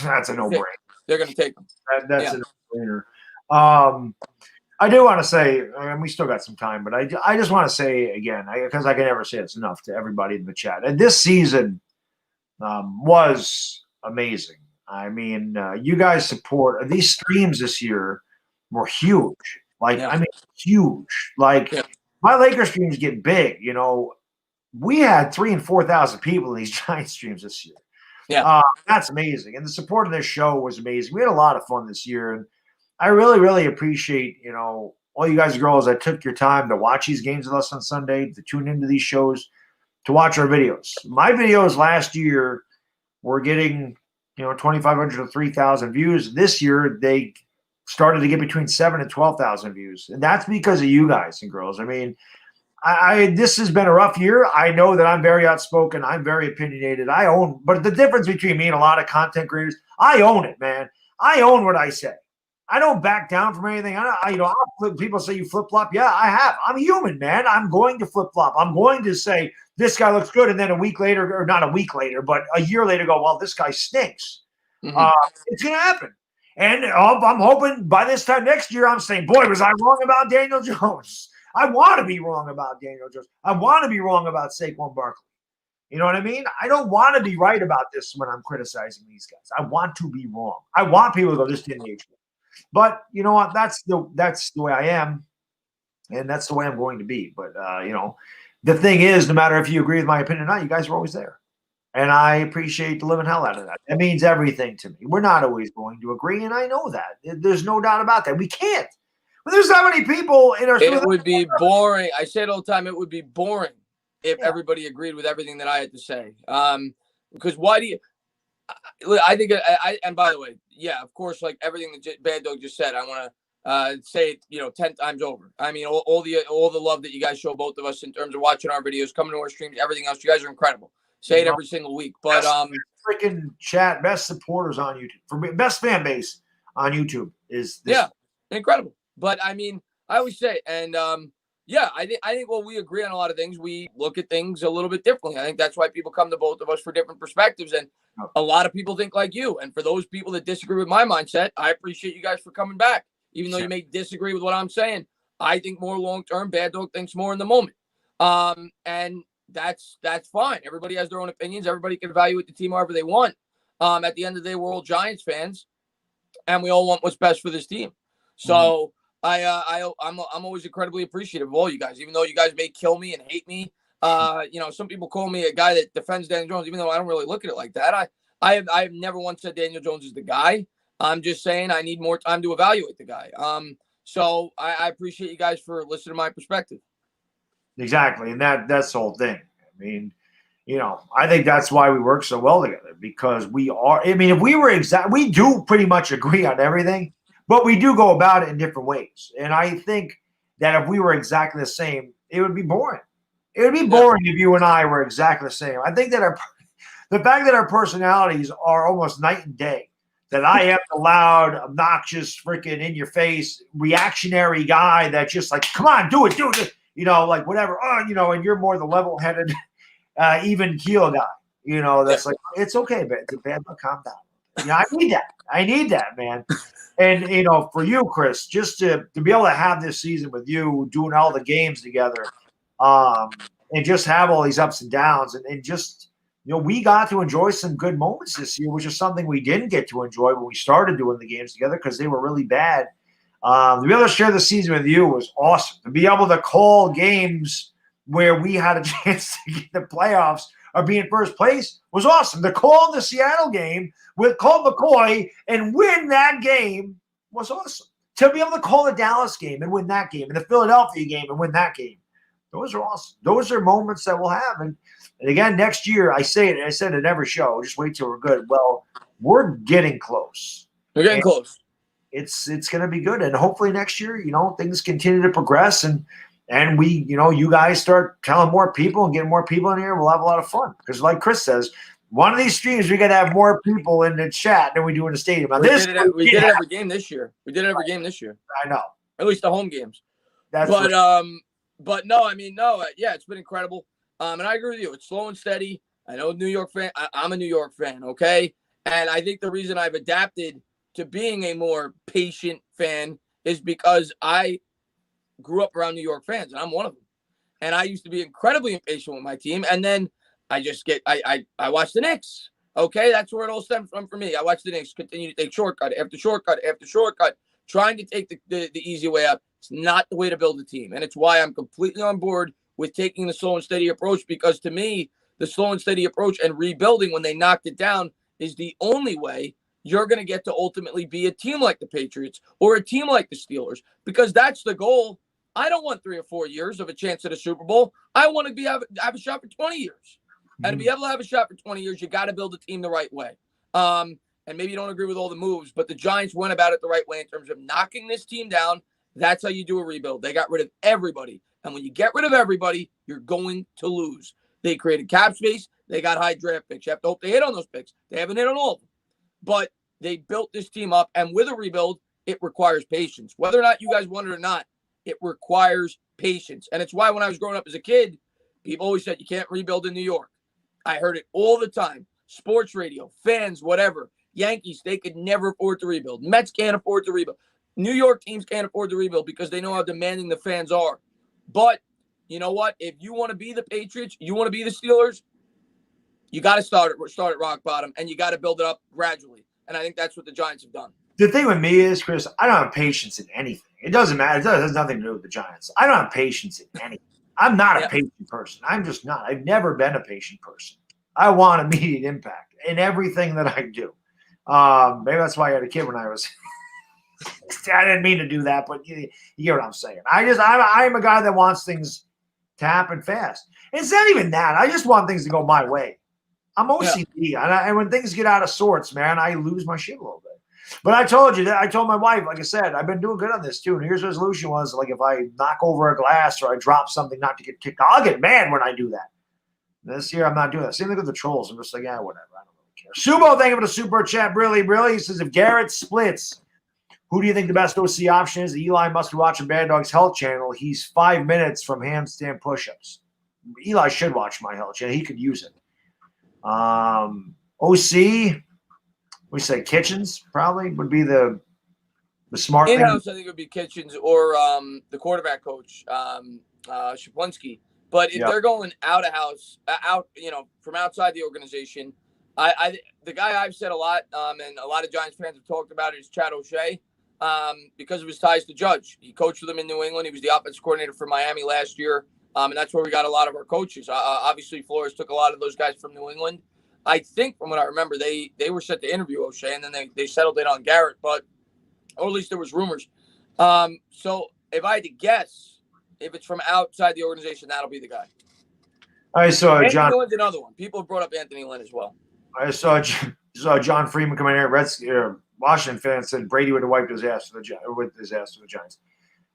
Speaker 2: that's a no-brainer.
Speaker 1: They're going to take them.
Speaker 2: That's a no-brainer. I do want to say, and we still got some time, but I just want to say again, because I can never say it's enough to everybody in the chat. And this season was amazing. I mean, you guys support these streams this year were huge. I mean, huge. My Lakers streams get big. You know, we had 3,000 and 4,000 people in these Giants streams this year.
Speaker 1: Yeah,
Speaker 2: that's amazing. And the support of this show was amazing. We had a lot of fun this year, and I really, really appreciate, all you guys and girls that took your time to watch these games with us on Sunday, to tune into these shows, to watch our videos. My videos last year were getting, 2,500 to 3,000 views. This year, they started to get between 7,000 and 12,000 views. And that's because of you guys and girls. I mean, this has been a rough year. I know that I'm very outspoken. I'm very opinionated. But the difference between me and a lot of content creators, I own it, man. I own what I say. I don't back down from anything. People say you flip flop. Yeah, I have. I'm human, man. I'm going to flip flop. I'm going to say this guy looks good, and then a week later, or not a week later, but a year later, go, well, this guy stinks.
Speaker 1: Mm-hmm.
Speaker 2: It's going to happen. And I'm hoping by this time next year, I'm saying, boy, was I wrong about Daniel Jones. I want to be wrong about Daniel Jones. I want to be wrong about Saquon Barkley. You know what I mean? I don't want to be right about this when I'm criticizing these guys. I want to be wrong. I want people to go, this didn't age well. But you know what? That's the way I am, and that's the way I'm going to be. But the thing is, no matter if you agree with my opinion or not, you guys are always there, and I appreciate the living hell out of that. That means everything to me. We're not always going to agree, and I know that. There's no doubt about that. We can't. But there's that many people in our.
Speaker 1: It would be boring. I say it all the time. It would be boring if everybody agreed with everything that I had to say. Because why do you? I think and by the way, yeah, of course, like everything that Baddog just said, I want to say it, 10 times over. I mean, all the love that you guys show both of us in terms of watching our videos, coming to our streams, everything else. You guys are incredible. Say it every single week. But
Speaker 2: freaking chat, best supporters on YouTube, for me, best fan base on YouTube. Is this?
Speaker 1: Yeah, incredible. But I mean, I always say, and yeah, I think while we agree on a lot of things, we look at things a little bit differently. I think that's why people come to both of us for different perspectives, and a lot of people think like you. And for those people that disagree with my mindset, I appreciate you guys for coming back, even though you may disagree with what I'm saying. I think more long term. Baddog thinks more in the moment, and that's fine. Everybody has their own opinions. Everybody can evaluate the team however they want. At the end of the day, we're all Giants fans, and we all want what's best for this team. So I'm always incredibly appreciative of all you guys, even though you guys may kill me and hate me. Some people call me a guy that defends Daniel Jones, even though I don't really look at it like that. I have never once said Daniel Jones is the guy. I'm just saying I need more time to evaluate the guy. So I appreciate you guys for listening to my perspective.
Speaker 2: Exactly, and that's the whole thing. I mean, I think that's why we work so well together, because we are. I mean, if we were we do pretty much agree on everything, but we do go about it in different ways. And I think that if we were exactly the same, it would be boring. It would be boring if you and I were exactly the same. I think that the fact that our personalities are almost night and day, that I am the loud, obnoxious, freaking in-your-face, reactionary guy that's just like, come on, do it, like whatever. And you're more the level-headed, even keel guy. That's like, it's okay, but it's a bad luck, calm down. I need that. I need that, man. And, for you, Chris, just to be able to have this season with you, doing all the games together, and just have all these ups and downs, and just, we got to enjoy some good moments this year, which is something we didn't get to enjoy when we started doing the games together because they were really bad. To be able to share the season with you was awesome. To be able to call games where we had a chance to get the playoffs or be in first place was awesome. To call the Seattle game with Colt McCoy and win that game was awesome. To be able to call the Dallas game and win that game, and the Philadelphia game and win that game, those are awesome. Those are moments that we'll have. And again, next year, I said it in every show, just wait till we're good. Well, we're getting close.
Speaker 1: We're getting close.
Speaker 2: It's going to be good. And hopefully next year, things continue to progress, and we, you guys start telling more people and getting more people in here. We'll have a lot of fun. Because like Chris says, one of these streams, we got to have more people in the chat than we do in the stadium. Now,
Speaker 1: we did it every game this year.
Speaker 2: I know.
Speaker 1: At least the home games. But no, it's been incredible. And I agree with you. It's slow and steady. I know New York fan. I'm a New York fan, okay? And I think the reason I've adapted to being a more patient fan is because I grew up around New York fans, and I'm one of them. And I used to be incredibly impatient with my team, and then I just I watch the Knicks. Okay, that's where it all stems from for me. I watch the Knicks continue to take shortcut after shortcut after shortcut, trying to take the easy way out. It's not the way to build a team, and it's why I'm completely on board with taking the slow and steady approach, because to me, the slow and steady approach and rebuilding when they knocked it down is the only way you're going to get to ultimately be a team like the Patriots or a team like the Steelers, because that's the goal. I don't want 3 or 4 years of a chance at a Super Bowl. I want to have a shot for 20 years. Mm-hmm. And to be able to have a shot for 20 years, you got to build a team the right way. And maybe you don't agree with all the moves, but the Giants went about it the right way in terms of knocking this team down. That's how you do a rebuild. They got rid of everybody. And when you get rid of everybody, you're going to lose. They created cap space. They got high draft picks. You have to hope they hit on those picks. They haven't hit on all of them. But they built this team up. And with a rebuild, it requires patience. Whether or not you guys want it or not, it requires patience. And it's why when I was growing up as a kid, people always said you can't rebuild in New York. I heard it all the time. Sports radio, fans, whatever. Yankees, they could never afford to rebuild. Mets can't afford to rebuild. New York teams can't afford to rebuild because they know how demanding the fans are. But you know what? If you want to be the Patriots, you want to be the Steelers, you got to start at rock bottom, and you got to build it up gradually. And I think that's what the Giants have done.
Speaker 2: The thing with me is, Chris, I don't have patience in anything. It doesn't matter. It has nothing to do with the Giants. I don't have patience in anything. I'm not a patient person. I'm just not. I've never been a patient person. I want immediate impact in everything that I do. Maybe that's why I had a kid when I was – I didn't mean to do that, but you get what I'm saying. I'm a guy that wants things to happen fast. It's not even that. I just want things to go my way. I'm OCD, and when things get out of sorts, man, I lose my shit a little bit. But I told you that. I told my wife, like I said, I've been doing good on this too. New Year's resolution was like if I knock over a glass or I drop something not to get kicked, I'll get mad when I do that. This year I'm not doing that. Same thing with the trolls. I'm just like, whatever. I don't really care. Subo, thank you for the super chat. Really. He says if Garrett splits Who do you think the best OC option is? Eli must be watching Baddog's Health Channel. He's 5 minutes from handstand push-ups. Eli should watch my Health Channel. He could use it. OC, we say Kitchens probably would be the smart thing.
Speaker 1: In-house, I think it would be Kitchens or the quarterback coach, Shaplinsky. But if they're going out of house, from outside the organization, the guy I've said a lot, and a lot of Giants fans have talked about it, is Chad O'Shea, because of his ties to Judge. He coached with him in New England. He was the offensive coordinator for Miami last year, and that's where we got a lot of our coaches. Obviously, Flores took a lot of those guys from New England. I think, from what I remember, they were set to interview O'Shea, and then they settled in on Garrett, or at least there was rumors. So if I had to guess, if it's from outside the organization, that'll be the guy.
Speaker 2: I saw
Speaker 1: Anthony Lynn's another one. People have brought up Anthony Lynn as well.
Speaker 2: I saw John Freeman come in here. Washington fan said Brady would have wiped his ass for the Giants.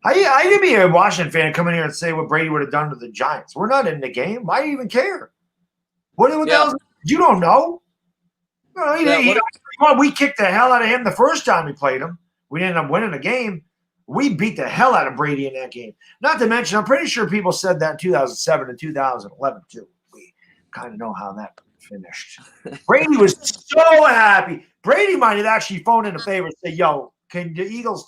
Speaker 2: How you be a Washington fan come in here and say what Brady would have done to the Giants? We're not in the game. Why do you even care? What the hell? You don't know. We kicked the hell out of him the first time we played him. We ended up winning the game. We beat the hell out of Brady in that game. Not to mention, I'm pretty sure people said that in 2007 and 2011 too. We kind of know how that finished. Brady was so happy. Brady might have actually phoned in a favor and said, "Yo, can the Eagles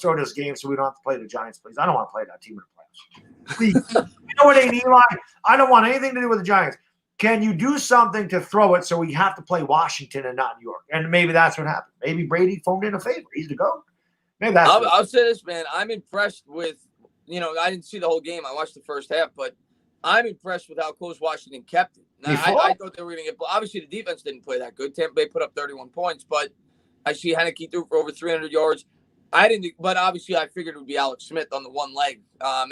Speaker 2: throw this game so we don't have to play the Giants, please? I don't want to play that team in the playoffs. Please. You know what, Eli? I don't want anything to do with the Giants. Can you do something to throw it so we have to play Washington and not New York?" And maybe that's what happened. Maybe Brady phoned in a favor. He's the GOAT. Maybe that's
Speaker 1: I'll say this, man. I'm impressed with, I didn't see the whole game. I watched the first half, but I'm impressed with how close Washington kept it. Now, I thought they were going to get – obviously, the defense didn't play that good. Tampa Bay put up 31 points, but I see Heineke threw for over 300 yards. But obviously, I figured it would be Alex Smith on the one leg, I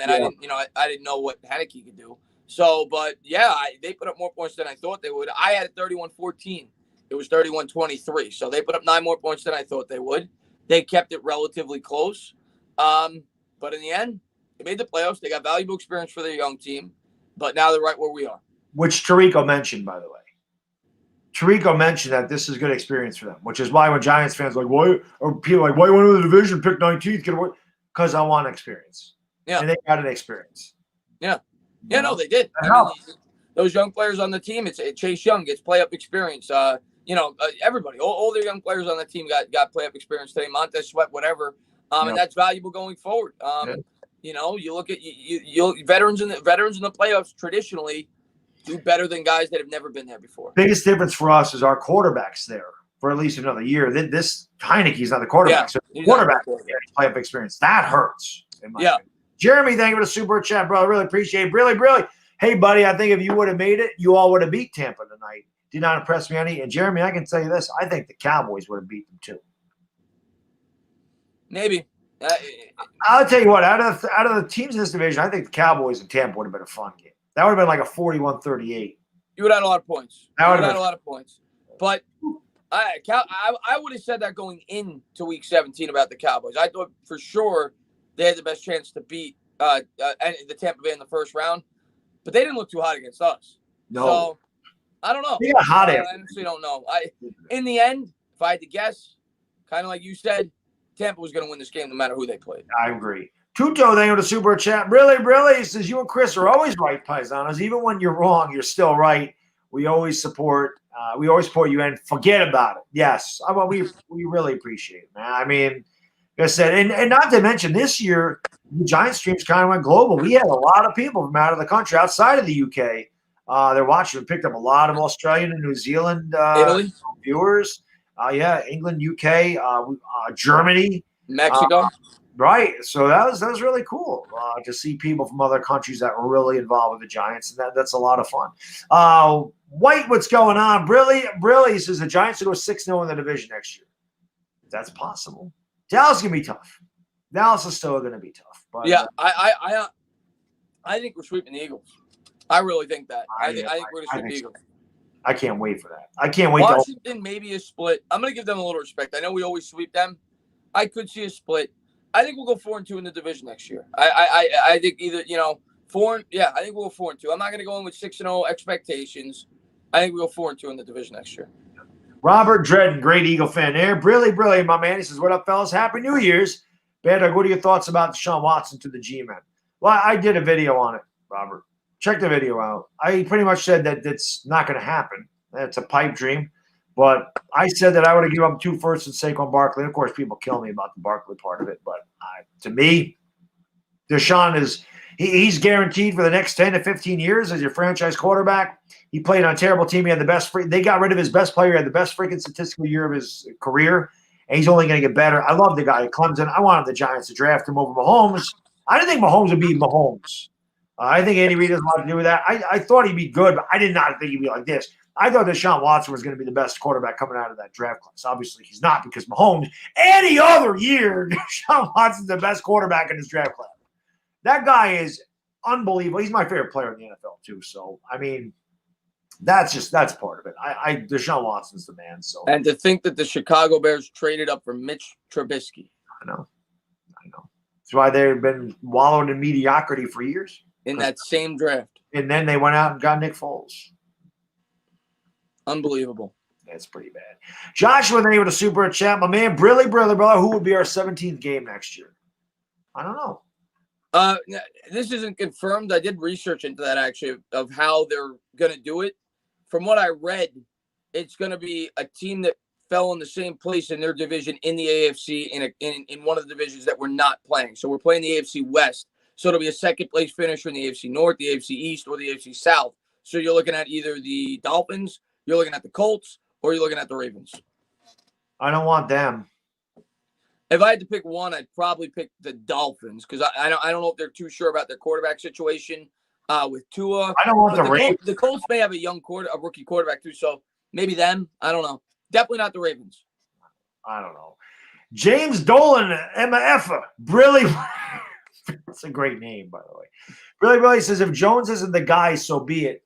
Speaker 1: didn't know what Heineke could do. So, but yeah, they put up more points than I thought they would. I had it 31-14. It was 31-23. So they put up 9 more points than I thought they would. They kept it relatively close. But in the end, they made the playoffs. They got valuable experience for their young team. But now they're right where we are. Which
Speaker 2: Tirico mentioned, by the way. Tirico mentioned that this is good experience for them, which is why when Giants fans are like, why, or people are like, why win the division, pick 19th, because I want experience. Yeah. And they got an experience.
Speaker 1: Yeah. Yeah, no, they did. Those young players on the team, Chase Young gets play-up experience. Everybody, all their young players on the team got play-up experience today. Montez Sweat, whatever, and that's valuable going forward. You look at veterans in the playoffs traditionally do better than guys that have never been there before.
Speaker 2: Biggest difference for us is our quarterbacks there for at least another year. This Heineke's not the quarterback, so the quarterback play-up experience. That hurts. Opinion. Jeremy, thank you for the super chat, bro. I really appreciate it. Really, really. Hey, buddy, I think if you would have made it, you all would have beat Tampa tonight. Did not impress me any. And Jeremy, I can tell you this: I think the Cowboys would have beat them too.
Speaker 1: Maybe.
Speaker 2: I'll tell you what. Out of the teams in this division, I think the Cowboys and Tampa would have been a fun game. That would have been like a 41-38.
Speaker 1: You would have had a lot of points. A lot of points. But I would have said that going into Week 17 about the Cowboys. I thought for sure they had the best chance to beat the Tampa Bay in the first round, but they didn't look too hot against us.
Speaker 2: No.
Speaker 1: So I don't know.
Speaker 2: They got hot
Speaker 1: I honestly don't know. In the end, if I had to guess, kind of like you said, Tampa was going to win this game no matter who they played.
Speaker 2: I agree. Tuto, thank you for the super chat. Really, he says, you and Chris are always right, Paisanos. Even when you're wrong, you're still right. We always support you and forget about it. Yes. We really appreciate it, man. I mean, like I said, and not to mention this year, the Giants streams kind of went global. We had a lot of people from out of the country, outside of the UK. They're watching. We picked up a lot of Australian and New Zealand viewers. England, UK, Germany,
Speaker 1: Mexico.
Speaker 2: Right. So that was really cool to see people from other countries that were really involved with the Giants, and that's a lot of fun. White, what's going on? Brilly says the Giants will go 6-0 in the division next year. That's possible. Dallas is going to be tough. Dallas is still going to be tough. But,
Speaker 1: I think we're sweeping the Eagles. I really think that. I think we're going to sweep the Eagles.
Speaker 2: I can't wait for that. I can't wait.
Speaker 1: Washington maybe a split. I'm going to give them a little respect. I know we always sweep them. I could see a split. I think we'll go 4-2 in the division next year. I think either 4. I think we'll go 4-2. I'm not going to go in with 6-0 expectations. I think we'll go 4-2 in the division next year.
Speaker 2: Robert Dredden, great Eagle fan there. Brilly, my man. He says, what up, fellas? Happy New Year's. Baddog, what are your thoughts about Deshaun Watson to the G-Men? Well, I did a video on it, Robert. Check the video out. I pretty much said that it's not going to happen. That's a pipe dream. But I said that I would have given up 2 firsts and Saquon Barkley. Of course, people kill me about the Barkley part of it. But to me, Deshaun is he's guaranteed for the next 10 to 15 years as your franchise quarterback. He played on a terrible team. He had the best – they got rid of his best player. He had the best freaking statistical year of his career. And he's only going to get better. I love the guy at Clemson. I wanted the Giants to draft him over Mahomes. I didn't think Mahomes would beat Mahomes. I think Andy Reid has a lot to do with that. I thought he'd be good, but I did not think he'd be like this. I thought Deshaun Watson was going to be the best quarterback coming out of that draft class. Obviously, he's not because Mahomes, any other year, Deshaun Watson's the best quarterback in this draft class. That guy is unbelievable. He's my favorite player in the NFL, too. So, I mean, that's part of it. Deshaun Watson's the man. So,
Speaker 1: and to think that the Chicago Bears traded up for Mitch Trubisky.
Speaker 2: I know. That's why they've been wallowing in mediocrity for years.
Speaker 1: In that same draft.
Speaker 2: And then they went out and got Nick Foles.
Speaker 1: Unbelievable.
Speaker 2: That's pretty bad. Joshua, then with a super chat. My man, Brilly, brother, who would be our 17th game next year? I don't know.
Speaker 1: This isn't confirmed. I did research into that, actually, of how they're going to do it. From what I read, it's going to be a team that fell in the same place in their division in the AFC in one of the divisions that we're not playing. So we're playing the AFC West. So it'll be a second-place finisher in the AFC North, the AFC East, or the AFC South. So you're looking at either the Dolphins, you're looking at the Colts, or you're looking at the Ravens.
Speaker 2: I don't want them.
Speaker 1: If I had to pick one, I'd probably pick the Dolphins because I don't know if they're too sure about their quarterback situation with Tua.
Speaker 2: I don't want the Ravens.
Speaker 1: The Colts may have a rookie quarterback too, so maybe them. I don't know. Definitely not the Ravens.
Speaker 2: I don't know. James Dolan, Emma Effa, Brilly. That's a great name, by the way. Brilly says, if Jones isn't the guy, so be it.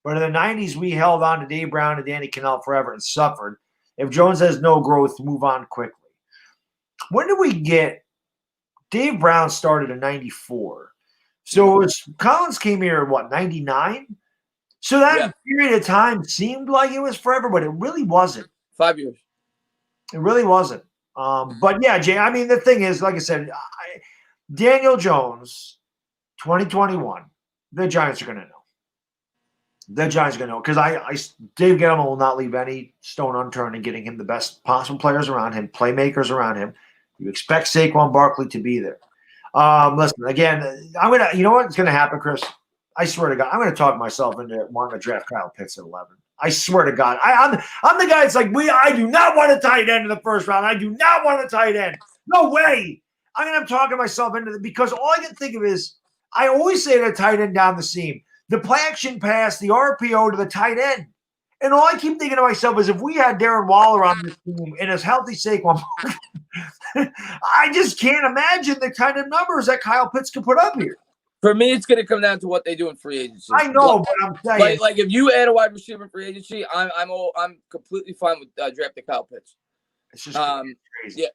Speaker 2: But in the 90s, we held on to Dave Brown and Danny Kanell forever and suffered. If Jones has no growth, move on quickly. When did we get – Dave Brown started in 94. So Collins came here in, 99? So that period of time seemed like it was forever, but it really wasn't.
Speaker 1: 5 years.
Speaker 2: It really wasn't. But, yeah, Jay, I mean, the thing is, like I said, Daniel Jones, 2021, the Giants are going to know. The Giants are going to know because Dave Gettleman will not leave any stone unturned in getting him the best possible players around him, playmakers around him. You expect Saquon Barkley to be there. Listen, again, I'm going to – you know what's going to happen, Chris? I swear to God, I'm going to talk myself into wanting to draft Kyle Pitts at 11. I swear to God. I'm the guy that's like, I do not want a tight end in the first round. I do not want a tight end. No way. I'm going to have talking myself into it because all I can think of is I always say to the tight end down the seam, the play action pass, the RPO to the tight end. And all I keep thinking to myself is if we had Darren Waller on this team and as healthy Saquon, I just can't imagine the kind of numbers that Kyle Pitts could put up here.
Speaker 1: For me, it's going to come down to what they do in free agency.
Speaker 2: I know, but I'm saying,
Speaker 1: like if you add a wide receiver in free agency, I'm completely fine with drafting Kyle Pitts.
Speaker 2: It's just crazy.
Speaker 1: Yeah.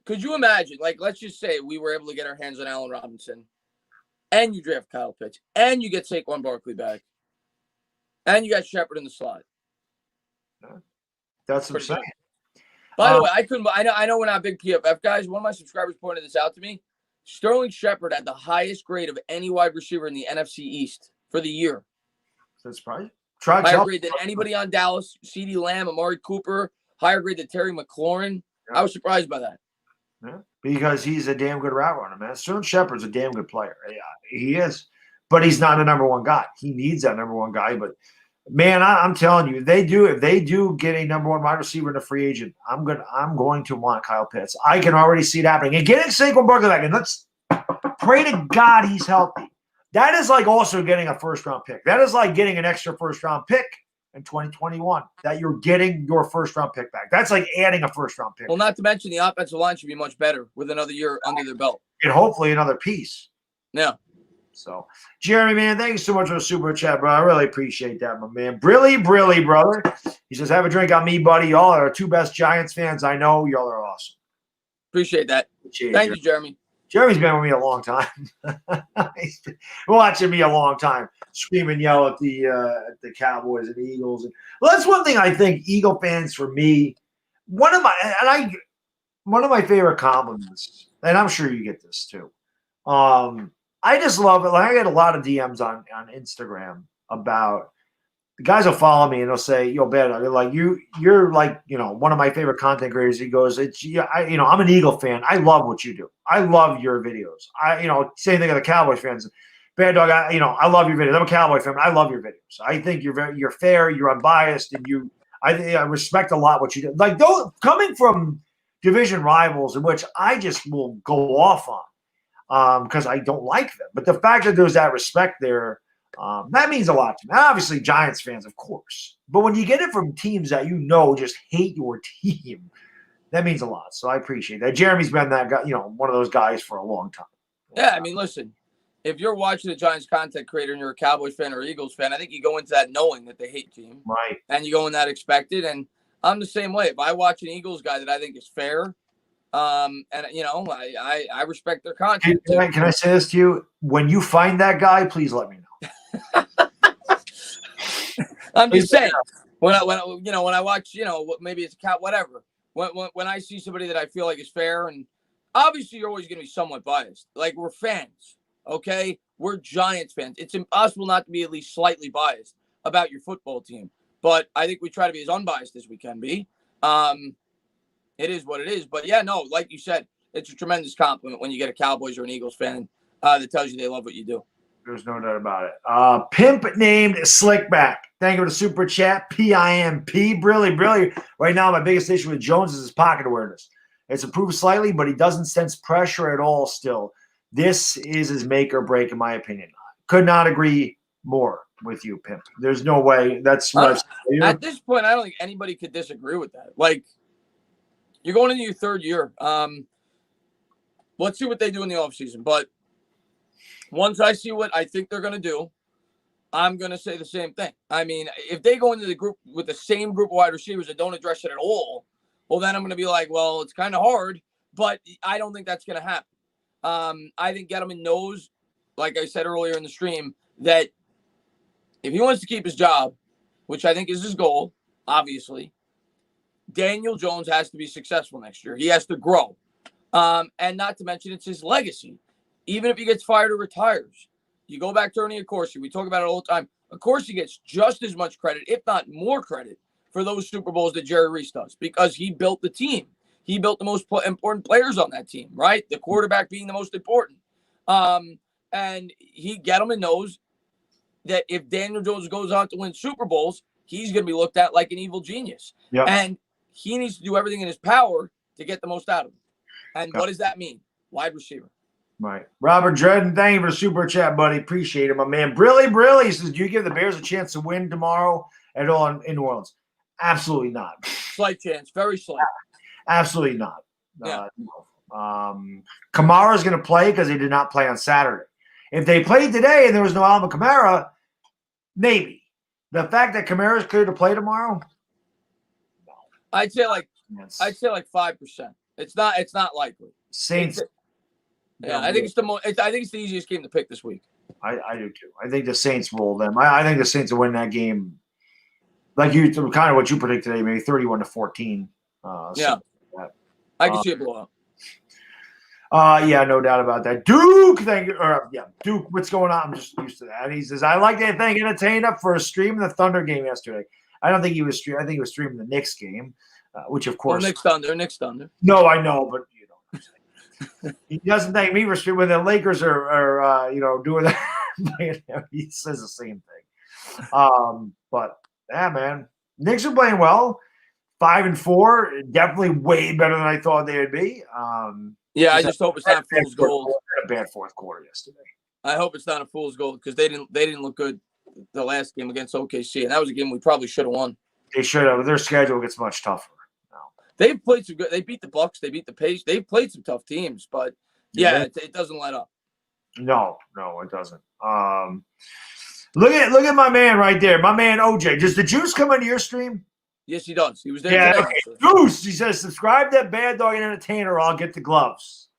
Speaker 1: Could you imagine? Like, let's just say we were able to get our hands on Allen Robinson, and you draft Kyle Pitts, and you get Saquon Barkley back, and you got Shepard in the slot.
Speaker 2: That's what I'm saying.
Speaker 1: By the way, I know we're not big PFF guys. One of my subscribers pointed this out to me. Sterling Shepard had the highest grade of any wide receiver in the NFC East for the year.
Speaker 2: That's right.
Speaker 1: Higher grade than anybody on Dallas. CeeDee Lamb, Amari Cooper. Higher grade than Terry McLaurin. Yeah. I was surprised by that.
Speaker 2: Yeah, because he's a damn good route runner, man. Sterling Shepard's a damn good player. Yeah, he is. But he's not a number one guy. He needs that number one guy. But, man, I'm telling you, if they do get a number one wide receiver in a free agent, I'm going to want Kyle Pitts. I can already see it happening. And getting Saquon Barkley back, and let's pray to God he's healthy. That is like also getting a first-round pick. That is like getting an extra first-round pick in 2021, that you're getting your first-round pick back. That's like adding a first-round pick.
Speaker 1: Well, not to mention the offensive line should be much better with another year under their belt.
Speaker 2: And hopefully another piece.
Speaker 1: Yeah.
Speaker 2: So, Jeremy, man, thank you so much for the super chat, bro. I really appreciate that, my man. Brilly, brother. He says, have a drink on me, buddy. Y'all are two best Giants fans I know. Y'all are awesome.
Speaker 1: Appreciate that. Thank you, Jeremy.
Speaker 2: Jeremy's been with me a long time. He's been watching me a long time, scream and yell at the Cowboys and Eagles. Well, that's one thing I think Eagle fans, for me, one of my favorite compliments, and I'm sure you get this too. I just love it. Like, I get a lot of DMs on Instagram about the guys will follow me and they'll say, "Yo, Baddog, like you're like, one of my favorite content creators." He goes, I'm an Eagle fan. I love what you do. I love your videos. Same thing with the Cowboys fans. Baddog, I love your videos. I'm a Cowboy fan. I love your videos. I think you're fair, you're unbiased, and I respect a lot what you do. Like, those coming from division rivals, in which I just will go off on because I don't like them. But the fact that there's that respect there, that means a lot to me. Obviously, Giants fans, of course. But when you get it from teams that just hate your team, that means a lot. So I appreciate that. Jeremy's been that guy, one of those guys for a long time.
Speaker 1: Yeah, I mean, listen, if you're watching a Giants content creator and you're a Cowboys fan or Eagles fan, I think you go into that knowing that they hate team.
Speaker 2: Right.
Speaker 1: And you go in that expected. And I'm the same way. If I watch an Eagles guy that I think is fair, and I respect their content.
Speaker 2: Can I say this to you? When you find that guy, please let me know.
Speaker 1: I'm just saying, when I watch, maybe it's a cat, whatever. When I see somebody that I feel like is fair, and obviously you're always going to be somewhat biased. Like, we're fans, okay? We're Giants fans. It's impossible not to be at least slightly biased about your football team. But I think we try to be as unbiased as we can be. It is what it is. But yeah, no, like you said, it's a tremendous compliment when you get a Cowboys or an Eagles fan that tells you they love what you do.
Speaker 2: There's no doubt about it. Pimp named Slickback. Thank you for the super chat. PIMP. Brilly. Right now, my biggest issue with Jones is his pocket awareness. It's improved slightly, but he doesn't sense pressure at all still. This is his make or break, in my opinion. Could not agree more with you, Pimp. There's no way. That's what
Speaker 1: at this point, I don't think anybody could disagree with that. Like, you're going into your third year. Let's see what they do in the offseason. But once I see what I think they're going to do, I'm going to say the same thing. I mean, if they go into the group with the same group of wide receivers that don't address it at all, well, then I'm going to be like, well, it's kind of hard, but I don't think that's going to happen. I think Gettleman knows, like I said earlier in the stream, that if he wants to keep his job, which I think is his goal, obviously, Daniel Jones has to be successful next year. He has to grow. And not to mention, it's his legacy. Even if he gets fired or retires, you go back to Ernie Accorsi. We talk about it all the time. Accorsi gets just as much credit, if not more credit, for those Super Bowls that Jerry Reese does, because he built the team. He built the most important players on that team, right? The quarterback being the most important. And Gettleman knows that if Daniel Jones goes on to win Super Bowls, he's going to be looked at like an evil genius.
Speaker 2: Yep.
Speaker 1: And he needs to do everything in his power to get the most out of him. And what does that mean? Wide receiver.
Speaker 2: Right. Robert Dredden, thank you for the super chat, buddy. Appreciate it, my man. Brilly says, do you give the Bears a chance to win tomorrow at all in New Orleans? Absolutely not.
Speaker 1: Slight chance. Very slight.
Speaker 2: Absolutely not.
Speaker 1: Yeah.
Speaker 2: Kamara's going to play because he did not play on Saturday. If they played today and there was no Alvin Kamara, maybe. The fact that Kamara's clear to play tomorrow? No.
Speaker 1: I'd say like 5%. It's not likely.
Speaker 2: Saints.
Speaker 1: Yeah, I think it's the easiest game to pick this week.
Speaker 2: I do too. I think the Saints roll them. I think the Saints will win that game. Like kind of what you predict today, maybe 31-14.
Speaker 1: Yeah, I can see it blow
Speaker 2: out. Yeah, no doubt about that. Duke, thank you. Duke, what's going on? I'm just used to that. He says, I like to thank Up Tainah for streaming the Thunder game yesterday. I don't think he was streaming. I think he was streaming the Knicks game, which of course.
Speaker 1: Knicks Thunder.
Speaker 2: No, I know, but he doesn't thank me for streaming when the Lakers are doing that. He says the same thing. But yeah, man, Knicks are playing well. 5-4, definitely way better than I thought they would be.
Speaker 1: I just hope it's not fool's gold.
Speaker 2: A bad fourth quarter yesterday.
Speaker 1: I hope it's not a fool's gold because they didn't look good the last game against OKC, and that was a game we probably should have won.
Speaker 2: They should have. Their schedule gets much tougher.
Speaker 1: They've played some good. They beat the Bucks. They beat the Pacers. They've played some tough teams, but it doesn't let up.
Speaker 2: No, it doesn't. Look at my man right there, my man OJ. Does the Juice come into your stream?
Speaker 1: Yes, he does. He was there.
Speaker 2: Yeah,
Speaker 1: today,
Speaker 2: okay. Juice. He says, subscribe to Baddog and Entertainer, or I'll get the gloves.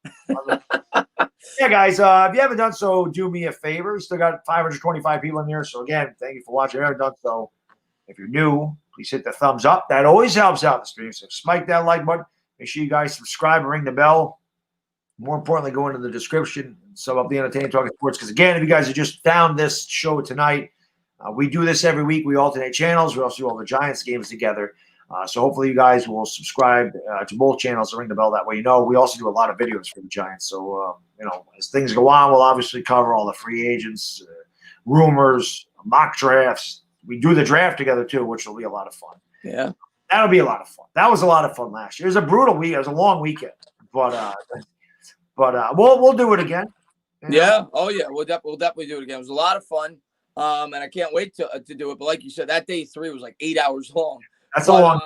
Speaker 2: Yeah, guys, if you haven't done so, do me a favor. We still got 525 people in here. So, again, thank you for watching. If you haven't done so, if you're new, please hit the thumbs up. That always helps out the stream. So, smite that like button. Make sure you guys subscribe and ring the bell. More importantly, go into the description and sum up the Entertaining Talking Sports. Because, again, if you guys have just found this show tonight, we do this every week. We alternate channels. We also do all the Giants games together. So hopefully you guys will subscribe to both channels and ring the bell. That way, we also do a lot of videos for the Giants. So, as things go on, we'll obviously cover all the free agents, rumors, mock drafts. We do the draft together too, which will be a lot of fun.
Speaker 1: Yeah.
Speaker 2: That'll be a lot of fun. That was a lot of fun last year. It was a brutal week. It was a long weekend, but we'll do it again.
Speaker 1: Yeah. Oh yeah. We'll definitely do it again. It was a lot of fun. And I can't wait to do it. But like you said, that day 3 was like 8 hours long.
Speaker 2: That's a long.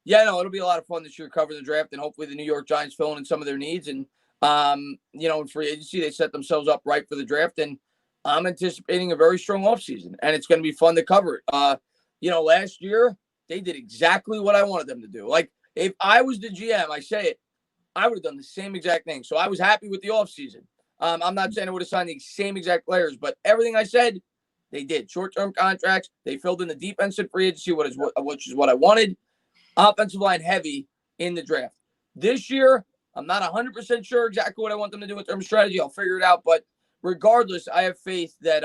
Speaker 1: Yeah, no, it'll be a lot of fun this year covering the draft, and hopefully the New York Giants filling in some of their needs. And in free agency, they set themselves up right for the draft, and I'm anticipating a very strong offseason, and it's going to be fun to cover it. Last year they did exactly what I wanted them to do. Like, if I was the GM, I say it, I would have done the same exact thing. So I was happy with the offseason. I'm not saying I would have signed the same exact players, but everything I said, they did. Short-term contracts. They filled in the defensive free agency, which is what I wanted. Offensive line heavy in the draft. This year, I'm not 100% sure exactly what I want them to do in terms of strategy. I'll figure it out. But regardless, I have faith that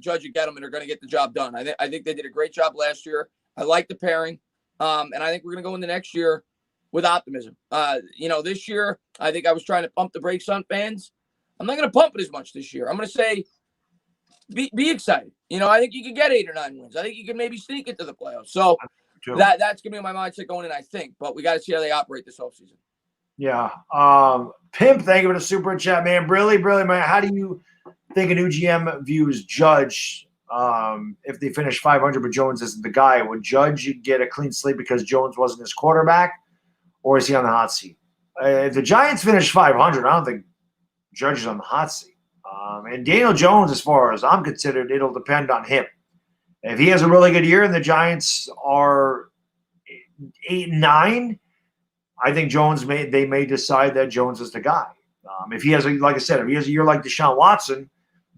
Speaker 1: Judge and Gettleman are going to get the job done. I think they did a great job last year. I like the pairing. And I think we're going to go into next year with optimism. This year, I think I was trying to pump the brakes on fans. I'm not going to pump it as much this year. I'm going to say, be excited. I think you could get 8 or 9 wins. I think you can maybe sneak into the playoffs. So that's going to be my mindset going in, I think. But we got to see how they operate this offseason.
Speaker 2: Yeah. Pimp, thank you for the super chat, man. Really, man. How do you think a new GM views Judge if they finish 500 but Jones isn't the guy? Would Judge get a clean slate because Jones wasn't his quarterback, or is he on the hot seat? If the Giants finish 500, I don't think Judge is on the hot seat. And Daniel Jones, as far as I'm considered, it'll depend on him. If he has a really good year and the Giants are 8-9, I think they may decide that Jones is the guy. If he has, like I said, if he has a year like Deshaun Watson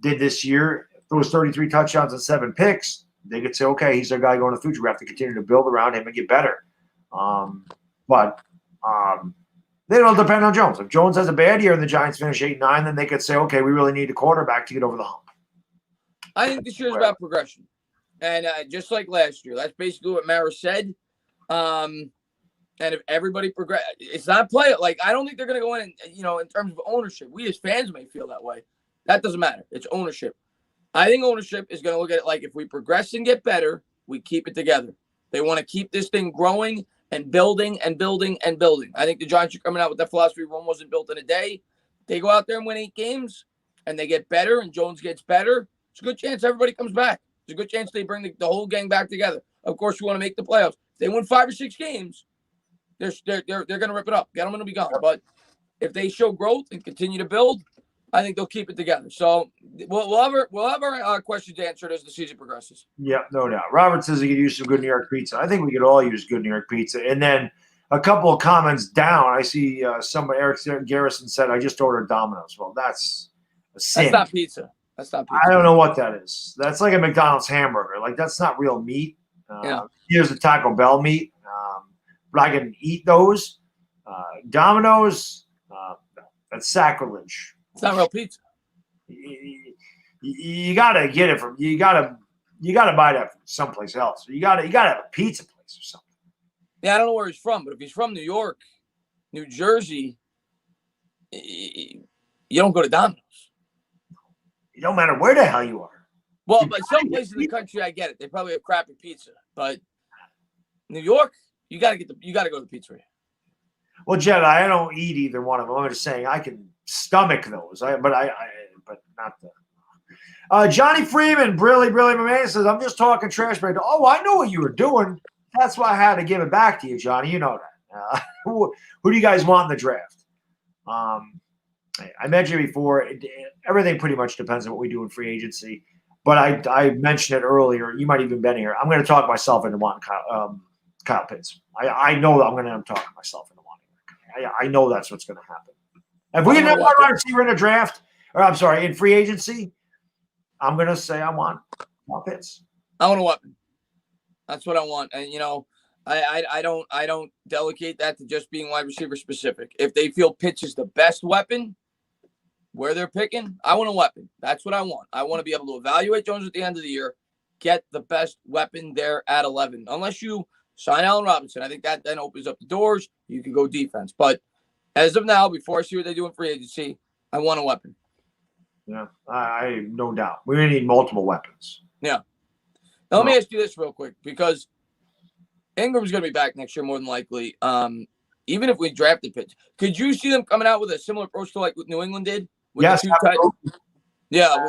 Speaker 2: did this year, those 33 touchdowns and 7 picks, they could say, okay, he's our guy going to the future. We have to continue to build around him and get better. But it'll depend on Jones. If Jones has a bad year and the Giants finish 8-9, then they could say, okay, we really need a quarterback to get over the hump.
Speaker 1: I think this year is about progression. And just like last year, that's basically what Mara said. And if everybody progress, it's not play it. Like, I don't think they're going to go in and, in terms of ownership. We as fans may feel that way. That doesn't matter. It's ownership. I think ownership is going to look at it like, if we progress and get better, we keep it together. They want to keep this thing growing and building and building and building. I think the Giants are coming out with that philosophy. Rome wasn't built in a day. They go out there and win 8 games, and they get better, and Jones gets better. It's a good chance everybody comes back. There's a good chance they bring the whole gang back together. Of course, we want to make the playoffs. If they win 5 or 6 games, they're going to rip it up. Gettleman will be gone. But if they show growth and continue to build, I think they'll keep it together. So we'll have our questions answered as the season progresses.
Speaker 2: Yeah, no doubt. Robert says he could use some good New York pizza. I think we could all use good New York pizza. And then a couple of comments down, I see somebody, Eric Garrison said, I just ordered Domino's. Well, that's a sin.
Speaker 1: That's not pizza.
Speaker 2: I don't know what that is. That's like a McDonald's hamburger. Like, that's not real meat. Here's the Taco Bell meat. But I can eat those. Domino's, that's sacrilege.
Speaker 1: It's not real pizza.
Speaker 2: You gotta get it from. You gotta buy that from someplace else. You gotta have a pizza place or something.
Speaker 1: Yeah, I don't know where he's from, but if he's from New York, New Jersey, you don't go to Domino's.
Speaker 2: It don't matter where the hell you are.
Speaker 1: Well, but some places in the country, I get it. They probably have crappy pizza, but New York, you gotta go to the pizzeria.
Speaker 2: Well, Jed, I don't eat either one of them. I'm just saying I can stomach those. But not the. Johnny Freeman, really, my man, says, I'm just talking trash. But I know what you were doing. That's why I had to give it back to you, Johnny. You know that. Who do you guys want in the draft? I mentioned before, everything pretty much depends on what we do in free agency. But I mentioned it earlier. You might even been here. I'm going to talk myself into wanting Kyle Pitts. I know that I'm going to end up talking myself into wanting him. I know that's what's going to happen. If we get number one wide receiver in a draft, or I'm sorry, in free agency, I'm gonna say I want Pitts.
Speaker 1: I want a weapon. That's what I want. And I don't delegate that to just being wide receiver specific. If they feel Pitts is the best weapon where they're picking, I want a weapon. That's what I want. I want to be able to evaluate Jones at the end of the year, get the best weapon there at 11. Unless you sign Allen Robinson, I think that then opens up the doors. You can go defense. But as of now, before I see what they do in free agency, I want a weapon.
Speaker 2: Yeah, I no doubt. We need multiple weapons.
Speaker 1: Yeah. Now, let me ask you this real quick, because Ingram's going to be back next year more than likely. Even if we drafted Pitts, could you see them coming out with a similar approach to like what New England did? With
Speaker 2: yes.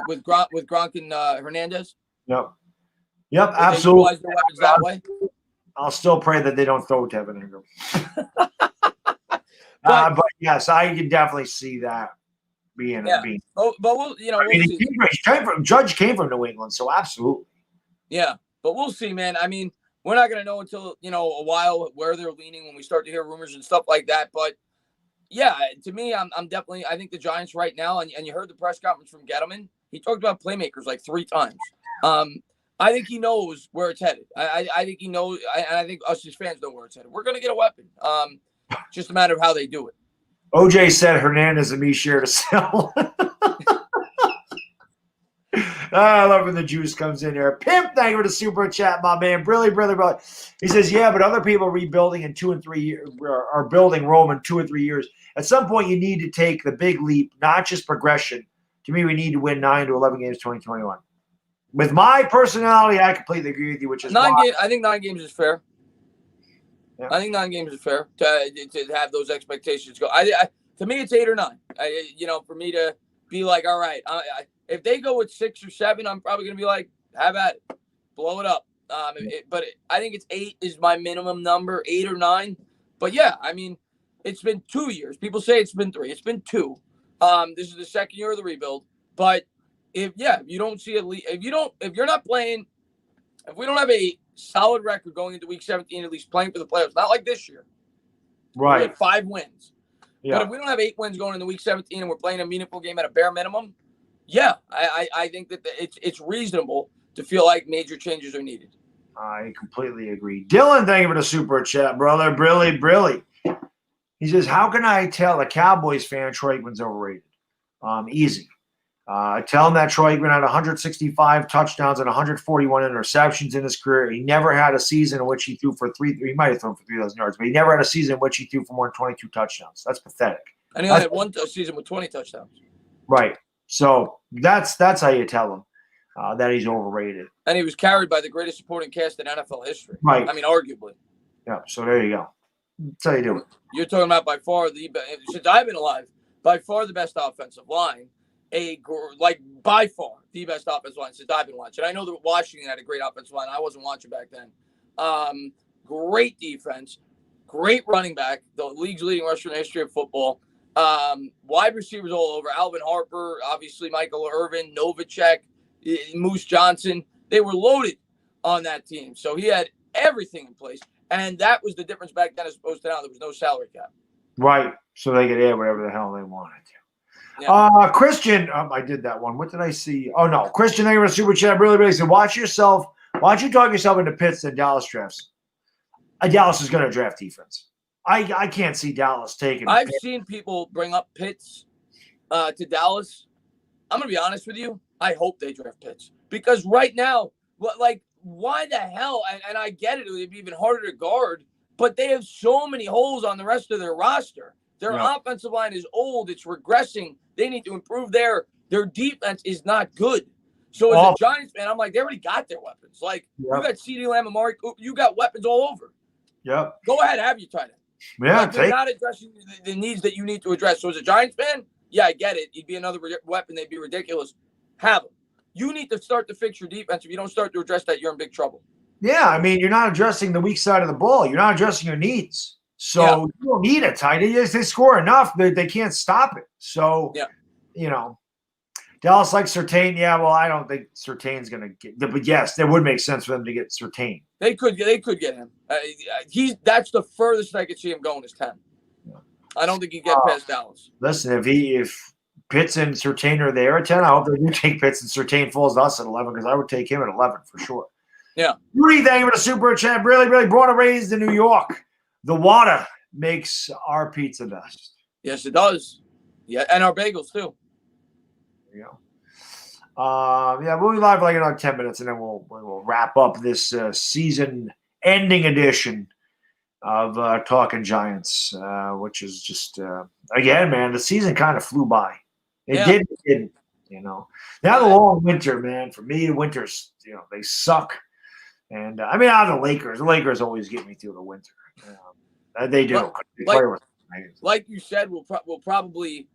Speaker 1: With Gronk and Hernandez.
Speaker 2: Yep. Yep. Absolutely.
Speaker 1: Utilize their weapons that way.
Speaker 2: I'll still pray that they don't throw to Evan Ingram. But yes, I can definitely see that being.
Speaker 1: But we'll, we'll see.
Speaker 2: Judge came from New England, so absolutely.
Speaker 1: Yeah, but we'll see, man. I mean, we're not going to know until a while where they're leaning when we start to hear rumors and stuff like that. But yeah, to me, I'm definitely. I think the Giants right now, and you heard the press conference from Gettleman. He talked about playmakers like 3 times. I think he knows where it's headed. I think he knows, and I think us as fans know where it's headed. We're going to get a weapon. Just a matter of how they do it.
Speaker 2: OJ said Hernandez and me share to sell. I love when the juice comes in here. Pimp, thank you for the super chat, my man. Brilly. He says, yeah, but other people are rebuilding in 2 and 3 years, are building Rome in 2 or 3 years. At some point, you need to take the big leap, not just progression. To me, we need to win 9 to 11 games 2021. With my personality, I completely agree with you, which is
Speaker 1: 9 games. I think 9 games is fair. Yeah. I think 9 games is fair to have those expectations go. To me, it's 8 or 9. For me to be like, all right, if they go with 6 or 7, I'm probably going to be like, have at it, blow it up. I think it's 8 is my minimum number, 8 or 9. But yeah, I mean, it's been 2 years. People say it's been 3. It's been 2. This is the second year of the rebuild. But if you don't see if you're not playing, if we don't have a solid record going into week 17, at least playing for the playoffs, not like this year.
Speaker 2: Right.
Speaker 1: We had 5 wins.
Speaker 2: Yeah.
Speaker 1: But if we don't have 8 wins going into week 17 and we're playing a meaningful game at a bare minimum, yeah, I think that it's reasonable to feel like major changes are needed.
Speaker 2: I completely agree. Dylan, thank you for the super chat, brother. Brilly. He says, how can I tell a Cowboys fan Troy Aikman's overrated? Easy. Tell him that Troy Aikman had 165 touchdowns and 141 interceptions in his career. He never had a season in which he threw for 3. He might have thrown for 3,000 yards, but he never had a season in which he threw for more than 22 touchdowns. That's pathetic.
Speaker 1: And he only had one season with 20 touchdowns.
Speaker 2: Right. So that's how you tell him that he's overrated.
Speaker 1: And he was carried by the greatest supporting cast in NFL history.
Speaker 2: Right.
Speaker 1: I mean, arguably.
Speaker 2: Yeah. So there you go. That's how you do it.
Speaker 1: You're talking about by far since I've been alive, by far the best offensive line. By far the best offensive line since I've been watching. I know that Washington had a great offensive line. I wasn't watching back then. Great defense, great running back, the league's leading rusher in the history of football. Wide receivers all over. Alvin Harper, obviously Michael Irvin, Novacek, Moose Johnson. They were loaded on that team. So he had everything in place. And that was the difference back then as opposed to now. There was no salary cap.
Speaker 2: Right. So they could add whatever the hell they wanted to.
Speaker 1: Yeah.
Speaker 2: Christian, I did that one. What did I see? Oh, no. Christian, thank you for the super chat. Really said, why don't you talk yourself into Pitts than Dallas drafts? Dallas is going to draft defense. I can't see Dallas taking
Speaker 1: I've seen people bring up Pitts to Dallas. I'm going to be honest with you. I hope they draft Pitts. Because right now, why the hell? And I get it. It would be even harder to guard. But they have so many holes on the rest of their roster. Their offensive line is old. It's regressing. They need to improve their defense is not good. So as a Giants fan, I'm like, they already got their weapons. You got CeeDee Lamb, Amari, you got weapons all over.
Speaker 2: Yep.
Speaker 1: Go ahead, have you tight end.
Speaker 2: Yeah,
Speaker 1: they're not addressing the needs that you need to address. So as a Giants fan, yeah, I get it. He'd be another weapon. They'd be ridiculous. Have him. You need to start to fix your defense. If you don't start to address that, you're in big trouble.
Speaker 2: Yeah, I mean, you're not addressing the weak side of the ball. You're not addressing your needs. So you don't need a tight end. They score enough, they can't stop it. So, Dallas likes Surtain. Yeah, well, I don't think Surtain's going to get – but, yes, it would make sense for them to get Surtain.
Speaker 1: They could get him. That's the furthest I could see him going is 10. I don't think he'd get past Dallas.
Speaker 2: Listen, if Pitts and Surtain are there at 10, I hope they do take Pitts and Surtain falls to us at 11 because I would take him at 11 for sure.
Speaker 1: Yeah.
Speaker 2: Rudy, thank you for the super chat. Really, really born and raised in New York. The water makes our pizza best.
Speaker 1: Yes, it does. Yeah, and our bagels too.
Speaker 2: There you go. Yeah, we'll be live for like another 10 minutes, and then we'll wrap up this season-ending edition of Talking Giants, which is just again, man, the season kind of flew by. It didn't, you know. Now the long winter, man. For me, the winters, you know, they suck. And I mean, out of the Lakers always get me through the winter. They do.
Speaker 1: Like you said, we'll probably,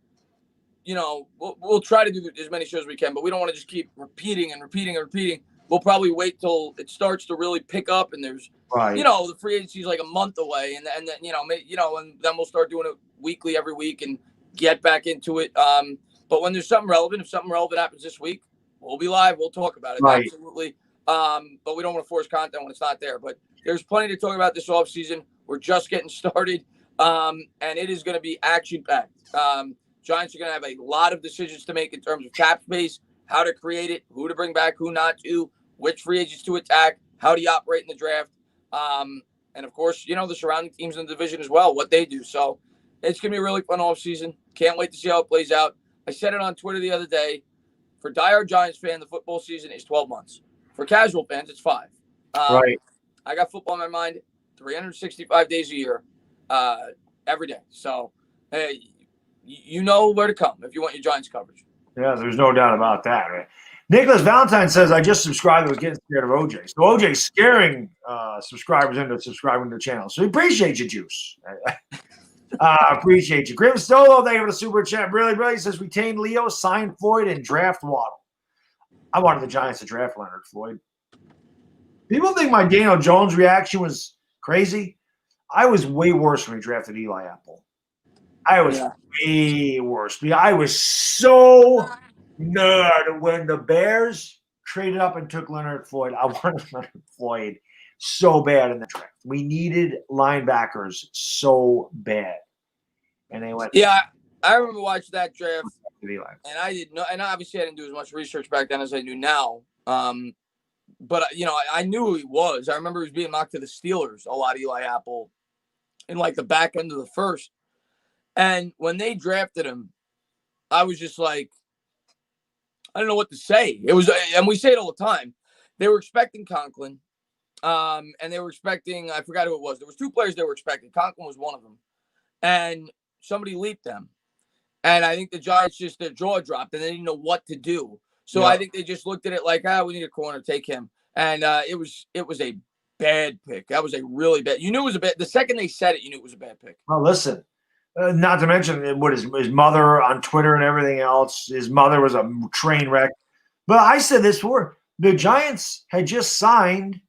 Speaker 1: you know, we'll try to do as many shows as we can, but we don't want to just keep repeating and repeating and repeating. We'll probably wait till it starts to really pick up, and there's, you know, the free agency is like a month away, and then and then we'll start doing it weekly every week and get back into it. But when there's something relevant, if something relevant happens this week, we'll be live. We'll talk about it. Right. Absolutely. But we don't want to force content when it's not there. But there's plenty to talk about this offseason. We're just getting started, and it is going to be action-packed. Giants are going to have a lot of decisions to make in terms of cap space, how to create it, who to bring back, who not to, which free agents to attack, how do you operate in the draft, and, of course, you know, the surrounding teams in the division as well, what they do. So it's going to be a really fun offseason. Can't wait to see how it plays out. I said it on Twitter the other day. For diehard Giants fan, the football season is 12 months. For casual fans, it's 5.
Speaker 2: Right.
Speaker 1: I got football in my mind 365 days a year, every day. So, hey, you know where to come if you want your Giants coverage.
Speaker 2: Yeah, there's no doubt about that, right? Nicholas Valentine says, I just subscribed and was getting scared of OJ. So OJ's scaring subscribers into subscribing to the channel. So we appreciate you, Juice. Appreciate you. Grim Solo, thank you for the super chat. Really, really says, retain Leo, sign Floyd, and draft Waddle. I wanted the Giants to draft Leonard Floyd. People think my Daniel Jones reaction was crazy. I was way worse when we drafted Eli Apple. I was way worse. I was so nerd when the Bears traded up and took Leonard Floyd. I wanted Leonard Floyd so bad in the draft. We needed linebackers so bad. And they went.
Speaker 1: Yeah, I remember watching that draft. And I didn't know, and obviously I didn't do as much research back then as I do now. But you know, I knew who he was. I remember he was being mocked to the Steelers a lot, Eli Apple, in like the back end of the first. And when they drafted him, I was just like, I don't know what to say. It was, and we say it all the time. They were expecting Conklin, and they were expecting, I forgot who it was. There was 2 players they were expecting. Conklin was one of them, and somebody leaped them. And I think the Giants just, their jaw dropped and they didn't know what to do. So I think they just looked at it like, we need a corner, take him. And it was a bad pick. That was a really bad. You knew it was a bad. The second they said it, you knew it was a bad pick.
Speaker 2: Well, listen, not to mention what his mother on Twitter and everything else. His mother was a train wreck. But I said this before. The Giants had just signed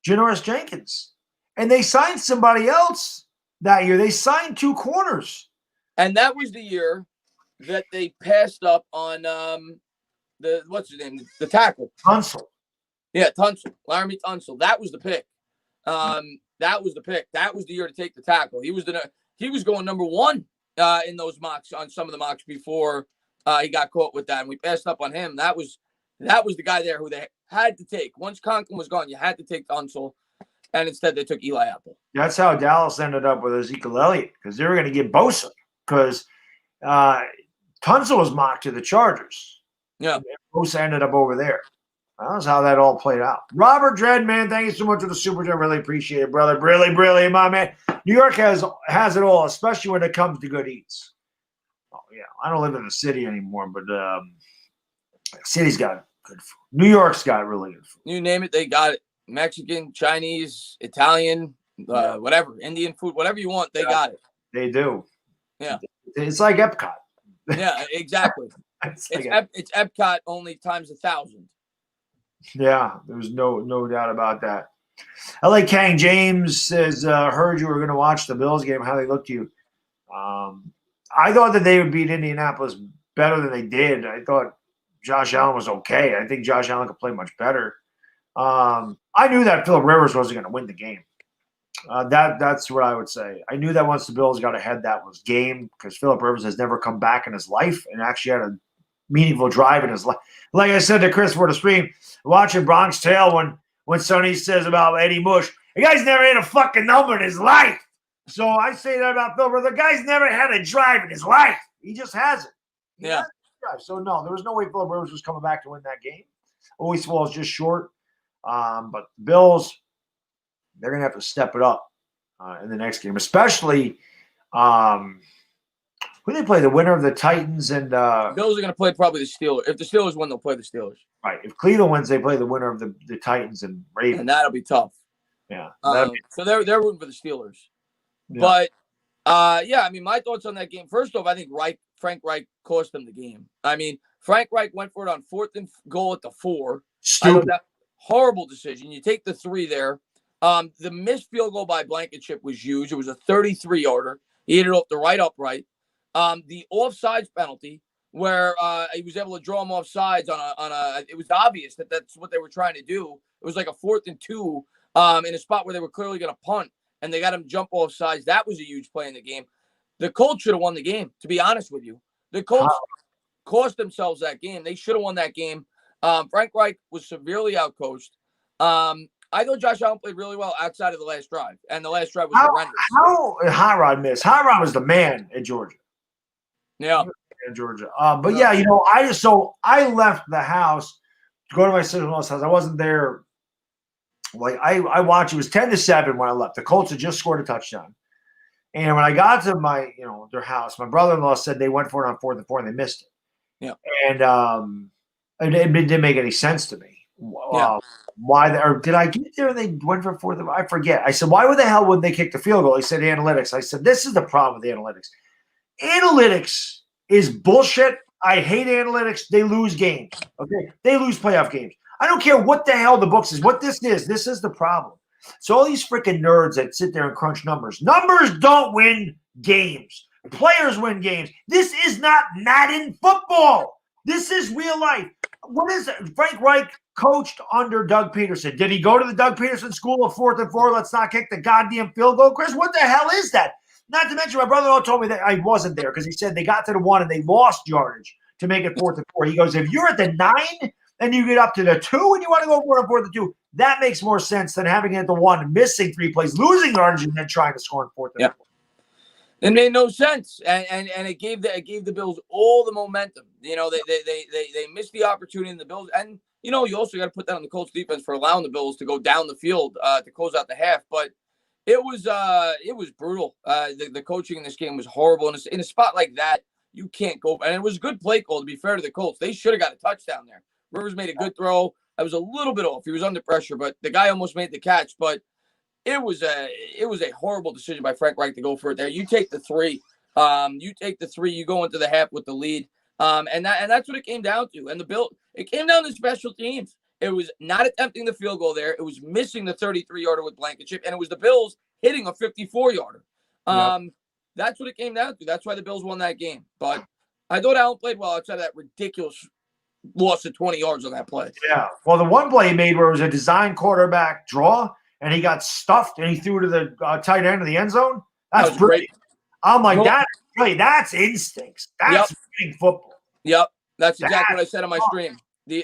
Speaker 2: Janoris Jenkins. And they signed somebody else that year. They signed 2 corners.
Speaker 1: And that was the year that they passed up on what's his name? The tackle.
Speaker 2: Tunsil.
Speaker 1: Yeah, Tunsil. Laramie Tunsil. That was the pick. That was the pick. That was the year to take the tackle. He was going number 1 in those mocks, on some of the mocks before he got caught with that. And we passed up on him. That was the guy there who they had to take. Once Conklin was gone, you had to take Tunsil. And instead they took Eli Apple. That's
Speaker 2: how Dallas ended up with Ezekiel Elliott, because they were going to get Bosa. Because Tunsil was mocked to the Chargers.
Speaker 1: Yeah.
Speaker 2: Bosa ended up over there. That's how that all played out. Robert Dreadman, thank you so much for the super chat. Really appreciate it, brother. Really, my man. New York has it all, especially when it comes to good eats. Oh, yeah. I don't live in the city anymore, but city's got good food. New York's got really good food.
Speaker 1: You name it, they got it. Mexican, Chinese, Italian, whatever, Indian food, whatever you want, they got it.
Speaker 2: They do.
Speaker 1: Yeah.
Speaker 2: It's like Epcot.
Speaker 1: Yeah, exactly. It's Epcot only times 1,000.
Speaker 2: Yeah, there's no doubt about that. LA Kang James says, heard you were going to watch the Bills game. How they look to you? I thought that they would beat Indianapolis better than they did. I thought Josh Allen was okay. I think Josh Allen could play much better. I knew that Phillip Rivers wasn't going to win the game. That's what I would say. I knew that once the Bills got ahead, that was game because Phillip Rivers has never come back in his life and actually had a meaningful drive in his life. Like I said to Chris for the stream, watching Bronx Tale when Sonny says about Eddie Mush, the guy's never hit a fucking number in his life. So I say that about Phillip Rivers. The guy's never had a drive in his life. He just hasn't.
Speaker 1: Yeah.
Speaker 2: So no, there was no way Phillip Rivers was coming back to win that game. Always falls just short. But the Bills, they're going to have to step it up in the next game, especially who they play, the winner of the Titans and
Speaker 1: Bills are going to play probably the Steelers. If the Steelers win, they'll play the Steelers.
Speaker 2: Right. If Cleveland wins, they play the winner of the Titans and Ravens.
Speaker 1: And that'll be tough.
Speaker 2: Yeah.
Speaker 1: So they're rooting for the Steelers. Yeah. But, I mean, my thoughts on that game. First off, I think Frank Reich cost them the game. I mean, Frank Reich went for it on 4th and goal at the 4.
Speaker 2: Stupid.
Speaker 1: Horrible decision. You take the 3 there. The missed field goal by Blankenship was huge. It was a 33-yarder. He hit it off the right upright. The offsides penalty, where he was able to draw him offsides on a. It was obvious that that's what they were trying to do. It was like a 4th and 2 in a spot where they were clearly going to punt, and they got him jump offsides. That was a huge play in the game. The Colts should have won the game, to be honest with you. The Colts cost themselves that game. They should have won that game. Frank Reich was severely outcoached. I thought Josh Allen played really well outside of the last drive, and the last drive was horrendous.
Speaker 2: How Hot Rod missed? Hot Rod was the man in Georgia.
Speaker 1: Yeah,
Speaker 2: in Georgia. But yeah, I left the house to go to my sister-in-law's house. I wasn't there. Like I watched. It was 10-7 when I left. The Colts had just scored a touchdown, and when I got to my their house, my brother-in-law said they went for it on 4th and 4 and they missed it.
Speaker 1: Yeah,
Speaker 2: and it didn't make any sense to me. Why? Or did I get there and they went for 4th? I forget. I said, why the hell wouldn't they kick the field goal? He said analytics. I said, this is the problem with analytics. Analytics is bullshit. I hate analytics. They lose games. Okay, they lose playoff games. I don't care what the hell the books is. What this is the problem. So all these freaking nerds that sit there and crunch numbers. Numbers don't win games. Players win games. This is not Madden football. This is real life. What is it? Frank Reich coached under Doug Peterson. Did he go to the Doug Peterson school of 4th and 4? Let's not kick the goddamn field goal. Chris, what the hell is that? Not to mention, my brother-in-law told me that I wasn't there because he said they got to the 1 and they lost yardage to make it 4th and 4. He goes, if you're at the 9 and you get up to the 2 and you want to go 4th and 2, that makes more sense than having it at the 1, missing 3 plays, losing yardage, and then trying to score in 4th and 4.
Speaker 1: It made no sense, and it gave the Bills all the momentum. They missed the opportunity in the Bills, and you also got to put that on the Colts defense for allowing the Bills to go down the field to close out the half. But it was brutal. The coaching in this game was horrible. And in a spot like that, you can't go. And it was a good play call, to be fair to the Colts. They should have got a touchdown there. Rivers made a good throw. I was a little bit off. He was under pressure, but the guy almost made the catch. But it was a horrible decision by Frank Reich to go for it there. You take the 3. You go into the half with the lead. And that's what it came down to. And it came down to special teams. It was not attempting the field goal there. It was missing the 33-yarder with Blankenship, and it was the Bills hitting a 54-yarder. That's what it came down to. That's why the Bills won that game. But I thought Allen played well outside of that ridiculous loss of 20 yards on that play. Yeah.
Speaker 2: Well, the one play he made where it was a design quarterback draw, and he got stuffed, and he threw to the tight end of the end zone. That's great. I'm like, that's instincts. That's winning football.
Speaker 1: Yep. That's exactly what I said on my stream. The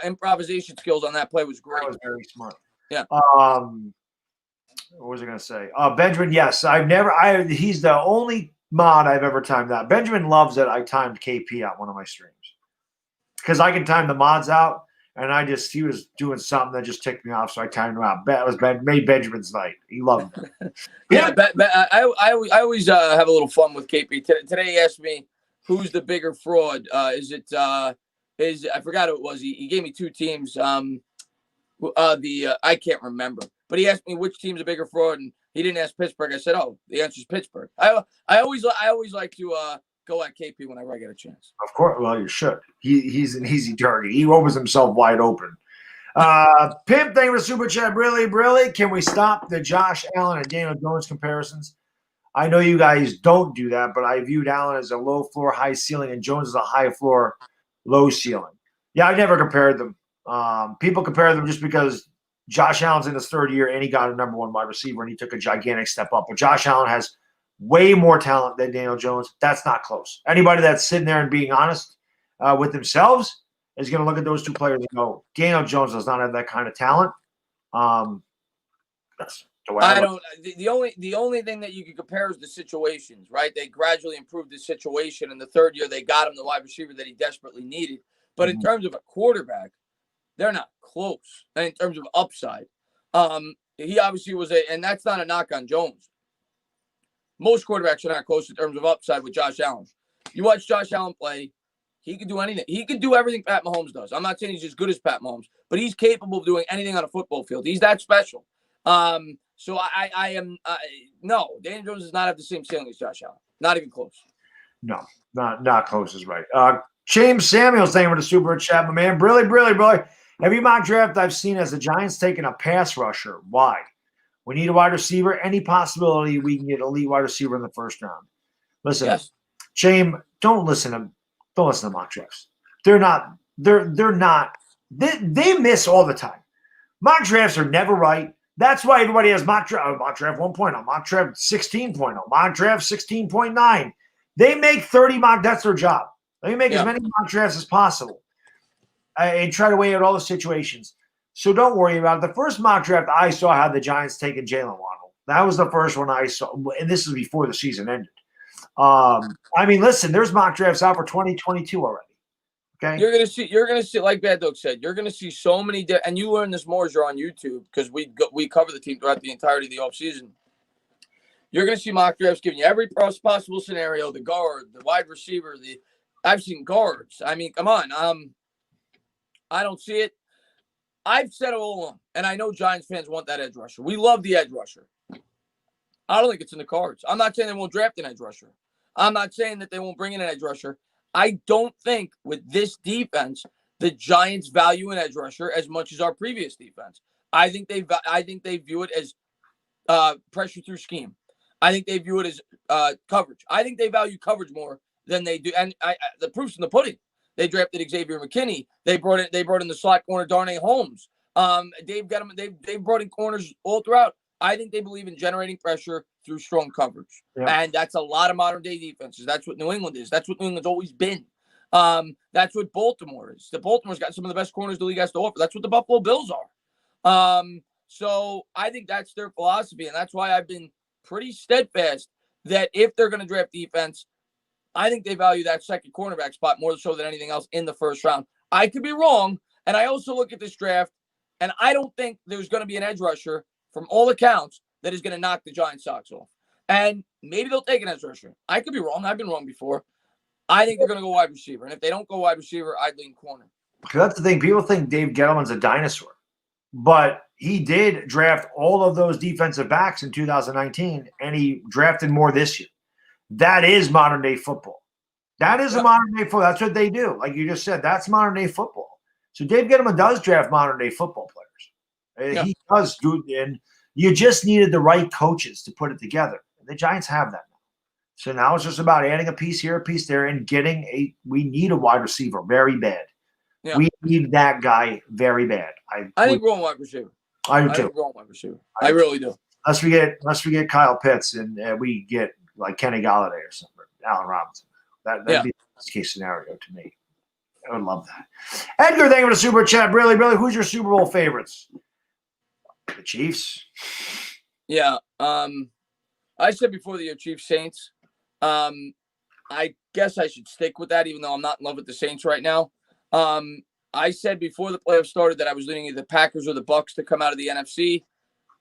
Speaker 1: improvisation skills on that play was great.
Speaker 2: That was very smart.
Speaker 1: Yeah.
Speaker 2: What was I going to say? Benjamin, yes. He's the only mod I've ever timed out. Benjamin loves that I timed KP out one of my streams. Because I can time the mods out, and he was doing something that just ticked me off, so I timed him out. Made Benjamin's night. He loved it.
Speaker 1: I always have a little fun with KP. Today he asked me, who's the bigger fraud? I forgot who it was. He gave me 2 teams. I can't remember, but he asked me which team's a bigger fraud, and he didn't ask Pittsburgh. I said, "Oh, the answer is Pittsburgh." I always like to go at KP whenever I get a chance.
Speaker 2: Of course, well, you should. He's an easy target. He opens himself wide open. Pimp, thank you for super chat. Really, can we stop the Josh Allen and Daniel Jones comparisons? I know you guys don't do that, but I viewed Allen as a low floor, high ceiling, and Jones as a high floor, low ceiling. Yeah, I never compared them. People compare them just because Josh Allen's in his third year, and he got a number 1 wide receiver, and he took a gigantic step up. But Josh Allen has way more talent than Daniel Jones. That's not close. Anybody that's sitting there and being honest with themselves is going to look at those 2 players and go, Daniel Jones does not have that kind of talent. That's the way
Speaker 1: I don't. The only thing that you can compare is the situations, right? They gradually improved the situation. In the third year, they got him the wide receiver that he desperately needed. But in terms of a quarterback, they're not close. And in terms of upside, he obviously was and that's not a knock on Jones. Most quarterbacks are not close in terms of upside with Josh Allen. You watch Josh Allen play, he can do anything. He can do everything Pat Mahomes does. I'm not saying he's as good as Pat Mahomes, but he's capable of doing anything on a football field. He's that special. So I am no, Daniel Jones does not have the same ceiling as Josh Allen. Not even close.
Speaker 2: No, not close is right. James Samuels, thank you for the super chat, my man. Really. Every mock draft I've seen has the Giants taking a pass rusher. Why? We need a wide receiver. Any possibility we can get an elite wide receiver in the first round? Listen,
Speaker 1: Yes.
Speaker 2: James, don't listen to mock drafts. They're not. They miss all the time. Mock drafts are never right. That's why everybody has mock draft 1.0, mock draft 16.0, mock draft 16.9. They make 30 mock. That's their job. Let me make as many mock drafts as possible and try to weigh out all the situations. So don't worry about it. The first mock draft I saw had the Giants taking Jalen Waddle. That was the first one I saw, and this is before the season ended. I mean, listen, there's mock drafts out for 2022 already. Okay,
Speaker 1: you're gonna see, like Baddog said, you're gonna see so many, and you learn this more as you're on YouTube because we cover the team throughout the entirety of the offseason. You're gonna see mock drafts giving you every possible scenario: the guard, the wide receiver. I've seen guards. I mean, come on. I don't see it. I've said it all along, and I know Giants fans want that edge rusher. We love the edge rusher. I don't think it's in the cards. I'm not saying they won't draft an edge rusher. I'm not saying that they won't bring in an edge rusher. I don't think with this defense, the Giants value an edge rusher as much as our previous defense. I think they view it as pressure through scheme. I think they view it as coverage. I think they value coverage more than they do. And the proof's in the pudding. They drafted Xavier McKinney. They brought in the slot corner Darnay Holmes. They've brought in corners all throughout. I think they believe in generating pressure through strong coverage. Yep. And that's a lot of modern day defenses. That's what New England is. That's what New England's always been. That's what Baltimore is. The Baltimore's got some of the best corners the league has to offer. That's what the Buffalo Bills are. So I think that's their philosophy. And that's why I've been pretty steadfast that if they're going to draft defense, I think they value that second cornerback spot more so than anything else in the first round. I could be wrong. And I also look at this draft, and I don't think there's going to be an edge rusher from all accounts that is going to knock the Giants' socks off. And maybe they'll take an edge rusher. I could be wrong. I've been wrong before. I think they're going to go wide receiver. And if they don't go wide receiver, I'd lean corner.
Speaker 2: That's the thing. People think Dave Gettleman's a dinosaur. But he did draft all of those defensive backs in 2019, and he drafted more this year. That is modern-day football. That is a modern-day football. That's what they do. Like you just said, that's modern-day football. So Dave Gettleman does draft modern-day football players. He does do it, and you just needed the right coaches to put it together. The Giants have that now. So now it's just about adding a piece here, a piece there, and we need a wide receiver very bad. Yeah. We need that guy very bad.
Speaker 1: I think we're on wide receiver.
Speaker 2: I do too.
Speaker 1: I think we're on wide receiver. I really do.
Speaker 2: Unless we get Kyle Pitts and we get like Kenny Galladay or something, Allen Robinson. That'd be the best case scenario to me. I would love that. Edgar, thank you for the super chat. Really, who's your Super Bowl favorites? The Chiefs.
Speaker 1: Yeah. I said before the year Chiefs Saints. I guess I should stick with that, even though I'm not in love with the Saints right now. I said before the playoffs started that I was leaning either the Packers or the Bucs to come out of the NFC.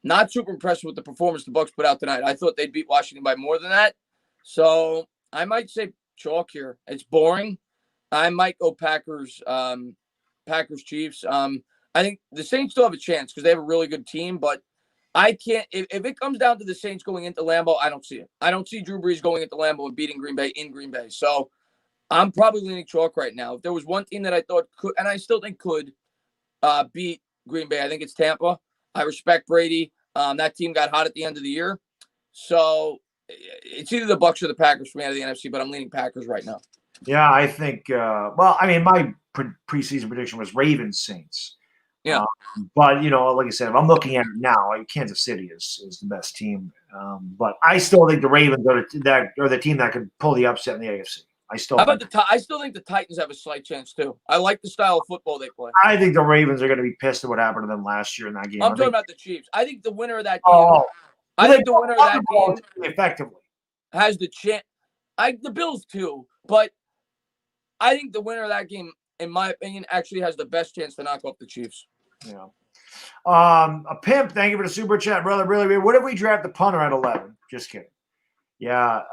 Speaker 1: Not super impressed with the performance the Bucs put out tonight. I thought they'd beat Washington by more than that. So I might say chalk here. It's boring. I might go Packers, Chiefs. I think the Saints still have a chance because they have a really good team, but I can't. If it comes down to the Saints going into Lambeau, I don't see it. I don't see Drew Brees going into Lambeau and beating Green Bay in Green Bay. So I'm probably leaning chalk right now. If there was one team that I thought could, and I still think could, beat Green Bay, I think it's Tampa. I respect Brady. That team got hot at the end of the year. So it's either the Bucs or the Packers for me out of the NFC, but I'm leaning Packers right now.
Speaker 2: Yeah, I think, my preseason prediction was Ravens Saints.
Speaker 1: Yeah.
Speaker 2: But like I said, if I'm looking at it now, Kansas City is the best team. But I still think the Ravens are the team that could pull the upset in the AFC. I still think
Speaker 1: the Titans have a slight chance too. I like the style of football they play.
Speaker 2: I think the Ravens are going to be pissed at what happened to them last year in that game.
Speaker 1: I'm talking about the Chiefs. I think the winner of that game. I think the winner of that game
Speaker 2: effectively
Speaker 1: has the chance. The Bills too, but I think the winner of that game, in my opinion, actually has the best chance to knock off the Chiefs.
Speaker 2: Yeah. A pimp, thank you for the super chat, brother. Really, what if we draft the punter at 11? Just kidding. Yeah,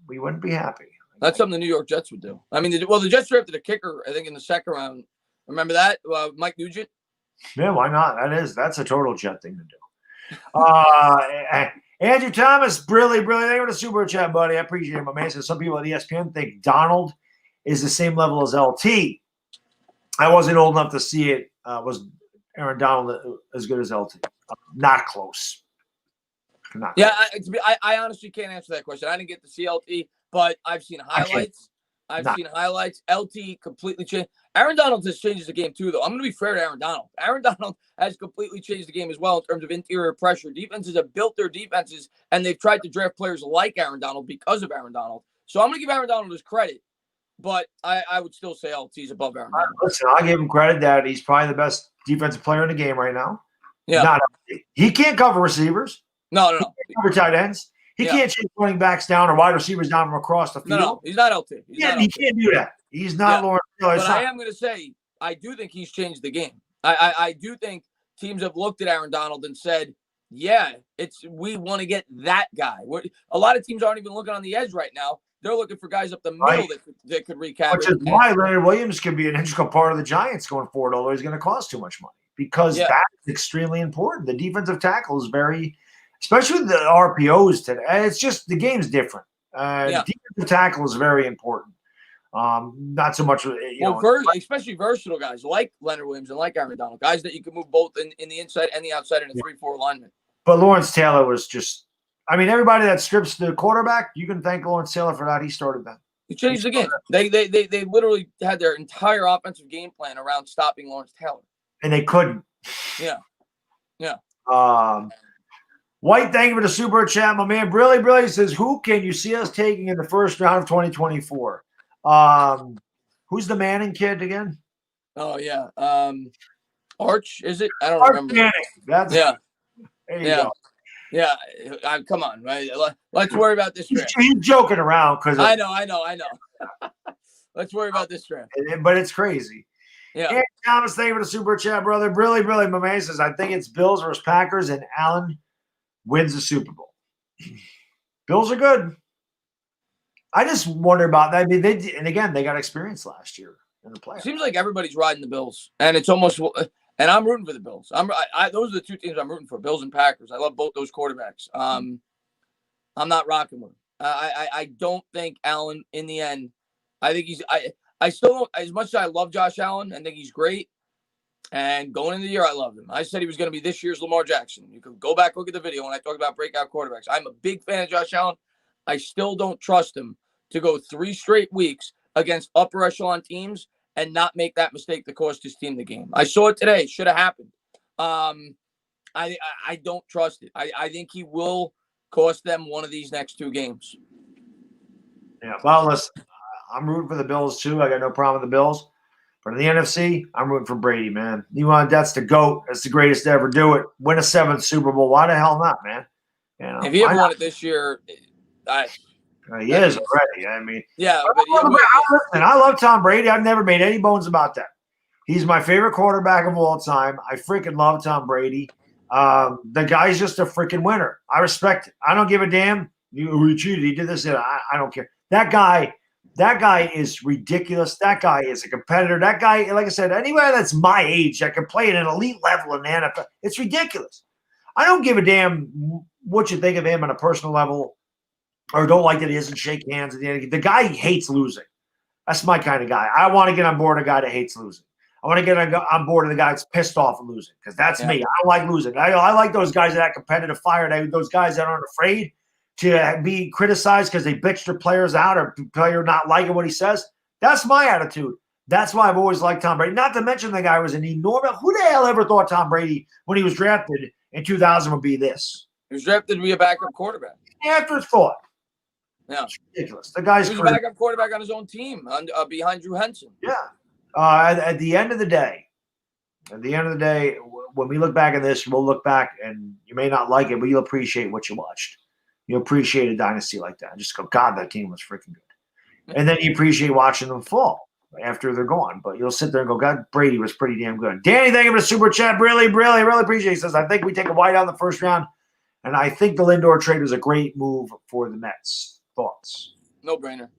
Speaker 2: we wouldn't be happy.
Speaker 1: That's something the New York Jets would do. I mean, the Jets drafted a kicker, I think, in the second round. Remember that? Mike Nugent?
Speaker 2: Yeah, why not? That's a total Jet thing to do. Andrew Thomas, really, thank you for the super chat, buddy. I appreciate it, my man. So some people at ESPN think Donald is the same level as LT. I wasn't old enough to see it. Was Aaron Donald as good as LT? Not close.
Speaker 1: Yeah, I honestly can't answer that question. I didn't get to see LT, but I've seen highlights. LT completely changed. Aaron Donald has changed the game too, though. I'm going to be fair to Aaron Donald. Aaron Donald has completely changed the game as well in terms of interior pressure. Defenses have built their defenses, and they've tried to draft players like Aaron Donald because of Aaron Donald. So I'm going to give Aaron Donald his credit, but I would still say LT's above Aaron Donald.
Speaker 2: Listen, I'll give him credit that he's probably the best defensive player in the game right now.
Speaker 1: Yeah.
Speaker 2: He can't cover receivers.
Speaker 1: No.
Speaker 2: He can't cover tight ends. He can't chase running backs down or wide receivers down from across the field.
Speaker 1: No, he's not LT.
Speaker 2: He can't do that. He's not Lawrence.
Speaker 1: But I am going to say, I do think he's changed the game. I do think teams have looked at Aaron Donald and said, yeah, we want to get that guy. A lot of teams aren't even looking on the edge right now. They're looking for guys up the middle that could wreak havoc.
Speaker 2: Which is why Leonard Williams can be an integral part of the Giants going forward, although he's going to cost too much money. Because that's extremely important. The defensive tackle is very, especially with the RPOs today. It's just the game's different. Defensive tackle is very important. Not so much,
Speaker 1: especially versatile guys like Leonard Williams and like Aaron Donald, guys that you can move both in the inside and the outside in a 3-4 alignment.
Speaker 2: But Lawrence Taylor was just, everybody that strips the quarterback, you can thank Lawrence Taylor for that. He started that.
Speaker 1: He changed the game. They literally had their entire offensive game plan around stopping Lawrence Taylor.
Speaker 2: And they couldn't.
Speaker 1: Yeah.
Speaker 2: White, thank you for the super chat, my man. Really says, who can you see us taking in the first round of 2024? Who's the Manning kid again?
Speaker 1: Oh yeah. Arch, is it? I don't remember.
Speaker 2: Manning. That's
Speaker 1: There you
Speaker 2: go.
Speaker 1: Yeah. Come on, right? Let's worry about this draft.
Speaker 2: He's joking around because
Speaker 1: I know. Let's worry about this draft.
Speaker 2: But it's crazy.
Speaker 1: Yeah.
Speaker 2: And Thomas, thank you for the super chat, brother. Really, my man says, I think it's Bills versus Packers, and Allen wins the Super Bowl. Bills are good. I just wonder about that. They got experience last year in the playoffs.
Speaker 1: Seems like everybody's riding the Bills, and it's almost. And I'm rooting for the Bills. Those are the two teams I'm rooting for: Bills and Packers. I love both those quarterbacks. I'm not rocking with them. I don't think Allen in the end. I think I still don't. As much as I love Josh Allen, I think he's great. And going into the year, I loved him. I said he was going to be this year's Lamar Jackson. You can go back, look at the video when I talked about breakout quarterbacks. I'm a big fan of Josh Allen. I still don't trust him to go 3 straight weeks against upper echelon teams and not make that mistake that cost his team the game. I saw it today. Should have happened. I don't trust it. I think he will cost them one of these next 2 games.
Speaker 2: Yeah, well, listen, I'm rooting for the Bills too. I got no problem with the Bills. But in the NFC, I'm rooting for Brady, man. That's the GOAT. That's the greatest to ever do it. Win a 7th Super Bowl. Why the hell not, man?
Speaker 1: If he had won it this year,
Speaker 2: he is already.
Speaker 1: Yeah.
Speaker 2: I love Tom Brady. I've never made any bones about that. He's my favorite quarterback of all time. I freaking love Tom Brady. The guy's just a freaking winner. I respect it. I don't give a damn. He cheated. He did this. I don't care. That guy is ridiculous. That guy is a competitor. That guy, like I said, anybody that's my age that can play at an elite level in the NFL, it's ridiculous. I don't give a damn what you think of him on a personal level or don't like that he doesn't shake hands. The guy hates losing. That's my kind of guy. I want to get on board a guy that hates losing. I want to get on board a guy that's pissed off of losing because that's me. I don't like losing. I like those guys that have competitive fire. Those guys that aren't afraid to be criticized because they bitch their players out or player not liking what he says. That's my attitude. That's why I've always liked Tom Brady. Not to mention the guy was an enormous. Who the hell ever thought Tom Brady, when he was drafted in 2000, would be this?
Speaker 1: He was drafted to be a backup quarterback.
Speaker 2: Afterthought.
Speaker 1: Yeah.
Speaker 2: It's ridiculous. The guy's
Speaker 1: He was a backup quarterback on his own team behind Drew Henson.
Speaker 2: Yeah. At the end of the day, when we look back at this, we'll look back and you may not like it, but you'll appreciate what you watched. You'll appreciate a dynasty like that. Just go, God, that team was freaking good. And then you appreciate watching them fall after they're gone. But you'll sit there and go, God, Brady was pretty damn good. Danny, thank you for the super chat. Really appreciate it. He says, I think we take a wide out in the first round, and I think the Lindor trade was a great move for the Mets. Thoughts?
Speaker 1: No brainer.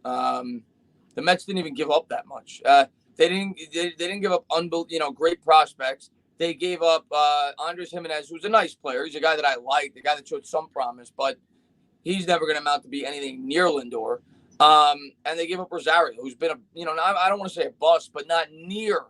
Speaker 1: The Mets didn't even give up that much. They didn't give up great prospects. They gave up Andres Jimenez, who's a nice player. He's a guy that I like, the guy that showed some promise, but he's never going to amount to be anything near Lindor. And they gave up Rosario, who's been I don't want to say a bust, but not near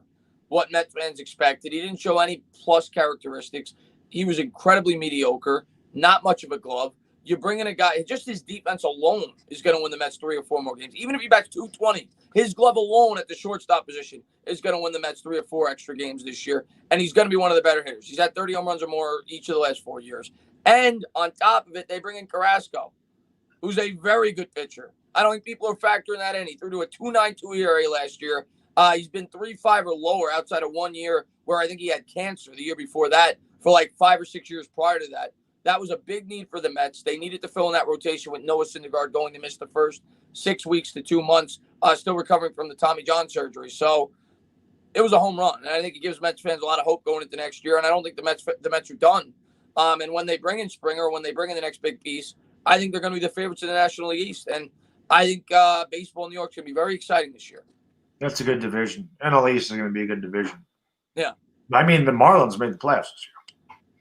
Speaker 1: what Mets fans expected. He didn't show any plus characteristics. He was incredibly mediocre, not much of a glove. You bring in a guy, just his defense alone is going to win the Mets 3 or 4 more games. Even if he bats 220, his glove alone at the shortstop position is going to win the Mets 3 or 4 extra games this year. And he's going to be one of the better hitters. He's had 30 home runs or more each of the last 4 years. And on top of it, they bring in Carrasco, who's a very good pitcher. I don't think people are factoring that in. He threw to a 2.92 ERA last year. He's been 3.5 or lower outside of 1 year where I think he had cancer the year before that for like 5 or 6 years prior to that. That was a big need for the Mets. They needed to fill in that rotation with Noah Syndergaard going to miss the first 6 weeks to 2 months, still recovering from the Tommy John surgery. So it was a home run. And I think it gives Mets fans a lot of hope going into next year. And I don't think the Mets are done. And when they bring in Springer, when they bring in the next big piece, I think they're going to be the favorites in the National League East. And I think baseball in New York is going to be very exciting this year.
Speaker 2: That's a good division. NL East is going to be a good division.
Speaker 1: Yeah.
Speaker 2: I mean, the Marlins made the playoffs this year.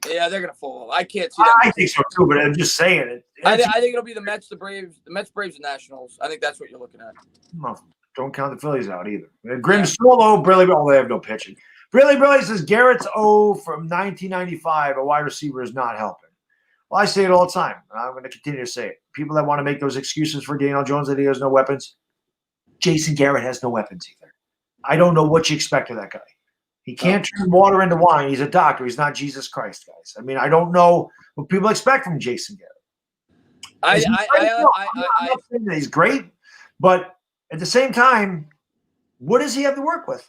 Speaker 1: Yeah, they're going to fall. I can't see them.
Speaker 2: I think so too, but I'm just saying it.
Speaker 1: I think it'll be the Mets, the Braves, and Nationals. I think that's what you're looking at.
Speaker 2: No, don't count the Phillies out either. Grim Solo, Brilly, they have no pitching. Brilly says Garrett's O from 1995, a wide receiver is not helping. Well, I say it all the time, and I'm going to continue to say it. People that want to make those excuses for Daniel Jones that he has no weapons, Jason Garrett has no weapons either. I don't know what you expect of that guy. He can't turn water into wine. He's a doctor. He's not Jesus Christ, guys. I mean, I don't know what people expect from Jason Garrett. I'm not saying that he's great, but at the same time, what does he have to work with?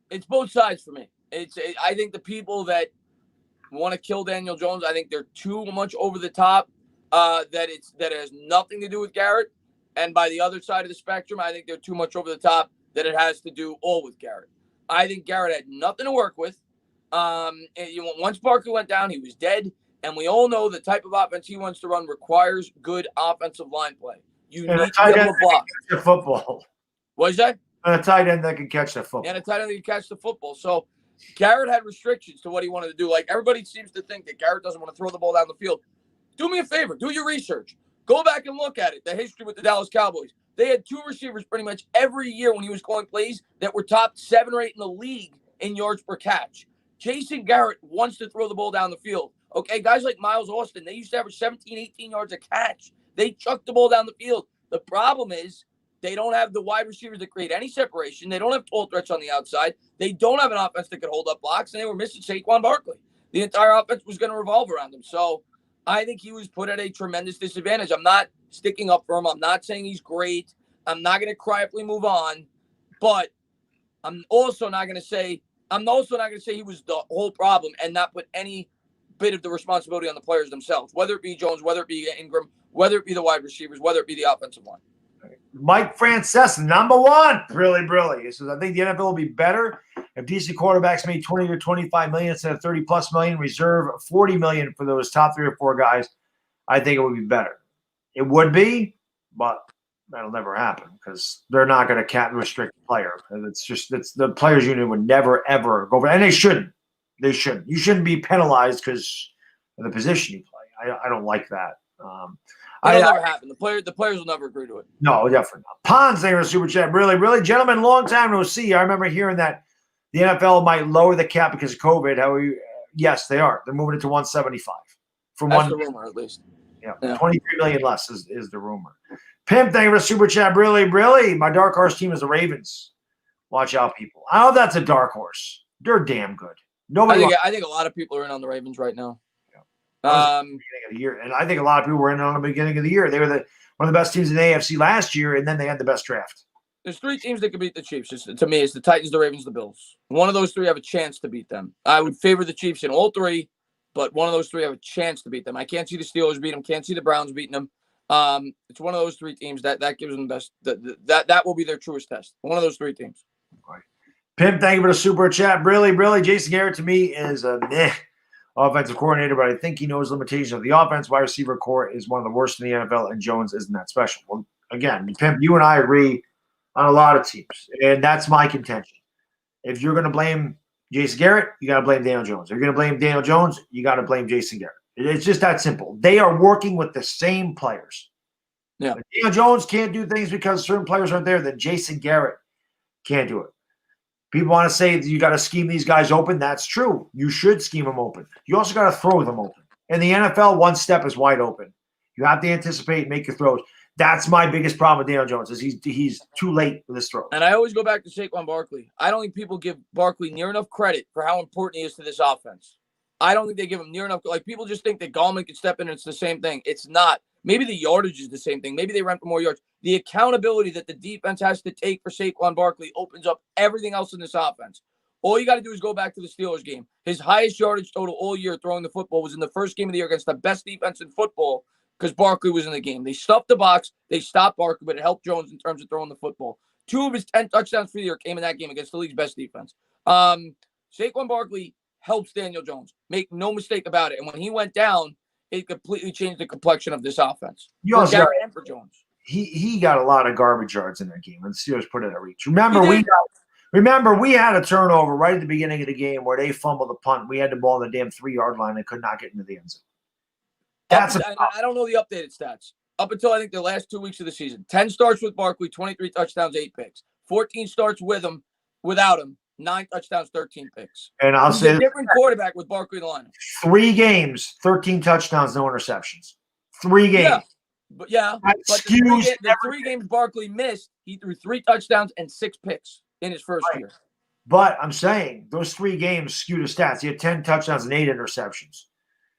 Speaker 1: It's both sides for me. I think the people that want to kill Daniel Jones, I think they're too much over the top. That has nothing to do with Garrett. And by the other side of the spectrum, I think they're too much over the top that it has to do all with Garrett. I think Garrett had nothing to work with. Once Barkley went down, he was dead. And we all know the type of offense he wants to run requires good offensive line play. You need to be able to block.
Speaker 2: The football.
Speaker 1: What is that?
Speaker 2: And a tight end that can catch the football.
Speaker 1: And a tight end that can catch the football. So Garrett had restrictions to what he wanted to do. Like, everybody seems to think that Garrett doesn't want to throw the ball down the field. Do me a favor. Do your research. Go back and look at it. The history with the Dallas Cowboys. They had 2 receivers pretty much every year when he was calling plays that were top 7 or 8 in the league in yards per catch. Jason Garrett wants to throw the ball down the field. Okay, guys like Miles Austin, they used to average 17, 18 yards a catch. They chucked the ball down the field. The problem is they don't have the wide receivers that create any separation. They don't have tall threats on the outside. They don't have an offense that could hold up blocks, and they were missing Saquon Barkley. The entire offense was going to revolve around him. So I think he was put at a tremendous disadvantage. I'm not sticking up for him. I'm not saying he's great. I'm not going to cry if we move on, but I'm also not going to say he was the whole problem and not put any bit of the responsibility on the players themselves, whether it be Jones, whether it be Ingram, whether it be the wide receivers, whether it be the offensive line.
Speaker 2: Mike Frances, number 1, Brilly. He says, I think the NFL will be better if DC quarterbacks made 20 or 25 million instead of 30 plus million, reserve 40 million for those top 3 or 4 guys. I think it would be better. It would be, but that'll never happen because they're not going to cap restrict the player. And it's the players union would never, ever go over. And they shouldn't. They shouldn't. You shouldn't be penalized because of the position you play. I don't like that.
Speaker 1: It'll never happen. The players will never agree to it.
Speaker 2: No, definitely not. Ponds, thank you for super chat. Really, gentlemen, long time no see. I remember hearing that the NFL might lower the cap because of COVID. Yes, they are. They're moving it to 175 from
Speaker 1: That's the rumor, at least.
Speaker 2: Yeah, 23 million less is the rumor. Pimp, thank you for super chat. Really, my dark horse team is the Ravens. Watch out, people. I don't know if that's a dark horse. They're damn good. Nobody.
Speaker 1: I think a lot of people are in on the Ravens right now.
Speaker 2: Yeah. Beginning of the year, and I think a lot of people were in on the beginning of the year. They were one of the best teams in the AFC last year, and then they had the best draft.
Speaker 1: There's 3 teams that could beat the Chiefs. To me, it's the Titans, the Ravens, the Bills. One of those 3 have a chance to beat them. I would favor the Chiefs in all 3, but one of those 3 have a chance to beat them. I can't see the Steelers beat them. Can't see the Browns beating them. It's one of those 3 teams that gives them the best. That will be their truest test. One of those 3 teams.
Speaker 2: Right. Pimp, thank you for the super chat. Really, Jason Garrett to me is a meh offensive coordinator, but I think he knows limitations of the offense. Wide receiver core is one of the worst in the NFL, and Jones isn't that special. Well, again, Pimp, you and I agree on a lot of teams, and that's my contention. If you're going to blame Jason Garrett, you got to blame Daniel Jones. If you're going to blame Daniel Jones, you got to blame Jason Garrett. It's just that simple. They are working with the same players.
Speaker 1: Yeah.
Speaker 2: If Daniel Jones can't do things because certain players aren't there, then Jason Garrett can't do it. People want to say that you got to scheme these guys open. That's true. You should scheme them open. You also got to throw them open. In the NFL, one step is wide open. You have to anticipate and make your throws. That's my biggest problem with Daniel Jones is he's too late with his throw.
Speaker 1: And I always go back to Saquon Barkley. I don't think people give Barkley near enough credit for how important he is to this offense. I don't think they give him near enough. Like, people just think that Gallman can step in and it's the same thing. It's not. Maybe the yardage is the same thing. Maybe they run for more yards. The accountability that the defense has to take for Saquon Barkley opens up everything else in this offense. All you got to do is go back to the Steelers game. His highest yardage total all year throwing the football was in the first game of the year against the best defense in football because Barkley was in the game. They stuffed the box. They stopped Barkley, but it helped Jones in terms of throwing the football. 2 of his 10 touchdowns for the year came in that game against the league's best defense. Saquon Barkley helps Daniel Jones. Make no mistake about it. And when he went down, it completely changed the complexion of this offense.
Speaker 2: You also got,
Speaker 1: and for Jones.
Speaker 2: He got a lot of garbage yards in that game, and the Steelers put it at reach. Remember, we had a turnover right at the beginning of the game where they fumbled the punt. We had the ball on the damn 3-yard line and could not get into the end zone.
Speaker 1: I don't know the updated stats. Up until I think the last 2 weeks of the season, 10 starts with Barkley, 23 touchdowns, 8 picks. 14 starts with him, without him, 9 touchdowns, 13 picks.
Speaker 2: And I'll say
Speaker 1: a different quarterback with Barkley in the lineup.
Speaker 2: 3 games, 13 touchdowns, no interceptions. 3 games.
Speaker 1: But the 3 games Barkley missed, he threw 3 touchdowns and 6 picks in his first year.
Speaker 2: But I'm saying those 3 games skewed his stats. He had 10 touchdowns and 8 interceptions.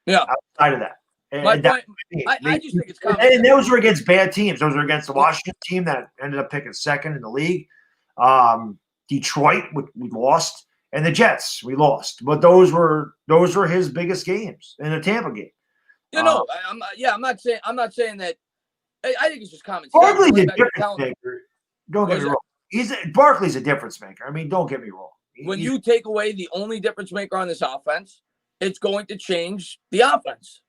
Speaker 1: Yeah.
Speaker 2: Outside of that.
Speaker 1: I just think it's common.
Speaker 2: And those were against bad teams. Those were against the Washington team that ended up picking second in the league. Detroit, we lost, and the Jets, we lost. But those were his biggest games in the Tampa game.
Speaker 1: I'm not saying that. I think it's just common sense.
Speaker 2: Barkley's a difference maker. Don't get me wrong. Barkley's a difference maker. I mean, don't get me wrong.
Speaker 1: When you take away the only difference maker on this offense, it's going to change the offense.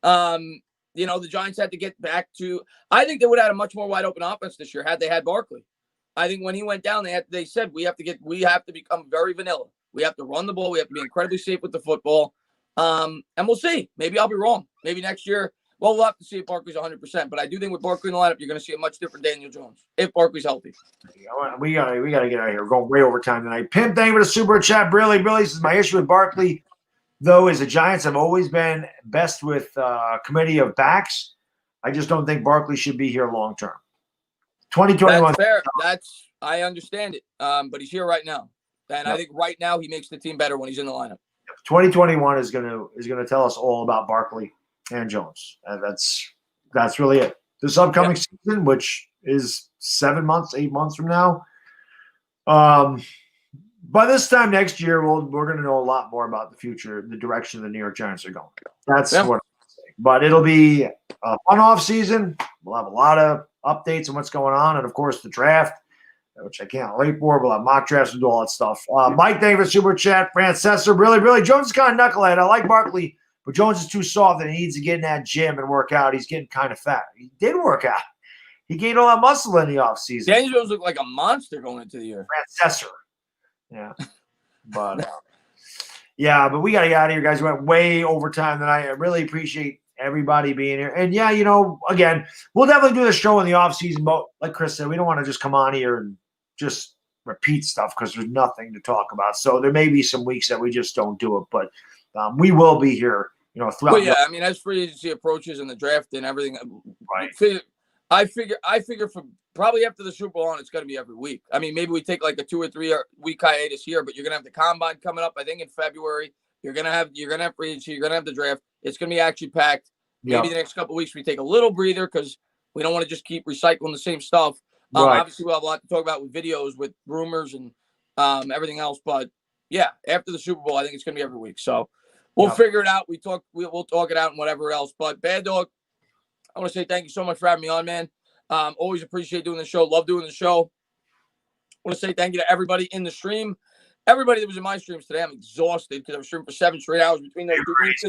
Speaker 1: The Giants had to get back to. I think they would have had a much more wide open offense this year had they had Barkley. I think when he went down, they said we have to become very vanilla. We have to run the ball. We have to be incredibly safe with the football. And we'll see. Maybe I'll be wrong. Maybe next year. Well, we'll have to see if Barkley's 100%. But I do think with Barkley in the lineup, you're going to see a much different Daniel Jones if Barkley's healthy.
Speaker 2: We gotta get out of here. We're going way over time tonight. Pimp, thank you for the super chat. Really, this is my issue with Barkley, though, is the Giants have always been best with committee of backs. I just don't think Barkley should be here long term. 2021.
Speaker 1: That's fair. I understand it. But he's here right now. And I think right now he makes the team better when he's in the lineup. 2021
Speaker 2: is gonna tell us all about Barkley and Jones. That's really it. This upcoming season, which is 8 months from now. By this time next year, we're going to know a lot more about the future, the direction the New York Giants are going. That's what I'm saying. But it'll be a fun off season. We'll have a lot of updates on what's going on, and of course the draft, which I can't wait for. We'll have mock drafts and do all that stuff. Mike, thank you for the super chat. Francesor, really, Jones is kind of knucklehead. I like Barkley, but Jones is too soft and he needs to get in that gym and work out. He's getting kind of fat. He did work out. He gained all that muscle in the offseason.
Speaker 1: Daniel Jones looked like a monster going into the year.
Speaker 2: Francesor. Yeah. But but we got to get out of here, guys. We went way over time tonight. I really appreciate everybody being here. And again, we'll definitely do the show in the offseason, but like Chris said, we don't want to just come on here and just repeat stuff because there's nothing to talk about. So there may be some weeks that we just don't do it, but we will be here, throughout.
Speaker 1: Well, as free agency approaches and the draft and everything,
Speaker 2: right.
Speaker 1: I figure for probably after the Super Bowl on, it's going to be every week. I mean, maybe we take like a 2 or 3 week hiatus here, but you're going to have the combine coming up, I think, in February. You're going to have free agency. You're going to have the draft. It's going to be action packed. Maybe the next couple of weeks we take a little breather because we don't want to just keep recycling the same stuff.
Speaker 2: Right.
Speaker 1: Obviously, we'll have a lot to talk about with videos, with rumors, and everything else. But yeah, after the Super Bowl, I think it's going to be every week. So we'll figure it out. We'll talk it out and whatever else. But Baddog, I want to say thank you so much for having me on, man. Always appreciate doing the show. Love doing the show. I want to say thank you to everybody in the stream. Everybody that was in my streams today. I'm exhausted because I was streaming for 7 straight hours between those 2 weeks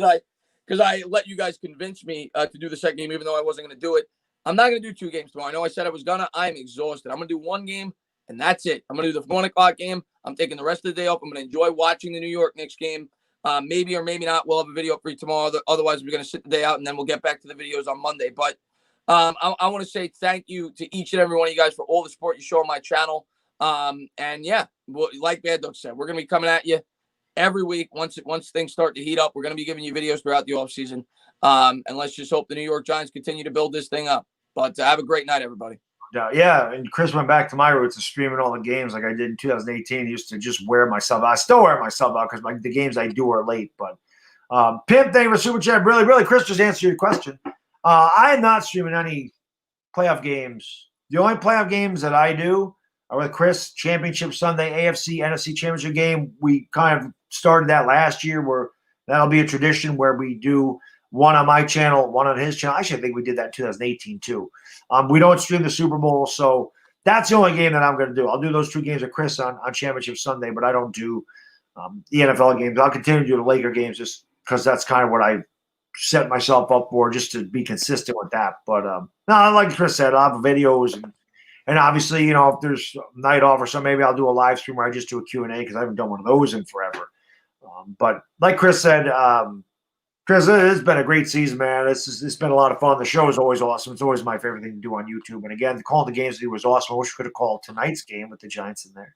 Speaker 1: because I let you guys convince me to do the second game, even though I wasn't going to do it. I'm not going to do 2 games tomorrow. I know I said I was going to. I'm exhausted. I'm going to do 1 game, and that's it. I'm going to do the 1 o'clock game. I'm taking the rest of the day off. I'm going to enjoy watching the New York Knicks game. Maybe or maybe not. We'll have a video for you tomorrow. Otherwise, we're going to sit the day out, and then we'll get back to the videos on Monday. But I want to say thank you to each and every one of you guys for all the support you show on my channel. And yeah, like Baddog said, we're going to be coming at you every week. Once things start to heat up, we're going to be giving you videos throughout the offseason. And let's just hope the New York Giants continue to build this thing up. But have a great night, everybody.
Speaker 2: Yeah, and Chris went back to my roots of streaming all the games like I did in 2018. I used to just wear myself out. I still wear myself out because the games I do are late. But Pimp, thank you for super chat. Really, Chris, just answer your question. I am not streaming any playoff games. The only playoff games that I do are with Chris, Championship Sunday, AFC, NFC Championship game. We kind of started that last year where that'll be a tradition where we do one on my channel, one on his channel. Actually, I think we did that in 2018 too. We don't stream the Super Bowl, so that's the only game that I'm going to do. I'll do those 2 games with Chris on Championship Sunday, but I don't do the NFL games. I'll continue to do the Laker games just because that's kind of what I set myself up for, just to be consistent with that. But no, like Chris said, I'll have videos and obviously, you know, if there's a night off or something, maybe I'll do a live stream where I just do a Q&A because I haven't done one of those in forever. But like Chris said, Chris, it's been a great season, man. It's been a lot of fun. The show is always awesome. It's always my favorite thing to do on YouTube. And again, calling the games was awesome. I wish we could have called tonight's game with the Giants in there.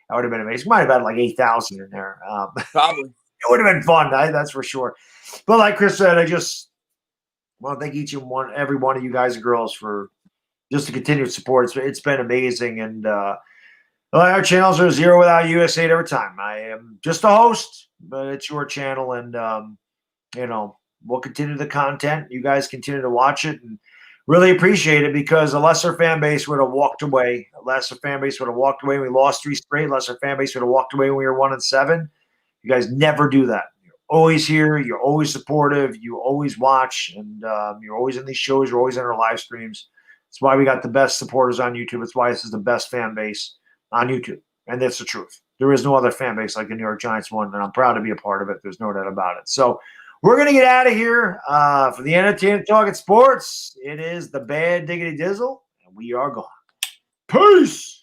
Speaker 2: That would have been amazing. Might have had like 8,000 in there.
Speaker 1: Probably.
Speaker 2: It would have been fun, that's for sure. But like Chris said, I just want to thank every one of you guys and girls for just the continued support. It's been amazing. And our channels are 0 without you. I say it every time. I am just a host, but it's your channel. And, you know, we'll continue the content. You guys continue to watch it and really appreciate it because a lesser fan base would have walked away. A lesser fan base would have walked away when we lost 3 straight. Lesser fan base would have walked away when we were 1-7. You guys never do that. You're always here. You're always supportive. You always watch, and you're always in these shows. You're always in our live streams. That's why we got the best supporters on YouTube. It's why this is the best fan base on YouTube, and that's the truth. There is no other fan base like the New York Giants one, and I'm proud to be a part of it. There's no doubt about it. So we're going to get out of here for the entertainment Talkin' Sports. It is the Bad Diggity Dizzle, and we are gone. Peace!